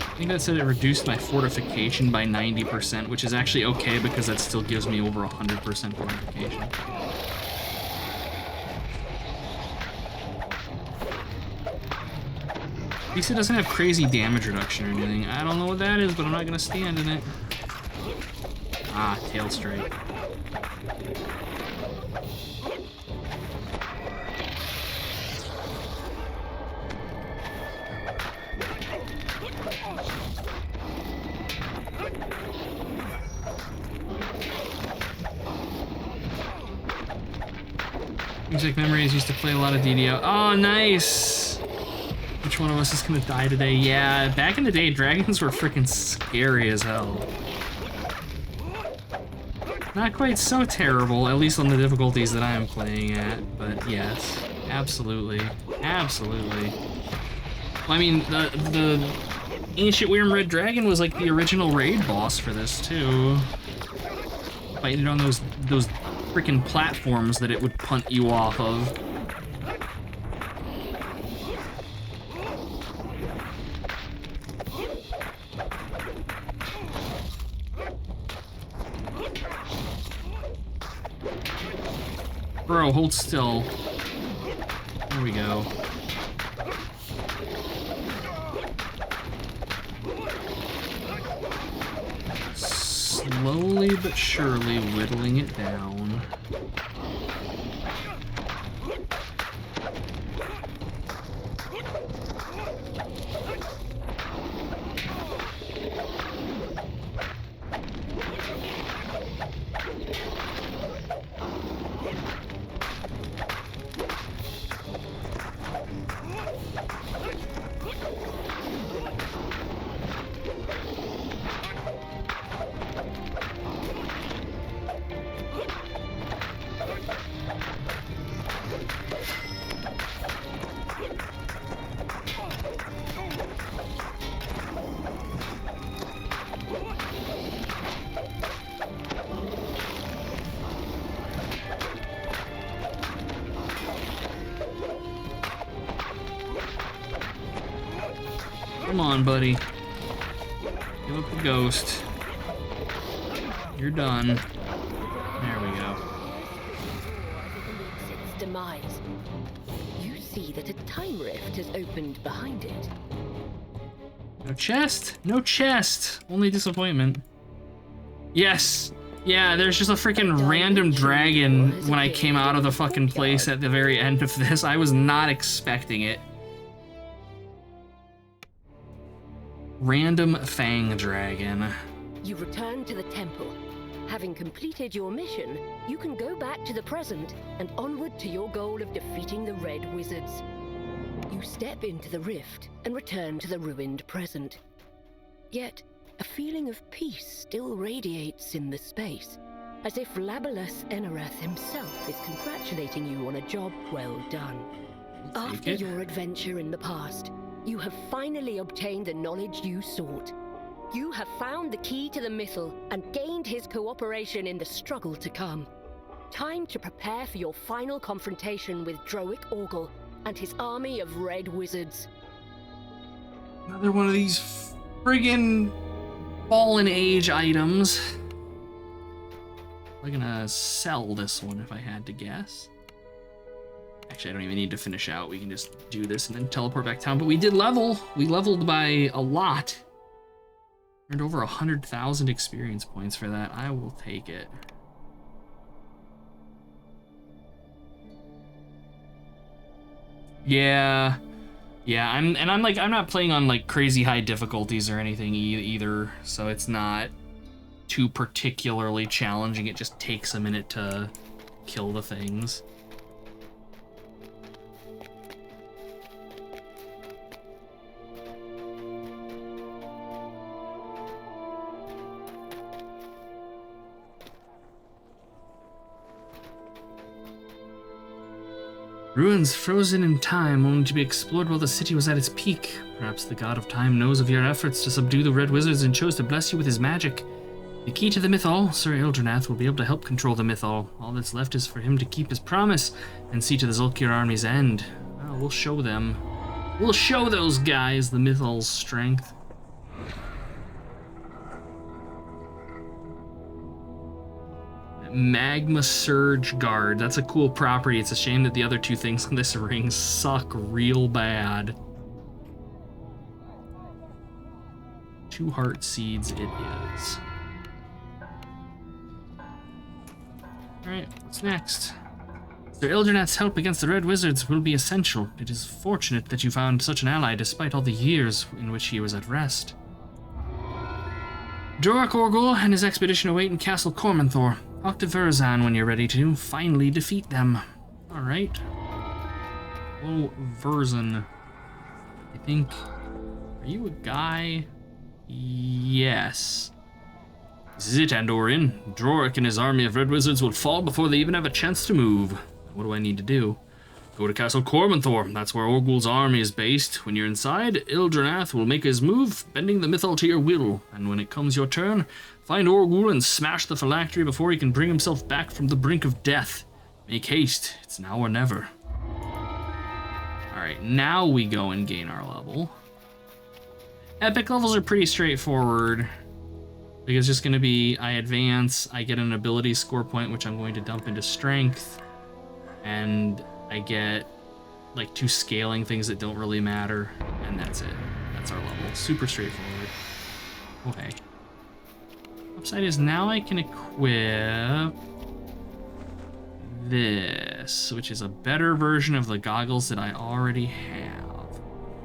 I think that said it reduced my fortification by 90%, which is actually okay because that still gives me over 100% fortification. At least it doesn't have crazy damage reduction or anything. I don't know what that is, but I'm not gonna stand in it. Ah, tail strike. Music Memories used to play a lot of DDO. Oh, nice! Which one of us is gonna die today? Yeah, back in the day, dragons were freaking scary as hell. Not quite so terrible, at least on the difficulties that I am playing at, but yes, absolutely, absolutely. Well, I mean, the Ancient Wyrm Red Dragon was like the original raid boss for this too. Fighting on those freaking platforms that it would punt you off of. Bro, hold still. There we go. Slowly but surely whittling it down. Come on, buddy. Give up the ghost. You're done. There we go. Its demise. You see that a time rift has opened behind it. No chest? No chest. Only disappointment. Yes. Yeah, there's just a freaking random dragon when I came out of the fucking place at the very end of this. I was not expecting it. Random Fang Dragon. You return to the temple. Having completed your mission, you can go back to the present and onward to your goal of defeating the Red Wizards. You step into the rift and return to the ruined present. Yet, a feeling of peace still radiates in the space, as if Labalus Enerath himself is congratulating you on a job well done. After your adventure in the past, you have finally obtained the knowledge you sought. You have found the key to the Mythal and gained his cooperation in the struggle to come. Time to prepare for your final confrontation with Droic Orgel and his army of Red Wizards. Another one of these friggin' Fallen Age items. I'm gonna sell this one if I had to guess. Actually, I don't even need to finish out. We can just do this and then teleport back down. But we did level. We leveled by a lot. Earned over 100,000 experience points for that. I will take it. Yeah. Yeah, I'm not playing on like crazy high difficulties or anything either, so it's not too particularly challenging. It just takes a minute to kill the things. Ruins frozen in time, only to be explored while the city was at its peak. Perhaps the god of time knows of your efforts to subdue the Red Wizards and chose to bless you with his magic. The key to the Mythal, Sir Eldranath, will be able to help control the Mythal. All that's left is for him to keep his promise and see to the Zulkir army's end. Well, we'll show them. We'll show those guys the Mythal's strength. Magma Surge Guard. That's a cool property. It's a shame that the other two things on this ring suck real bad. 2 heart seeds it is. Alright, what's next? Sir Eldranath's help against the Red Wizards will be essential. It is fortunate that you found such an ally despite all the years in which he was at rest. Dorak Orgul and his expedition await in Castle Cormanthor. Talk to Verzan when you're ready to finally defeat them. Alright. Oh, Verzan. I think... Are you a guy? Yes. This is it, Andoran. Dorak and his army of Red Wizards will fall before they even have a chance to move. What do I need to do? Go to Castle Cormanthor. That's where Orgul's army is based. When you're inside, Eldranath will make his move, bending the Mythal to your will. And when it comes your turn, find Orgul and smash the phylactery before he can bring himself back from the brink of death. Make haste. It's now or never. Alright, now we go and gain our level. Epic levels are pretty straightforward. Like it's just going to be, I advance, I get an ability score point, which I'm going to dump into strength, and I get like 2 scaling things that don't really matter, and that's it. That's our level. Super straightforward. Okay. Upside is now I can equip this, which is a better version of the goggles that I already have.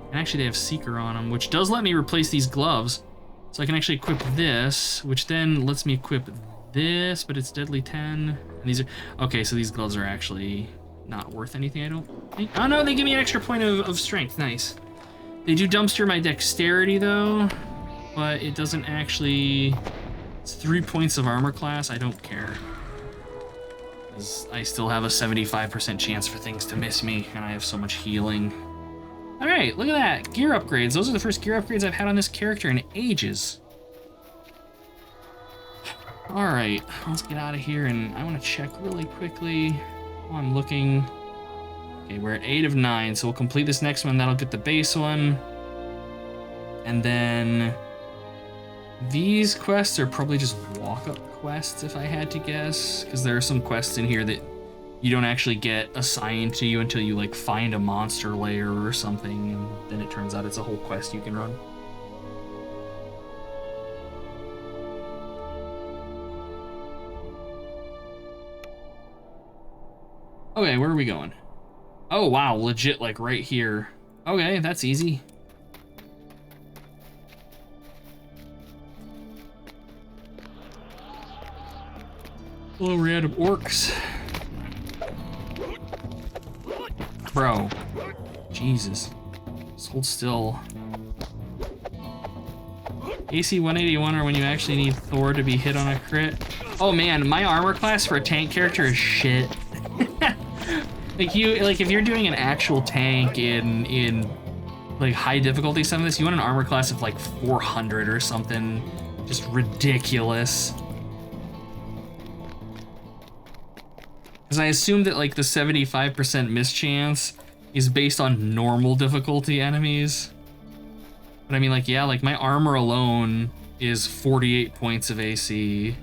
And actually they have Seeker on them, which does let me replace these gloves. So I can actually equip this, which then lets me equip this, but it's Deadly 10. And these are... Okay, so these gloves are actually not worth anything, I don't think. Oh no, they give me an extra point of strength. Nice. They do dumpster my dexterity, though, but it doesn't actually... It's 3 points of armor class. I don't care. I still have a 75% chance for things to miss me, and I have so much healing. Alright, look at that. Gear upgrades. Those are the first gear upgrades I've had on this character in ages. Alright, let's get out of here, and I want to check really quickly while I'm looking. Okay, we're at 8 of 9, so we'll complete this next one. That'll get the base one. And then these quests are probably just walk-up quests, if I had to guess, because there are some quests in here that you don't actually get assigned to you until you like find a monster lair or something, and then it turns out it's a whole quest you can run. Okay, where are we going? Oh wow, legit like right here. Okay, that's easy. Hello, random orcs. Bro. Jesus. Just hold still. AC 181 are when you actually need Thor to be hit on a crit. Oh man, my armor class for a tank character is shit. Like if you're doing an actual tank in like high difficulty some of this, you want an armor class of like 400 or something. Just ridiculous. Because I assume that like the 75% mischance is based on normal difficulty enemies. But I mean like, yeah, like my armor alone is 48 points of AC.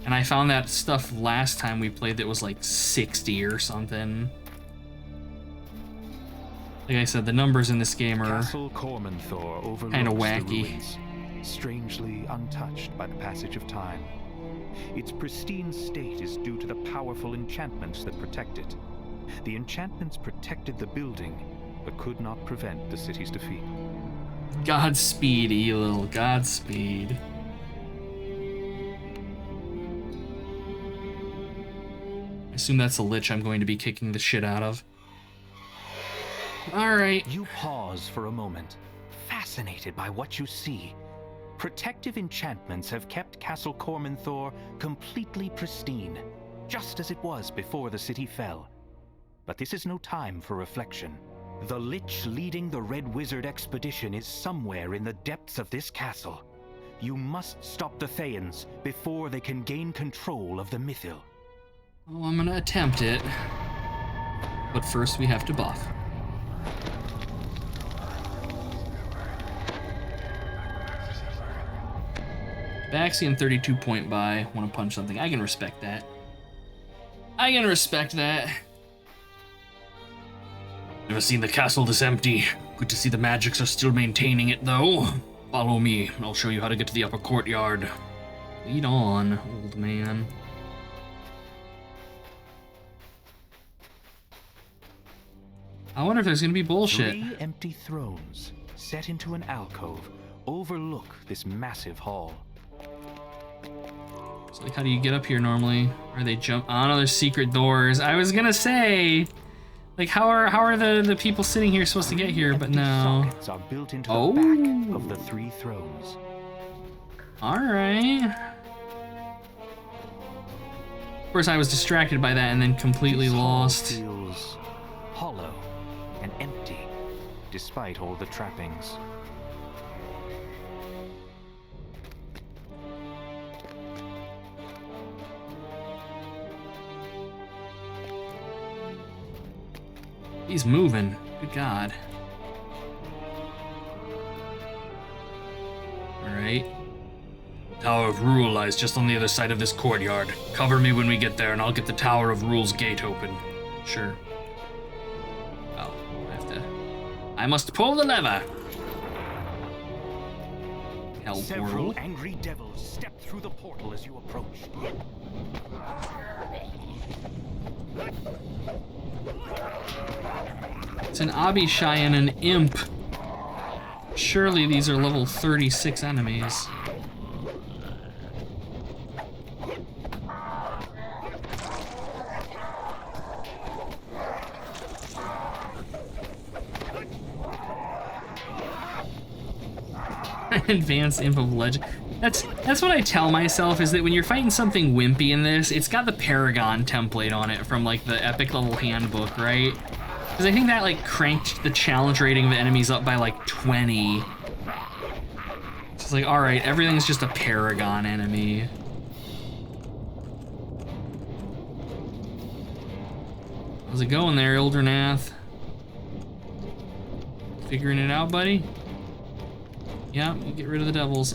And I found that stuff last time we played that was like 60 or something. Like I said, the numbers in this game are Castle Cormanthor overlooks kinda the wacky. ruins, strangely untouched by the passage of time. Its pristine state is due to the powerful enchantments that protect it. The enchantments protected the building, but could not prevent the city's defeat. Godspeed, Elil. Godspeed. I assume that's a lich I'm going to be kicking the shit out of. Alright. You pause for a moment, fascinated by what you see. Protective enchantments have kept Castle Cormanthor completely pristine, just as it was before the city fell. But this is no time for reflection. The Lich leading the Red Wizard expedition is somewhere in the depths of this castle. You must stop the Thayans before they can gain control of the Mythil. Well, I'm gonna attempt it. But first we have to buff. Baxian 32 point buy. Want to punch something. I can respect that. I can respect that. Never seen the castle this empty. Good to see the magics are still maintaining it, though. Follow me, and I'll show you how to get to the upper courtyard. Lead on, old man. I wonder if there's gonna be bullshit. 3 empty thrones, set into an alcove, overlook this massive hall. So, like, how do you get up here normally? Are they jump? Oh no, there's secret doors. I was gonna say, like, how are the people sitting here supposed to get here? But no. Sockets are built into the back of the 3 thrones. All right. Of course, I was distracted by that and then completely This hall lost. feels hollow and empty, despite all the trappings. He's moving. Good God. All right. Tower of Rule lies just on the other side of this courtyard. Cover me when we get there, and I'll get the Tower of Rule's gate open. Sure. Oh, I must pull the lever. Hell Several portal. angry devils step through the portal as you approach. It's an Abishai and an imp. Surely these are level 36 enemies. Advanced Imp of Legend. That's what I tell myself, is that when you're fighting something wimpy in this, it's got the Paragon template on it from like the Epic level handbook, right? Because I think that like cranked the challenge rating of the enemies up by like 20. It's like, all right, everything's just a Paragon enemy. How's it going there, Ildranath? Figuring it out, buddy? Yeah, you get rid of the devils.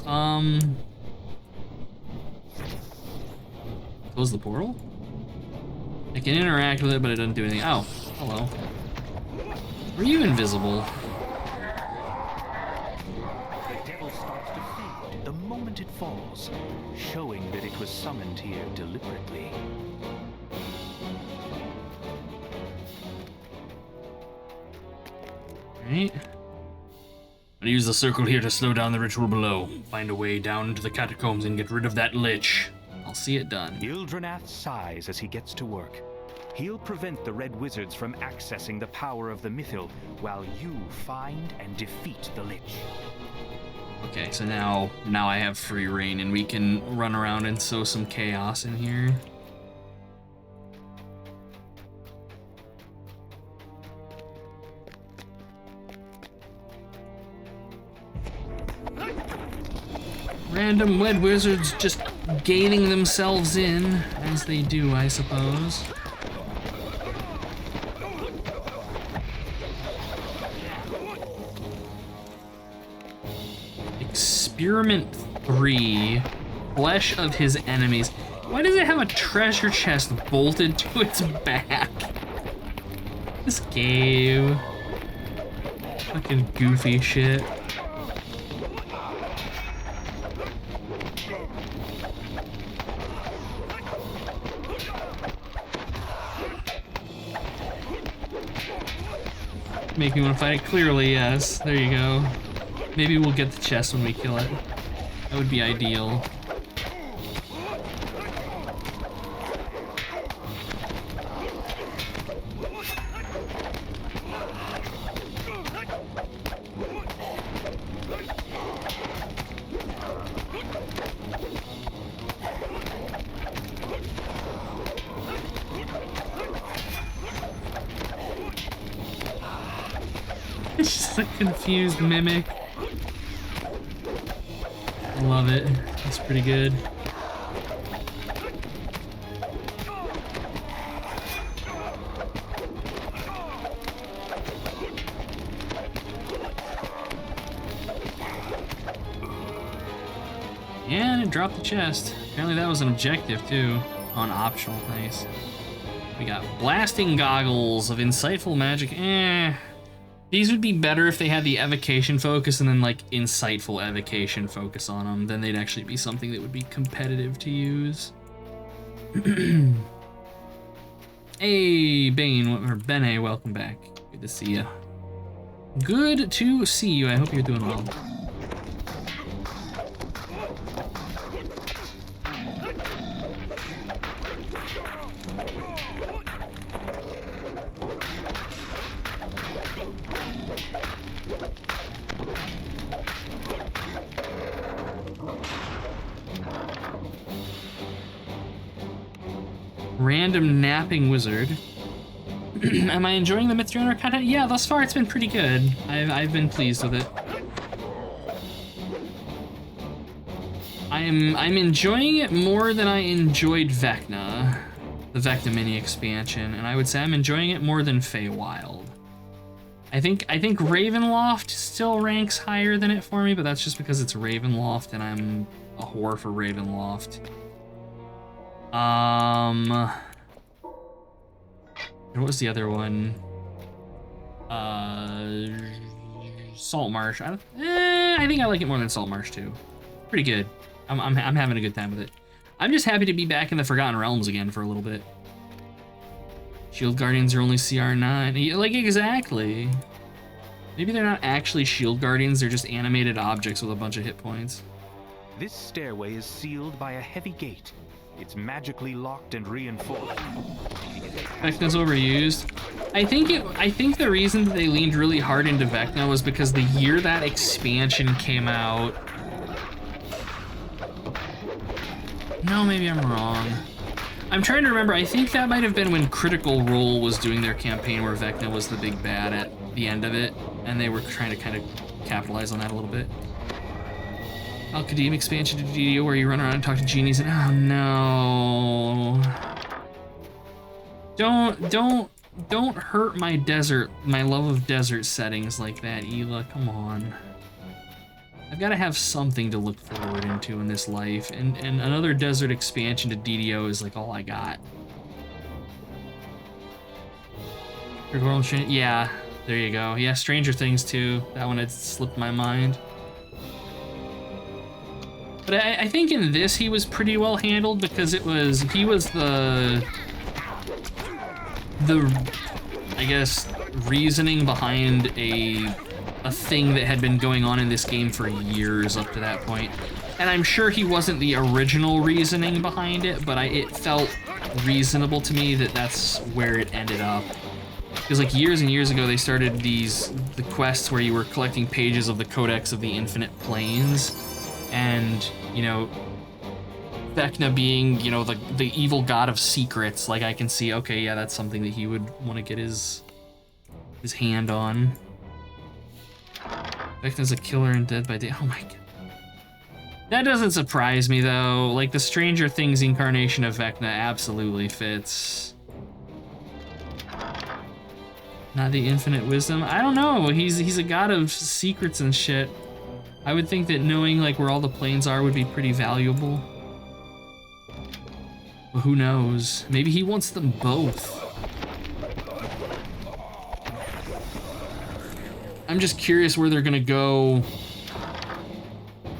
Close the portal? I can interact with it, but it doesn't do anything. Oh, hello. Were you invisible? The devil starts to fade the moment it falls, showing that it was summoned here deliberately. Right. I'll use the circle here to slow down the ritual below. Find a way down into the catacombs and get rid of that lich. I'll see it done. Ildranath sighs as he gets to work. He'll prevent the Red Wizards from accessing the power of the Mythil, while you find and defeat the Lich. Okay, so now I have free reign and we can run around and sow some chaos in here. Random Red Wizards just gaining themselves in, as they do, I suppose. Experiment 3, Flesh of His Enemies. Why does it have a treasure chest bolted to its back? This game. Fucking goofy shit. Make me want to fight it clearly, yes. There you go. Maybe we'll get the chest when we kill it. That would be ideal. It's just a confused mimic. I love it. It's pretty good. And it dropped the chest. Apparently that was an objective too. On optional, nice. We got blasting goggles of insightful magic. These would be better if they had the evocation focus and then like insightful evocation focus on them. Then they'd actually be something that would be competitive to use. Hey, Bane, or Bene, welcome back. Good to see you. Good to see you. I hope you're doing well. Random napping wizard. Am I enjoying the Mithril content? Yeah, thus far it's been pretty good. I've been pleased with it. I'm enjoying it more than I enjoyed Vecna, the Vecna mini expansion, and I would say I'm enjoying it more than Feywild. I think Ravenloft still ranks higher than it for me, but that's just because it's Ravenloft and I'm a whore for Ravenloft. What was the other one? Saltmarsh. I think I like it more than Saltmarsh too. Pretty good. I'm having a good time with it. I'm just happy to be back in the Forgotten Realms again for a little bit. Shield Guardians are only CR9. Like, exactly. Maybe they're not actually Shield Guardians, they're just animated objects with a bunch of hit points. This stairway is sealed by a heavy gate. It's magically locked and reinforced. Vecna's overused. I think the reason that they leaned really hard into Vecna was because the year that expansion came out. No, maybe I'm wrong. I'm trying to remember. I think that might have been when Critical Role was doing their campaign where Vecna was the big bad at the end of it, and they were trying to kind of capitalize on that a little bit. Al-Qadim expansion to DDO where you run around and talk to genies and oh no. Don't hurt my love of desert settings like that, Ela, come on. I've got to have something to look forward into in this life, and another desert expansion to DDO is like all I got. Yeah, there you go. Yeah, Stranger Things too. That one had slipped my mind. But I think in this he was pretty well handled because he was the I guess reasoning behind a thing that had been going on in this game for years up to that point. And I'm sure he wasn't the original reasoning behind it, but it felt reasonable to me that that's where it ended up. Because like years and years ago they started the quests where you were collecting pages of the Codex of the Infinite Planes. And, you know, Vecna being, you know, the evil god of secrets, like I can see, okay, yeah, that's something that he would want to get his hand on. Vecna's a killer in Dead by Day. Oh my god. That doesn't surprise me though. Like the Stranger Things incarnation of Vecna absolutely fits. Not the infinite wisdom. I don't know. He's a god of secrets and shit. I would think that knowing like where all the planes are would be pretty valuable. Well, who knows? Maybe he wants them both. I'm just curious where they're gonna go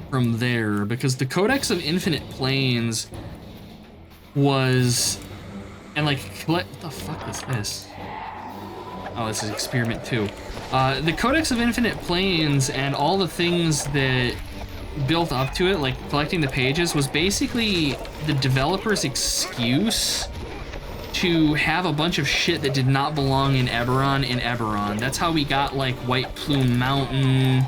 from there, because the Codex of Infinite Planes was, and like, what the fuck is this? Oh, this is Experiment 2. The Codex of Infinite Planes and all the things that built up to it, like collecting the pages, was basically the developer's excuse to have a bunch of shit that did not belong in Eberron. That's how we got like White Plume Mountain,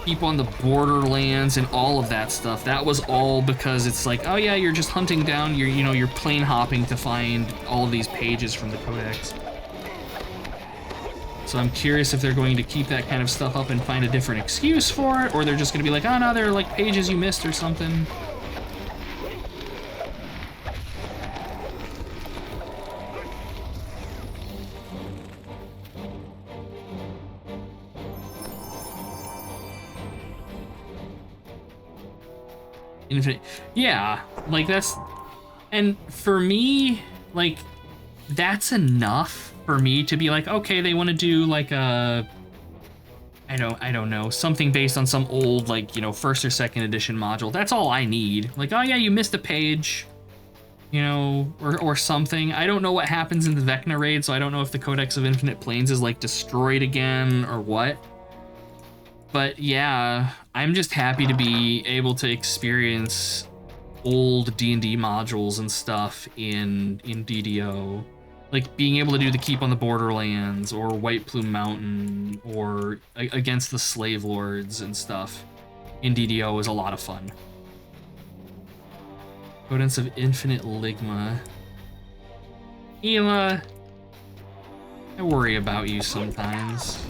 Keep on the Borderlands, and all of that stuff. That was all because it's like, oh yeah, you're just hunting down, you're plane hopping to find all of these pages from the Codex. So I'm curious if they're going to keep that kind of stuff up and find a different excuse for it, or they're just gonna be like, oh no, they're like pages you missed or something. Infinite, yeah, like that's, and for me, like, that's enough for me to be like, okay, they want to do like a, I don't know, something based on some old, like, first or second edition module. That's all I need. Like, oh yeah, you missed a page, or something. I don't know what happens in the Vecna raid, so I don't know if the Codex of Infinite Planes is like destroyed again or what. But yeah, I'm just happy to be able to experience old D&D modules and stuff in DDO. Like being able to do the Keep on the Borderlands or White Plume Mountain or against the Slave Lords and stuff in DDO is a lot of fun. Codex of Infinite Ligma. Hila, I worry about you sometimes.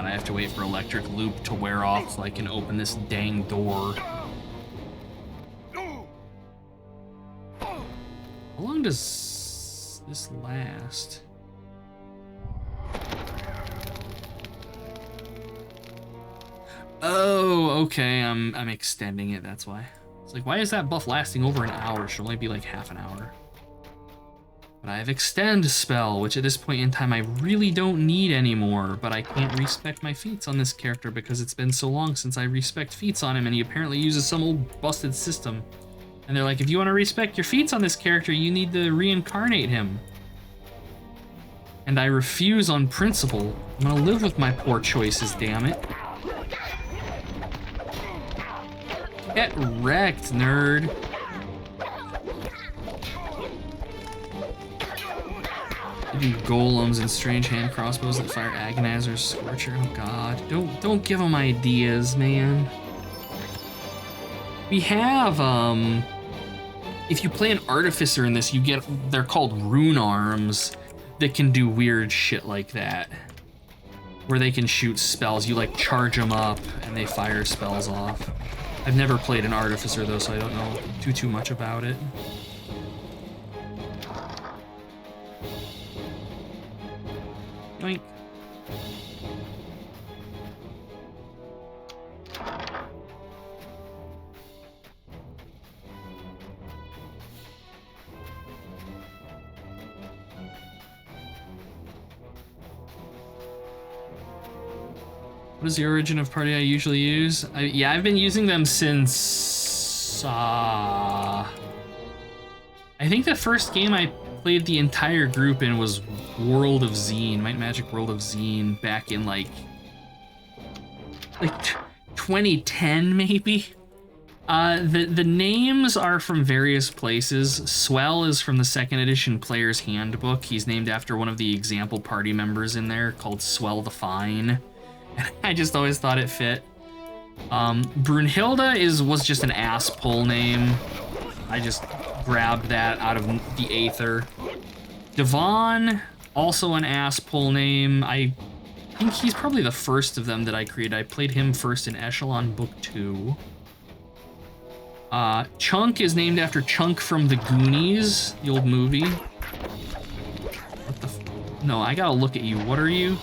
I have to wait for Electric Loop to wear off so I can open this dang door. How long does this last? Oh, okay, I'm extending it, that's why. It's like, why is that buff lasting over an hour? It should only be like half an hour. But I have Extend spell, which at this point in time I really don't need anymore, but I can't respec my feats on this character because it's been so long since I respec feats on him, and he apparently uses some old busted system. And they're like, if you want to respec your feats on this character, you need to reincarnate him. And I refuse on principle. I'm gonna live with my poor choices, damn it. Get wrecked, nerd. I do golems and strange hand crossbows that fire Agonizer, Scorcher. Oh god, don't give them ideas, man. We have if you play an artificer in this, you get, they're called rune arms that can do weird shit like that, where they can shoot spells. You like charge them up and they fire spells off. I've never played an artificer though, so I don't know too much about it. Yoink. What is the origin of party I usually use? Yeah, I've been using them since I think the first game I played the entire group in was World of Zine, Might Magic World of Zine, back in like 2010 maybe. The names are from various places. Swell is from the 2nd edition Player's Handbook. He's named after one of the example party members in there called Swell the Fine. And I just always thought it fit. Brunhilde was just an ass pull name. I just grabbed that out of the Aether. Devon, also an ass pull name. I think he's probably the first of them that I created. I played him first in Echelon Book 2. Chunk is named after Chunk from the Goonies, the old movie. What the no, I gotta look at you. What are you?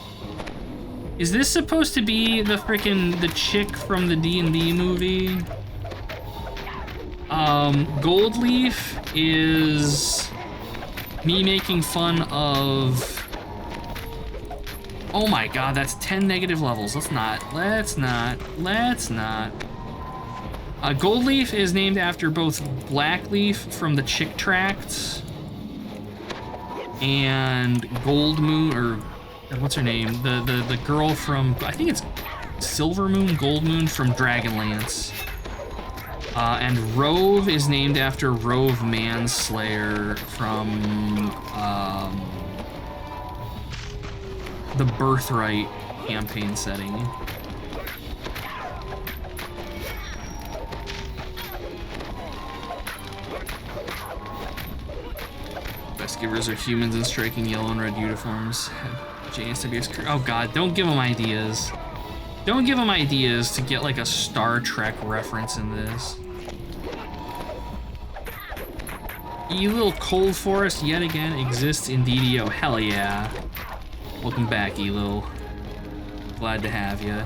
Is this supposed to be the the chick from the D&D movie? Goldleaf is me making fun of... Oh my god, that's 10 negative levels. Let's not. Goldleaf is named after both Blackleaf from the Chick Tracts and Goldmoon, or what's her name? The girl from, I think it's Silvermoon, Goldmoon from Dragonlance. And Rove is named after Rove Manslayer from the Birthright campaign setting. Best givers are humans in striking yellow and red uniforms. JSW's crew. Oh god, don't give them ideas. Don't give them ideas to get like a Star Trek reference in this. Elil Cold Forest yet again exists in DDO. Hell yeah. Welcome back, Elil. Glad to have you.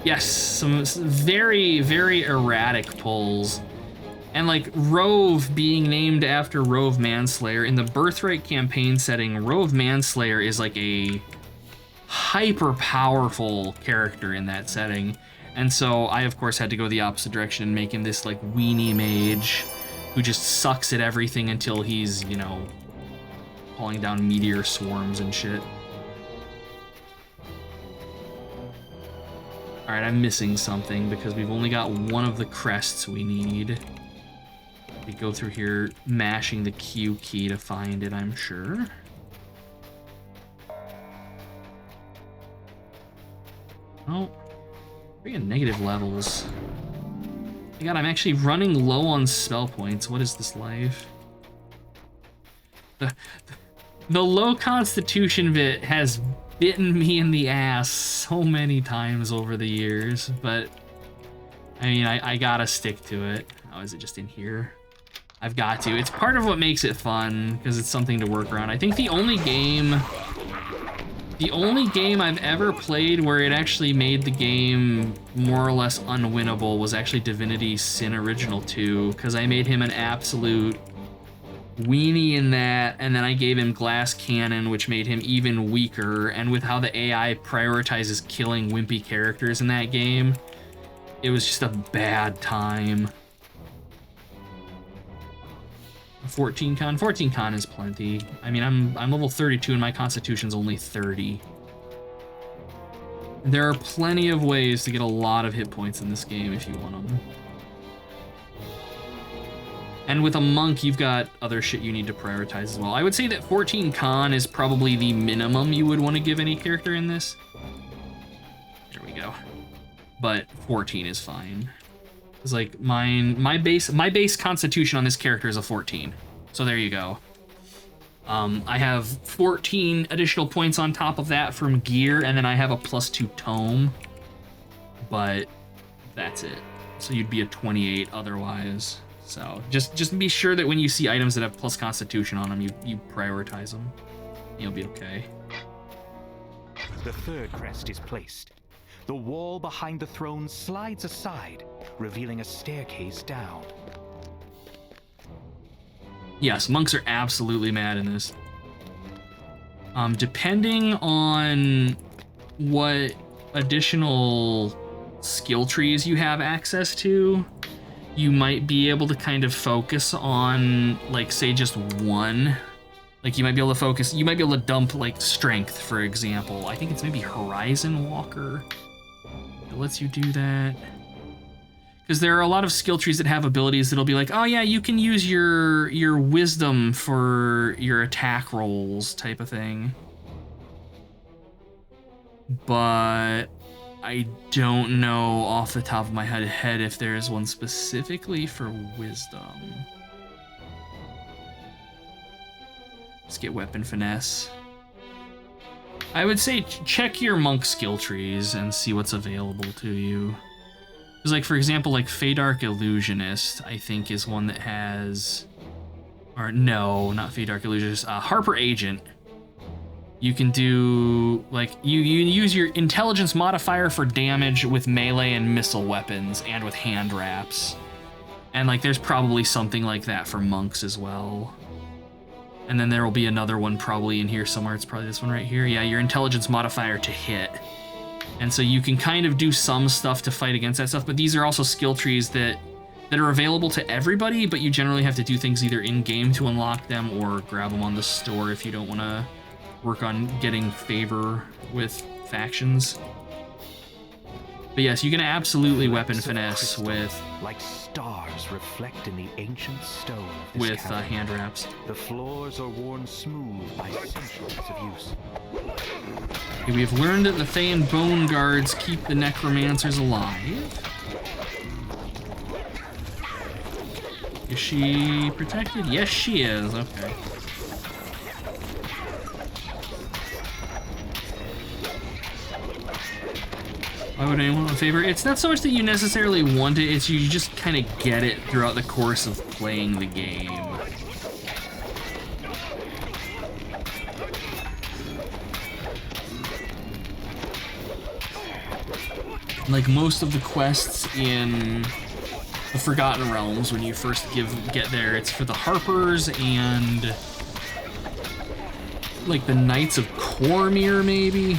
Yes, some very, very erratic pulls. And like Rove being named after Rove Manslayer. In the Birthright campaign setting, Rove Manslayer is like a hyper powerful character in that setting. And so I of course had to go the opposite direction and make him this like weenie mage who just sucks at everything until he's, you know, calling down meteor swarms and shit. Alright, I'm missing something because we've only got one of the crests we need. We go through here mashing the Q key to find it, I'm sure. Oh, we're at negative levels. God, I'm actually running low on spell points. What is this life? The low constitution bit has bitten me in the ass so many times over the years, but I mean, I gotta stick to it. Oh, is it just in here? I've got to. It's part of what makes it fun, because it's something to work around. I think the only game I've ever played where it actually made the game more or less unwinnable was actually Divinity Sin Original 2, because I made him an absolute weenie in that, and then I gave him Glass Cannon, which made him even weaker, and with how the AI prioritizes killing wimpy characters in that game, it was just a bad time. 14 con? 14 con is plenty. I mean, I'm level 32 and my constitution's only 30. There are plenty of ways to get a lot of hit points in this game if you want them. And with a monk, you've got other shit you need to prioritize as well. I would say that 14 con is probably the minimum you would want to give any character in this. There we go. But 14 is fine. It's like my base constitution on this character is a 14. So there you go. I have 14 additional points on top of that from gear, and then I have a +2 tome. But that's it. So you'd be a 28 otherwise. So just be sure that when you see items that have plus constitution on them, you prioritize them. You'll be okay. The third crest is placed. The wall behind the throne slides aside, revealing a staircase down. Yes, monks are absolutely mad in this. Depending on what additional skill trees you have access to, you might be able to kind of focus on, like, say, just one. Like, you might be able to dump, like, strength, for example. I think it's maybe Horizon Walker that lets you do that. Because there are a lot of skill trees that have abilities that'll be like, oh yeah, you can use your wisdom for your attack rolls type of thing. But I don't know off the top of my head if there is one specifically for wisdom. Let's get weapon finesse. I would say check your monk skill trees and see what's available to you. Because, like, for example, like Feydark Illusionist, I think, is one that has... Or, no, not Feydark Illusionist. Harper Agent. You can do, like, you use your intelligence modifier for damage with melee and missile weapons and with hand wraps. And, like, there's probably something like that for monks as well. And then there will be another one probably in here somewhere. It's probably this one right here. Yeah, your intelligence modifier to hit. And so you can kind of do some stuff to fight against that stuff, but these are also skill trees that are available to everybody, but you generally have to do things either in-game to unlock them or grab them on the store if you don't want to work on getting favor with factions. But yes, you can absolutely weapon finesse with... like stars reflect in the ancient stone of this with cavern. hand wraps. The floors are worn smooth by centuries of use. Okay, we have learned that the Fey and Bone Guards keep the Necromancers alive. Is she protected? Yes, she is. Okay. Why would anyone want a favor? It's not so much that you necessarily want it, it's you just kind of get it throughout the course of playing the game. Like most of the quests in the Forgotten Realms, when you first get there, it's for the Harpers and like the Knights of Cormyr, maybe?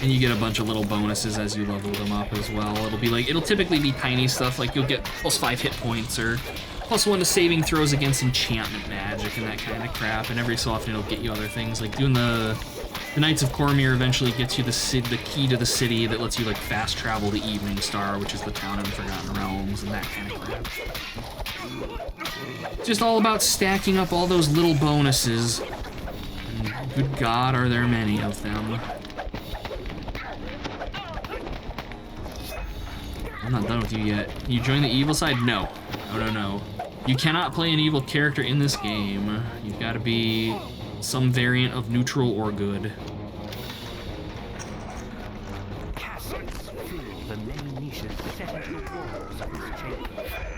And you get a bunch of little bonuses as you level them up as well. It'll typically be tiny stuff, like you'll get +5 hit points or +1 to saving throws against enchantment magic and that kind of crap, and every so often it'll get you other things, like doing the Knights of Cormyr eventually gets you the key to the city that lets you like fast travel to Evening Star, which is the town in the Forgotten Realms, and that kind of crap. Just all about stacking up all those little bonuses. And good God, are there many of them. I'm not done with you yet. You join the evil side? No. No. You cannot play an evil character in this game. You've got to be some variant of neutral or good.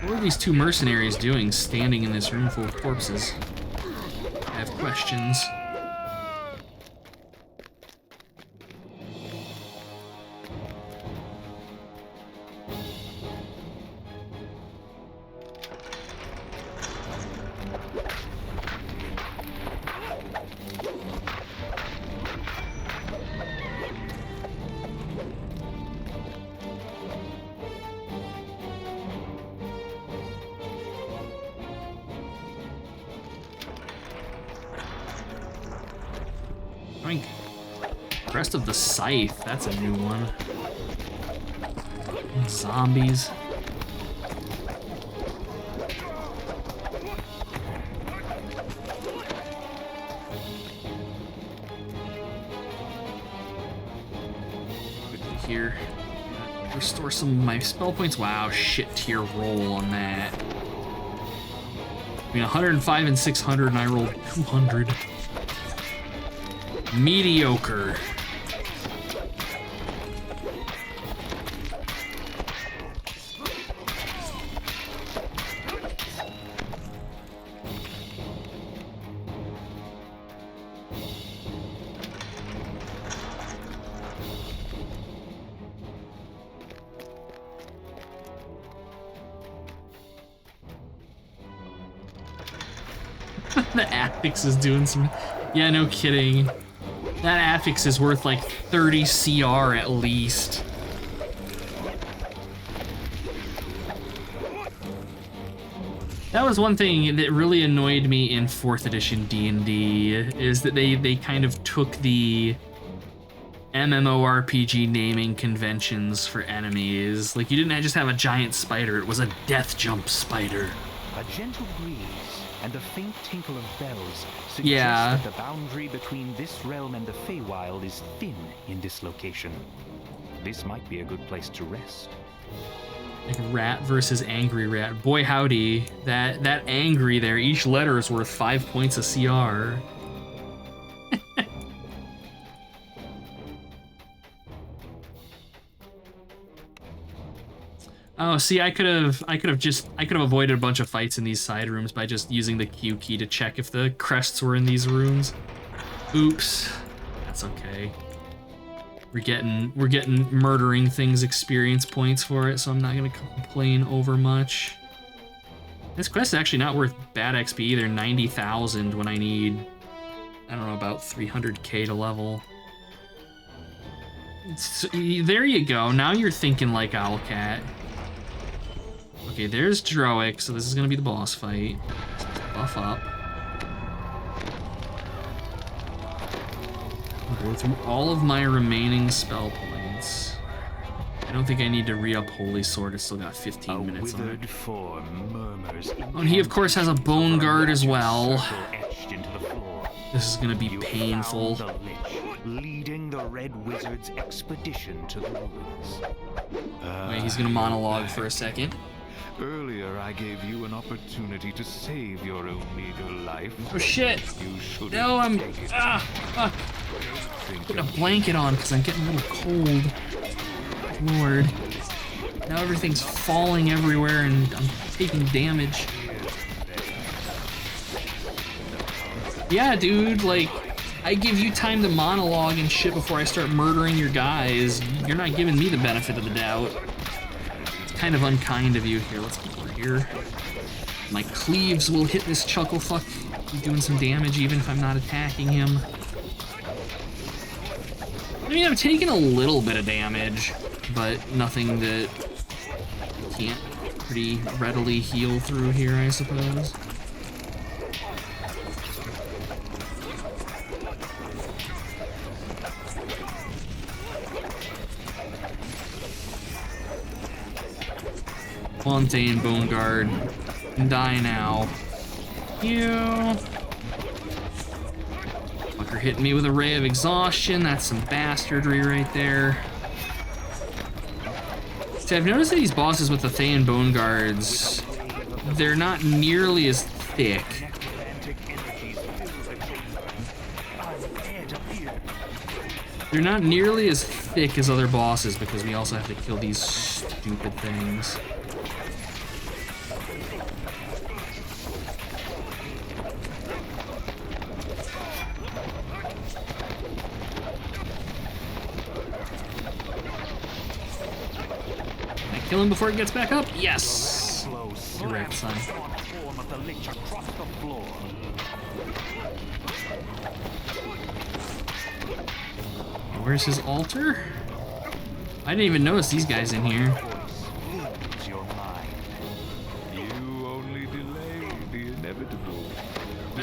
What are these two mercenaries doing standing in this room full of corpses? I have questions. Crest of the Scythe, that's a new one. Zombies. Here. Restore some of my spell points. Wow, shit tier roll on that. Between 105 and 600, and I rolled 200. Mediocre. The affix is doing some... Yeah, no kidding. That affix is worth like 30 CR at least. That was one thing that really annoyed me in 4th edition D&D, is that they kind of took the MMORPG naming conventions for enemies. Like, you didn't just have a giant spider, it was a death jump spider. A gentle breeze and a faint tinkle of bells suggest Yeah. that the boundary between this realm and the Feywild is thin in this location. This might be a good place to rest. Like rat versus angry rat. Boy howdy, that angry there, each letter is worth 5 points of CR. Oh, see, I could have avoided a bunch of fights in these side rooms by just using the Q key to check if the crests were in these rooms. Oops. That's okay. We're getting murdering things experience points for it, so I'm not gonna complain over much. This quest is actually not worth bad XP either. 90,000 when I need, I don't know, about 300k to level. There you go. Now you're thinking like Owlcat. Okay, there's Droic, so this is gonna be the boss fight. Let's buff up. I'll go through all of my remaining spell points. I don't think I need to re-up Holy Sword. It's still got 15 minutes on it. Oh, and he of course has a Bone Guard as well. This is gonna be painful. Leading the Red Wizard's expedition to the ruins. Wait, he's gonna monologue for a second. Earlier, I gave you an opportunity to save your own meager life. Oh shit! You should. No, I'm. Fuck. Putting a blanket on because I'm getting a little cold. Lord. Now everything's falling everywhere and I'm taking damage. Yeah, dude, like, I give you time to monologue and shit before I start murdering your guys. You're not giving me the benefit of the doubt. It's kind of unkind of you. Here, let's get over here. My cleaves will hit this chucklefuck. He's doing some damage even if I'm not attacking him. I mean, I'm taking a little bit of damage, but nothing that can't pretty readily heal through here, I suppose. Fontaine, Bone Guard, die now. You. Fucker hitting me with a Ray of Exhaustion. That's some bastardry right there. See, I've noticed that these bosses with the Thayan Bone Guards, they're not nearly as thick. They're not nearly as thick as other bosses because we also have to kill these stupid things. Kill him before it gets back up? Yes! Correct, son. Where's his altar? I didn't even notice these guys in here. You only delay the inevitable.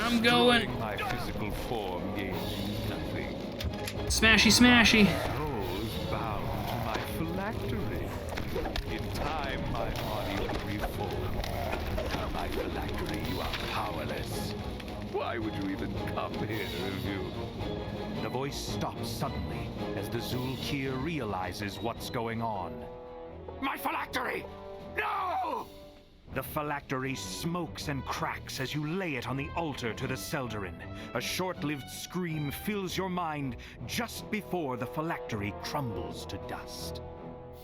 I'm going. My physical form gains you nothing. Smashy, smashy. Souls bound to my phylactery. In time, my body will reform. My phylactery, you are powerless. Why would you even come here if you... The voice stops suddenly as the Zulkir realizes what's going on. My phylactery! No! The phylactery smokes and cracks as you lay it on the altar to the Seldarin. A short-lived scream fills your mind just before the phylactery crumbles to dust.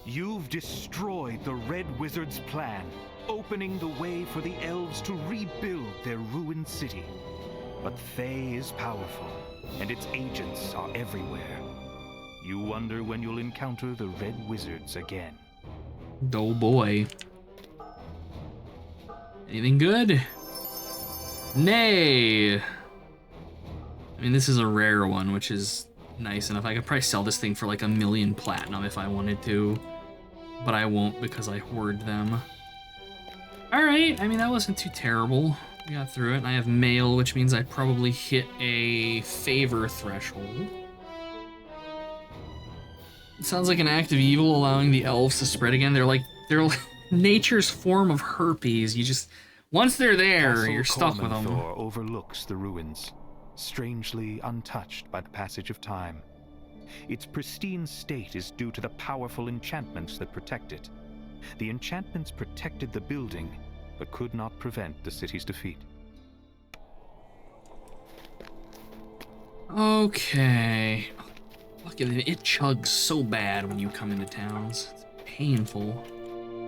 You've destroyed the Red Wizard's plan, opening the way for the elves to rebuild their ruined city. But Thay is powerful, and its agents are everywhere. You wonder when you'll encounter the Red Wizards again. Oh boy. Anything good? Nay! I mean, this is a rare one, which is nice enough. I could probably sell this thing for like 1,000,000 platinum if I wanted to. But I won't because I hoard them. Alright, I mean, that wasn't too terrible. We got through it, and I have mail, which means I probably hit a favor threshold. It sounds like an act of evil allowing the elves to spread again. They're like nature's form of herpes. You just, once they're there, Castle you're stuck with them. Cormanthor overlooks the ruins, strangely untouched by the passage of time. Its pristine state is due to the powerful enchantments that protect it. The enchantments protected the building, but could not prevent the city's defeat. Okay. Fucking, it chugs so bad when you come into towns. It's painful.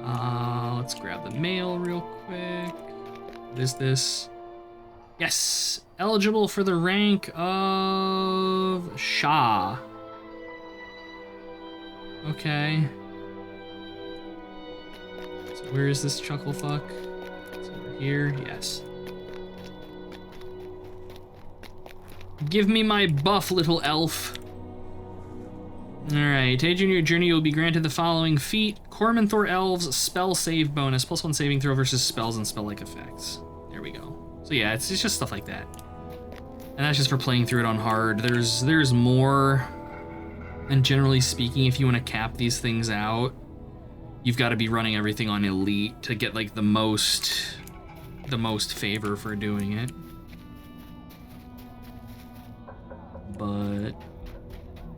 Let's grab the mail real quick. What is this? Yes, eligible for the rank of Shah. Okay. So where is this Chucklefuck? It's over here, yes. Give me my buff, little elf. Alright, to aid you in your journey, you will be granted the following feat. Cormanthor Elves spell save bonus, +1 saving throw versus spells and spell-like effects. There we go. So yeah, it's just stuff like that. And that's just for playing through it on hard. There's more, and generally speaking, if you want to cap these things out, you've got to be running everything on elite to get like the most favor for doing it. But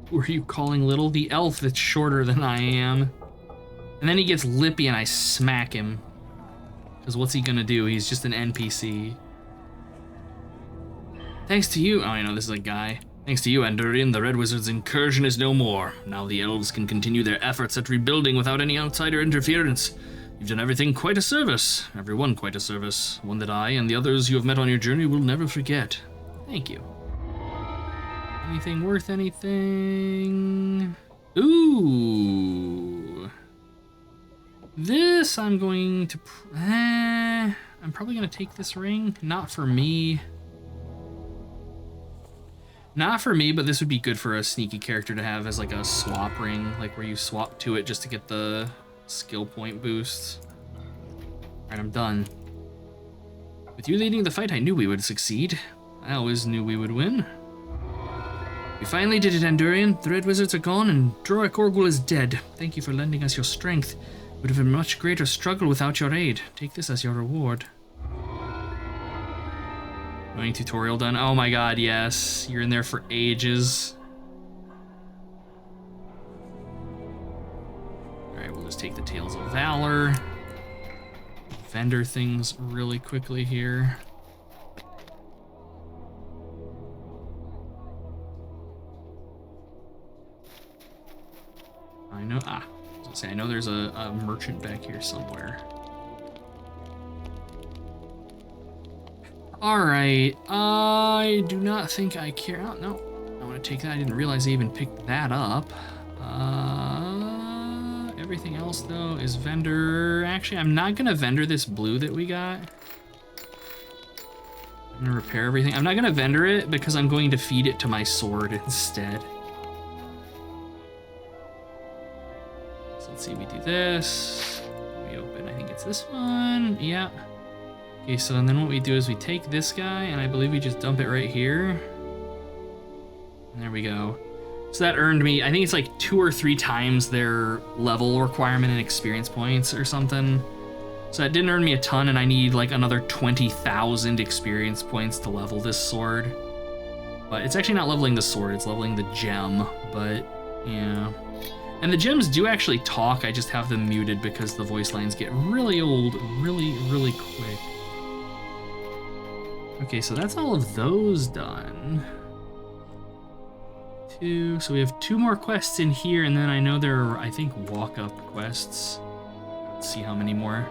who are you calling little? The elf that's shorter than I am. And then he gets lippy and I smack him. Because what's he gonna do? He's just an NPC. Thanks to you, oh, I know this is a guy. Thanks to you, Andurian, the Red Wizard's incursion is no more. Now the elves can continue their efforts at rebuilding without any outsider interference. You've done everything quite a service. Everyone quite a service. One that I and the others you have met on your journey will never forget. Thank you. Anything worth anything? Ooh. This I'm going to... I'm probably going to take this ring. Not for me. Not for me, but this would be good for a sneaky character to have as like a swap ring, like where you swap to it just to get the skill point boosts. Alright, I'm done. With you leading the fight, I knew we would succeed. I always knew we would win. We finally did it, Andurian. The Red Wizards are gone and Droic Orgul is dead. Thank you for lending us your strength. It would have been a much greater struggle without your aid. Take this as your reward. Going tutorial done. Oh my god, yes. You're in there for ages. Alright, we'll just take the Tales of Valor. Vendor things really quickly here. I know, I was gonna say, I know there's a merchant back here somewhere. Alright, I do not think I care. Oh, no, I want to take that. I didn't realize I even picked that up. Everything else, though, is vendor. Actually, I'm not going to vendor this blue that we got. I'm going to repair everything. I'm not going to vendor it because I'm going to feed it to my sword instead. So let's see, we do this. We open, I think it's this one. Yeah. Okay, so and then what we do is we take this guy, and I believe we just dump it right here. And there we go. So that earned me, I think it's like 2 or 3 times their level requirement in experience points or something. So that didn't earn me a ton, and I need like another 20,000 experience points to level this sword. But it's actually not leveling the sword, it's leveling the gem, but yeah. And the gems do actually talk, I just have them muted because the voice lines get really old really quick. Okay, so that's all of those done. 2, so we have 2 more quests in here, and then I know there are, I think, walk-up quests. Let's see how many more.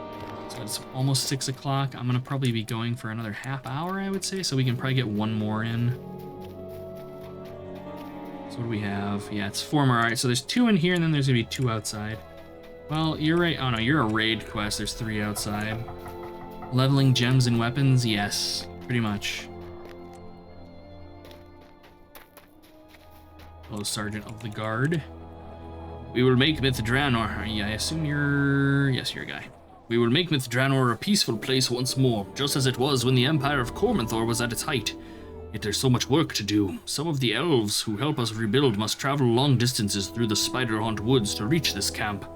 So it's almost 6 o'clock. I'm gonna probably be going for another half hour, I would say, so we can probably get 1 more in. So what do we have? Yeah, it's 4 more. All right, so there's 2 in here, and then there's gonna be 2 outside. Well, you're right. Oh no, you're a raid quest. There's 3 outside. Leveling gems and weapons, yes. Pretty much. Hello, Sergeant of the Guard. We will make Myth-Drannor. Yeah, I assume you're... Yes, you're a guy. We will make Myth-Drannor a peaceful place once more, just as it was when the Empire of Cormanthor was at its height. Yet there's so much work to do. Some of the elves who help us rebuild must travel long distances through the Spiderhaunt Woods to reach this camp.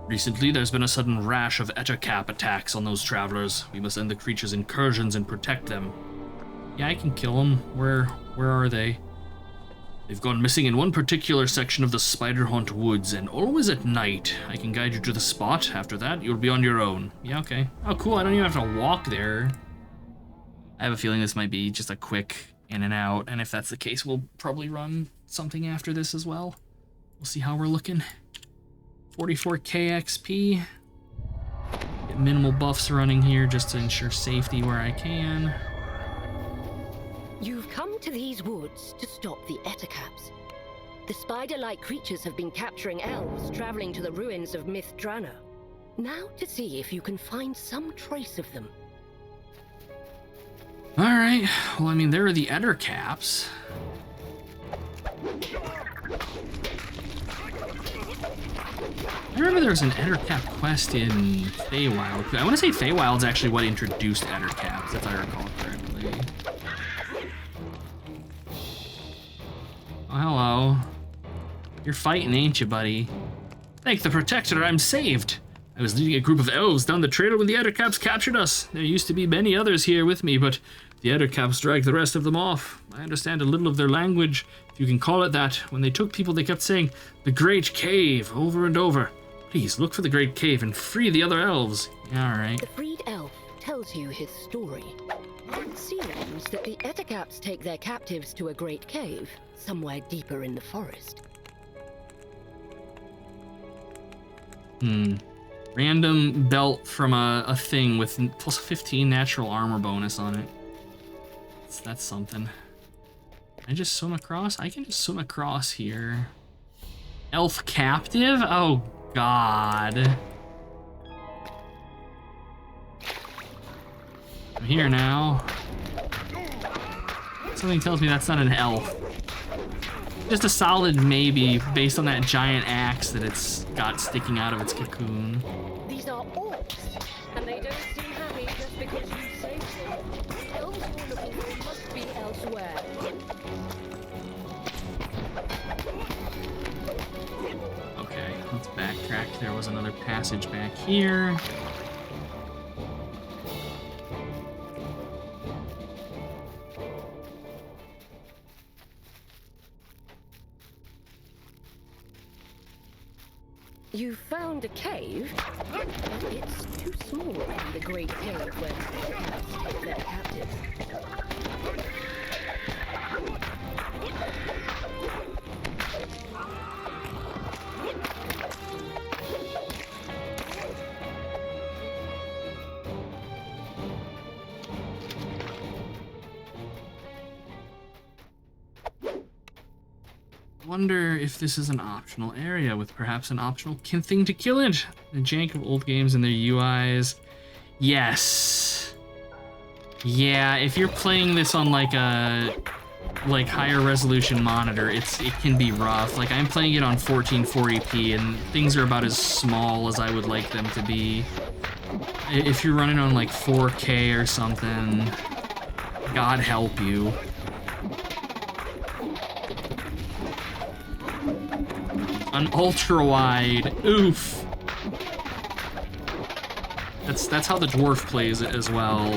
Recently, there's been a sudden rash of Ettercap attacks on those travelers. We must end the creature's incursions and protect them. Yeah, I can kill them. Where are they? They've gone missing in one particular section of the Spiderhaunt Woods, and always at night. I can guide you to the spot. After that, you'll be on your own. Yeah, okay. Oh, cool. I don't even have to walk there. I have a feeling this might be just a quick in and out, and if that's the case, we'll probably run something after this as well. We'll see how we're looking. 44k XP. Get minimal buffs running here just to ensure safety where I can. You've come to these woods to stop the Ettercaps. The spider-like creatures have been capturing elves traveling to the ruins of Myth Drana. Now to see if you can find some trace of them. Alright, well, I mean, there are the Ettercaps. I remember there was an Ettercap quest in Feywild. I want to say Feywild's actually what introduced Ettercaps, if I recall correctly. Oh, hello. You're fighting, ain't you, buddy? Thank the Protector, I'm saved. I was leading a group of elves down the trail when the Ettercaps captured us. There used to be many others here with me, but the Ettercaps dragged the rest of them off. I understand a little of their language, if you can call it that. When they took people, they kept saying, "The Great Cave," over and over. Please, look for the Great Cave and free the other elves. Alright. The freed elf tells you his story. It seems that the Ettercaps take their captives to a great cave, somewhere deeper in the forest. Random belt from a thing with plus 15 natural armor bonus on it. That's something. Can I just swim across? I can just swim across here. Elf captive? Oh, God. I'm here now. Something tells me that's not an elf. Just a solid maybe based on that giant axe that it's got sticking out of its cocoon. These are orcs, and they don't seem happy just because you saved them. The elves you're looking for must be elsewhere. Okay, let's backtrack. There was another passage back here. You found a cave, but it's too small to be the great cave where the Ettercaps take their captives. Wonder if this is an optional area with perhaps an optional thing to kill it. The jank of old games and their UIs. Yes. Yeah, if you're playing this on like a higher resolution monitor, it can be rough. Like I'm playing it on 1440p and things are about as small as I would like them to be. If you're running on like 4K or something, God help you. An ultra wide, oof. That's how the dwarf plays it as well.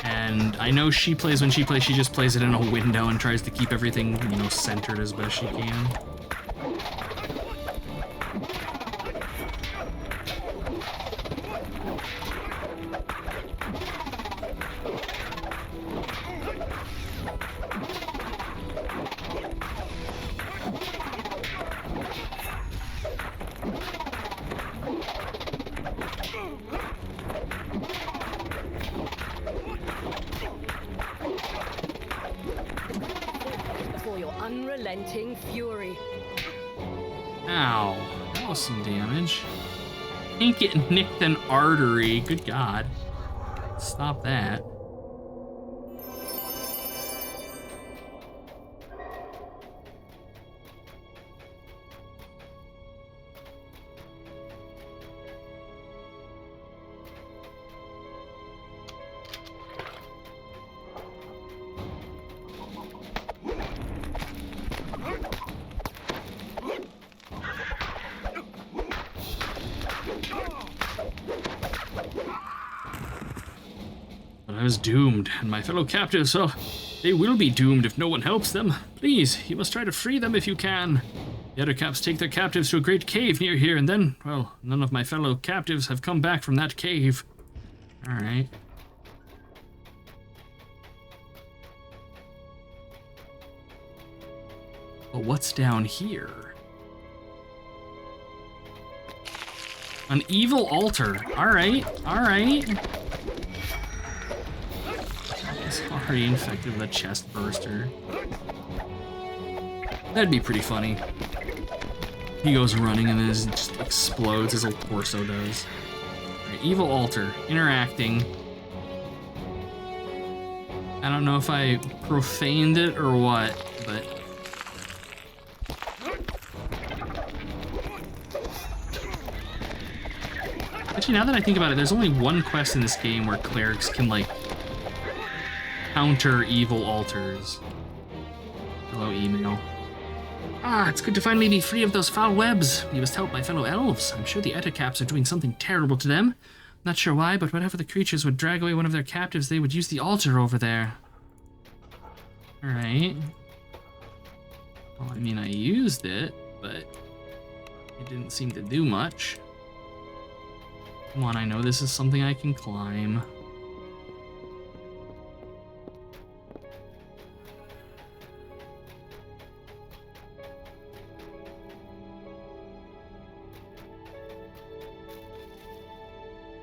And I know she plays when she plays, she just plays it in a window and tries to keep everything, you know, centered as best she can. For your unrelenting fury. Ow, that was some damage. Can't get nicked an artery, good God. Stop that. But I was doomed, and my fellow captives, well, they will be doomed if no one helps them. Please, you must try to free them if you can. The Ettercaps take their captives to a great cave near here, and then, well, none of my fellow captives have come back from that cave. Alright. But what's down here? An evil altar. Alright, alright. He's already infected with a chest burster. That'd be pretty funny. He goes running and then it just explodes, his little torso does. Right, evil altar, interacting. I don't know if I profaned it or what, but... Actually, now that I think about it, there's only one quest in this game where clerics can, like, counter evil altars. Hello, email. Ah, it's good to finally be free of those foul webs. We must help my fellow elves. I'm sure the Ettercaps are doing something terrible to them. Not sure why, but whenever the creatures would drag away one of their captives, they would use the altar over there. Alright. Well, I mean, I used it, but it didn't seem to do much. Come on, I know this is something I can climb.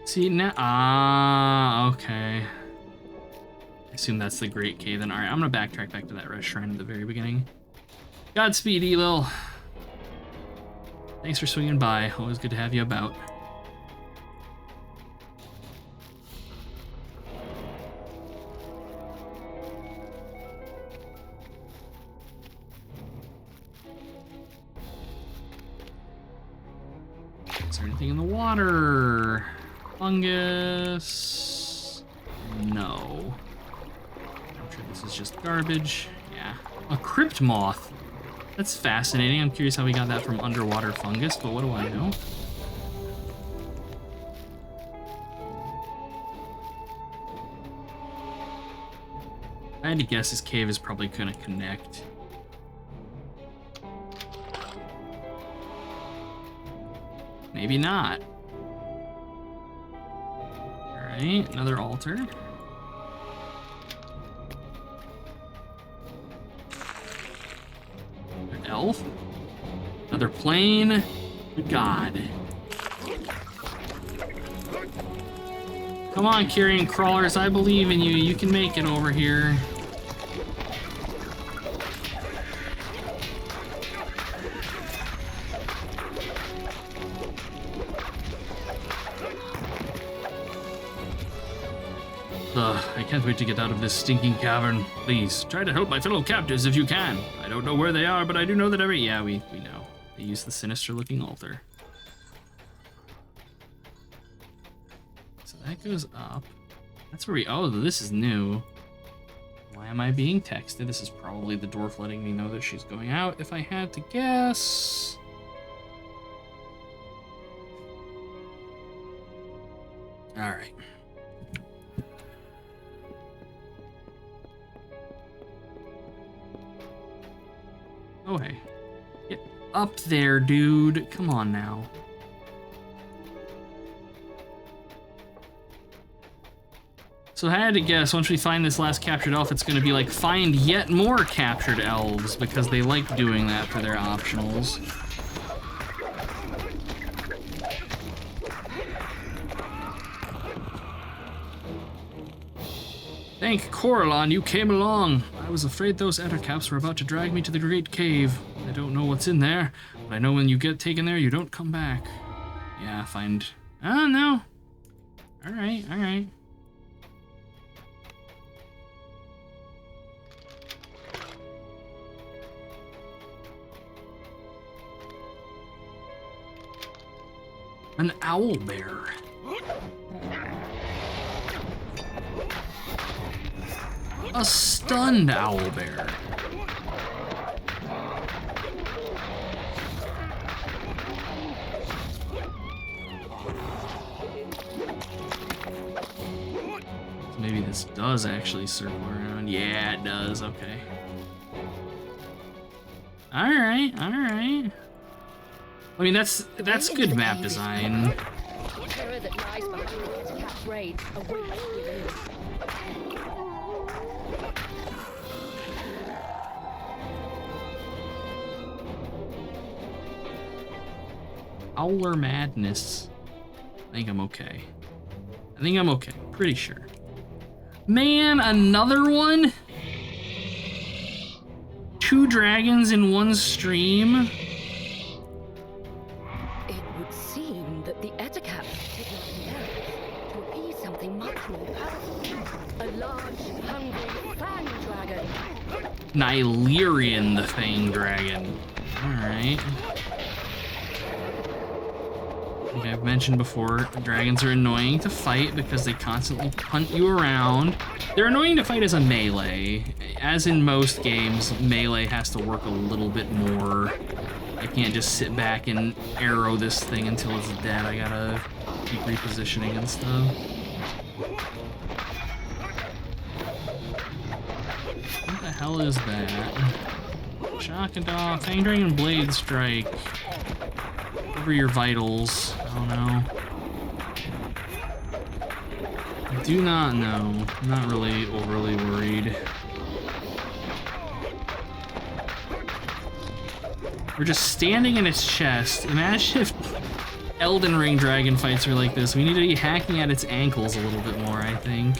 See, now, okay. I assume that's the Great Cave then. Alright, I'm gonna backtrack back to that red shrine at the very beginning. Godspeed, Elil. Thanks for swinging by. Always good to have you about. Is there anything in the water? Fungus? No. I'm sure this is just garbage. Yeah. A crypt moth. That's fascinating. I'm curious how we got that from underwater fungus, but what do I know? I had to guess this cave is probably gonna connect. Maybe not. Alright, another altar. Another elf. Another plane. Good God. Come on, carrion crawlers, I believe in you. You can make it over here. I can't wait to get out of this stinking cavern. Please, try to help my fellow captives if you can. I don't know where they are, but I do know that yeah, we know. They use the sinister-looking altar. So that goes up. That's where oh, this is new. Why am I being texted? This is probably the dwarf letting me know that she's going out, if I had to guess. Alright. Oh, hey. Get up there, dude. Come on now. So I had to guess, once we find this last captured elf, it's going to be like, find yet more captured elves, because they like doing that for their optionals. Thank Coralon, you came along. I was afraid those Ettercaps were about to drag me to the Great Cave. I don't know what's in there, but I know when you get taken there, you don't come back. Yeah, find... Oh, no. Alright, alright. An owl bear. A stunned owl bear. So maybe this does actually circle around. Yeah, it does. Okay. Alright, alright. I mean, that's good map design. Terror that lies behind this cat's rage awaits within. Owler madness. think I'm okay. I think I'm okay. Pretty sure. Man, another one? 2 dragons in one stream? It would seem that the Ettercap kidnapped the elves to appease something much more powerful. A large, hungry fang dragon. Nylerian the Fang Dragon. Alright. Like I've mentioned before, dragons are annoying to fight because they constantly punt you around. They're annoying to fight as a melee. As in most games, melee has to work a little bit more. I can't just sit back and arrow this thing until it's dead. I gotta keep repositioning and stuff. What the hell is that? Shock and awe, Fang Dragon Blade Strike. Over your vitals. Oh no. I do not know. I'm not really overly worried. We're just standing in its chest. Imagine if Elden Ring dragon fights are like this. We need to be hacking at its ankles a little bit more, I think.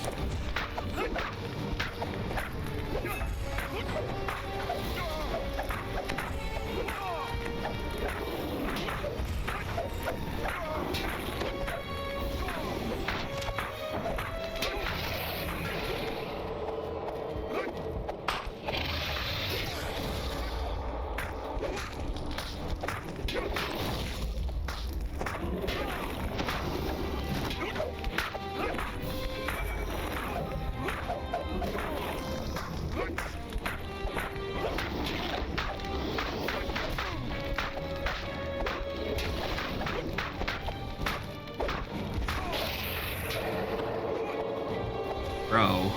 Bro,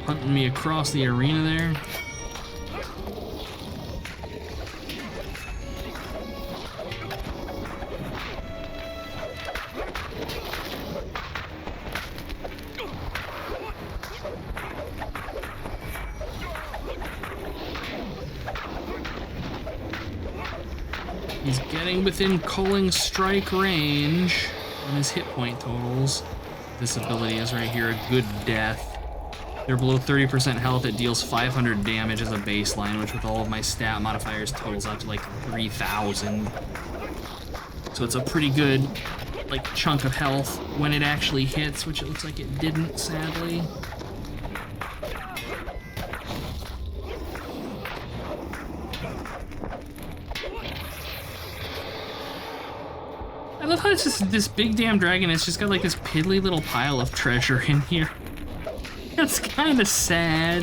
hunting me across the arena there. He's getting within culling strike range on his hit point totals. This ability is right here, a good death. They're below 30% health, it deals 500 damage as a baseline, which with all of my stat modifiers totals out to like 3,000. So it's a pretty good like chunk of health when it actually hits, which it looks like it didn't, sadly. I love how it's just this big damn dragon. It's just got like this piddly little pile of treasure in here. That's kind of sad.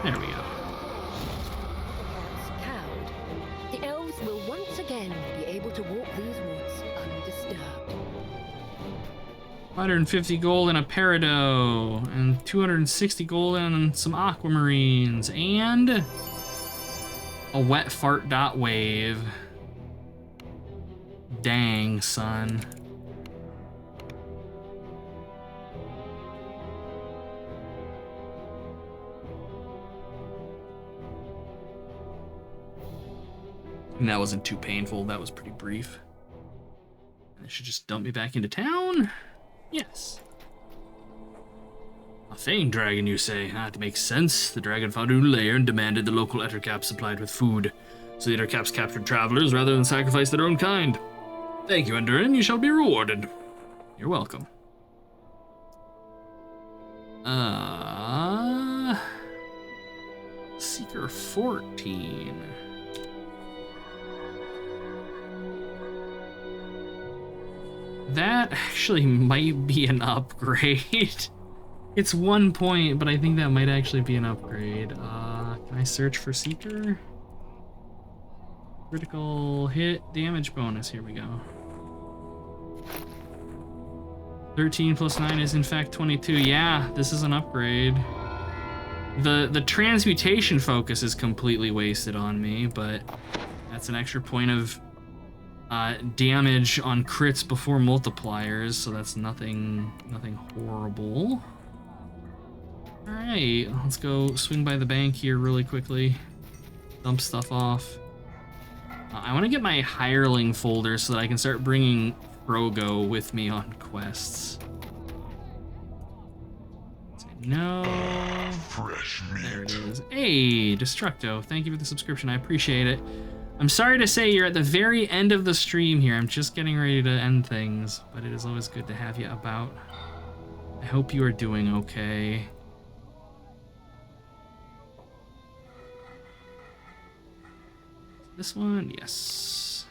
There we go. Cowed, the elves will once again be able to walk these woods undisturbed. 150 gold and a peridot, and 260 gold and some aquamarines, and a wet fart dot wave. Dang, son. And that wasn't too painful. That was pretty brief. And it should just dump me back into town. Yes. A Fang Dragon, you say? That makes sense. The dragon found a new lair and demanded the local Ettercap supplied with food. So the Ettercaps captured travelers rather than sacrifice their own kind. Thank you, Endurin. You shall be rewarded. You're welcome. Seeker 14. That actually might be an upgrade. It's 1 point, but I think that might actually be an upgrade. Can I search for Seeker? Critical hit damage bonus, here we go. 13 plus 9 is in fact 22. Yeah, this is an upgrade. The transmutation focus is completely wasted on me, but that's an extra point of damage on crits before multipliers, so that's nothing horrible. Alright, let's go swing by the bank here really quickly. Dump stuff off. I want to get my hireling folder so that I can start bringing Frogo with me on quests. Say no. Fresh There it meat. is. Hey, Destructo, thank you for the subscription. I appreciate it. I'm sorry to say you're at the very end of the stream here. I'm just getting ready to end things, but it is always good to have you about. I hope you are doing okay. This one, yes.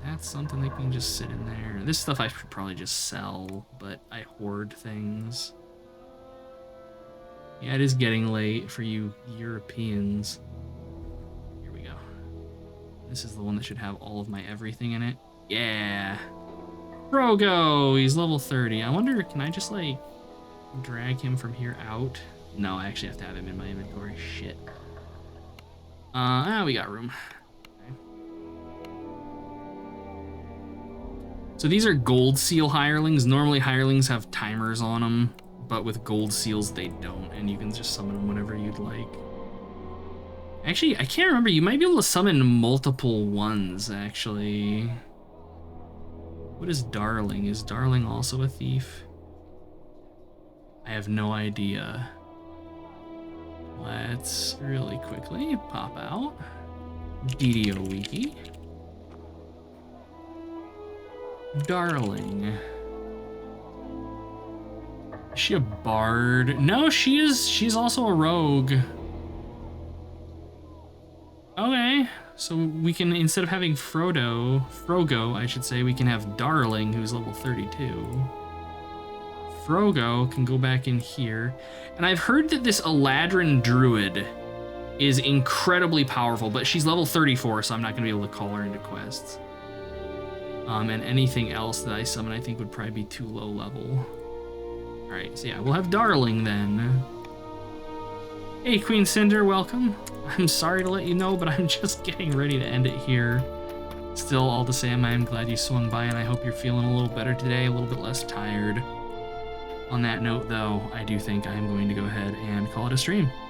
That's something that can just sit in there. This stuff I should probably just sell, but I hoard things. Yeah, it is getting late for you Europeans. Here we go. This is the one that should have all of my everything in it. Yeah. Frogo, he's level 30. I wonder, can I just like drag him from here out? No, I actually have to have him in my inventory. Shit. We got room. Okay. So these are gold seal hirelings. Normally hirelings have timers on them, but with gold seals they don't, and you can just summon them whenever you'd like. Actually, I can't remember. You might be able to summon multiple ones, actually. What is Darling? Is Darling also a thief? I have no idea. Let's really quickly pop out DDO Wiki. Darling. Is she a bard? No, she's also a rogue. Okay, so we can, instead of having Frogo, I should say, we can have Darling, who's level 32. Frogo can go back in here. And I've heard that this Eladrin Druid is incredibly powerful, but she's level 34, so I'm not going to be able to call her into quests. And anything else that I summon I think would probably be too low level. Alright, so yeah, we'll have Darling then. Hey Queen Cinder, welcome. I'm sorry to let you know, but I'm just getting ready to end it here. Still, all the same, I am glad you swung by, and I hope you're feeling a little better today, a little bit less tired. On that note, though, I do think I am going to go ahead and call it a stream.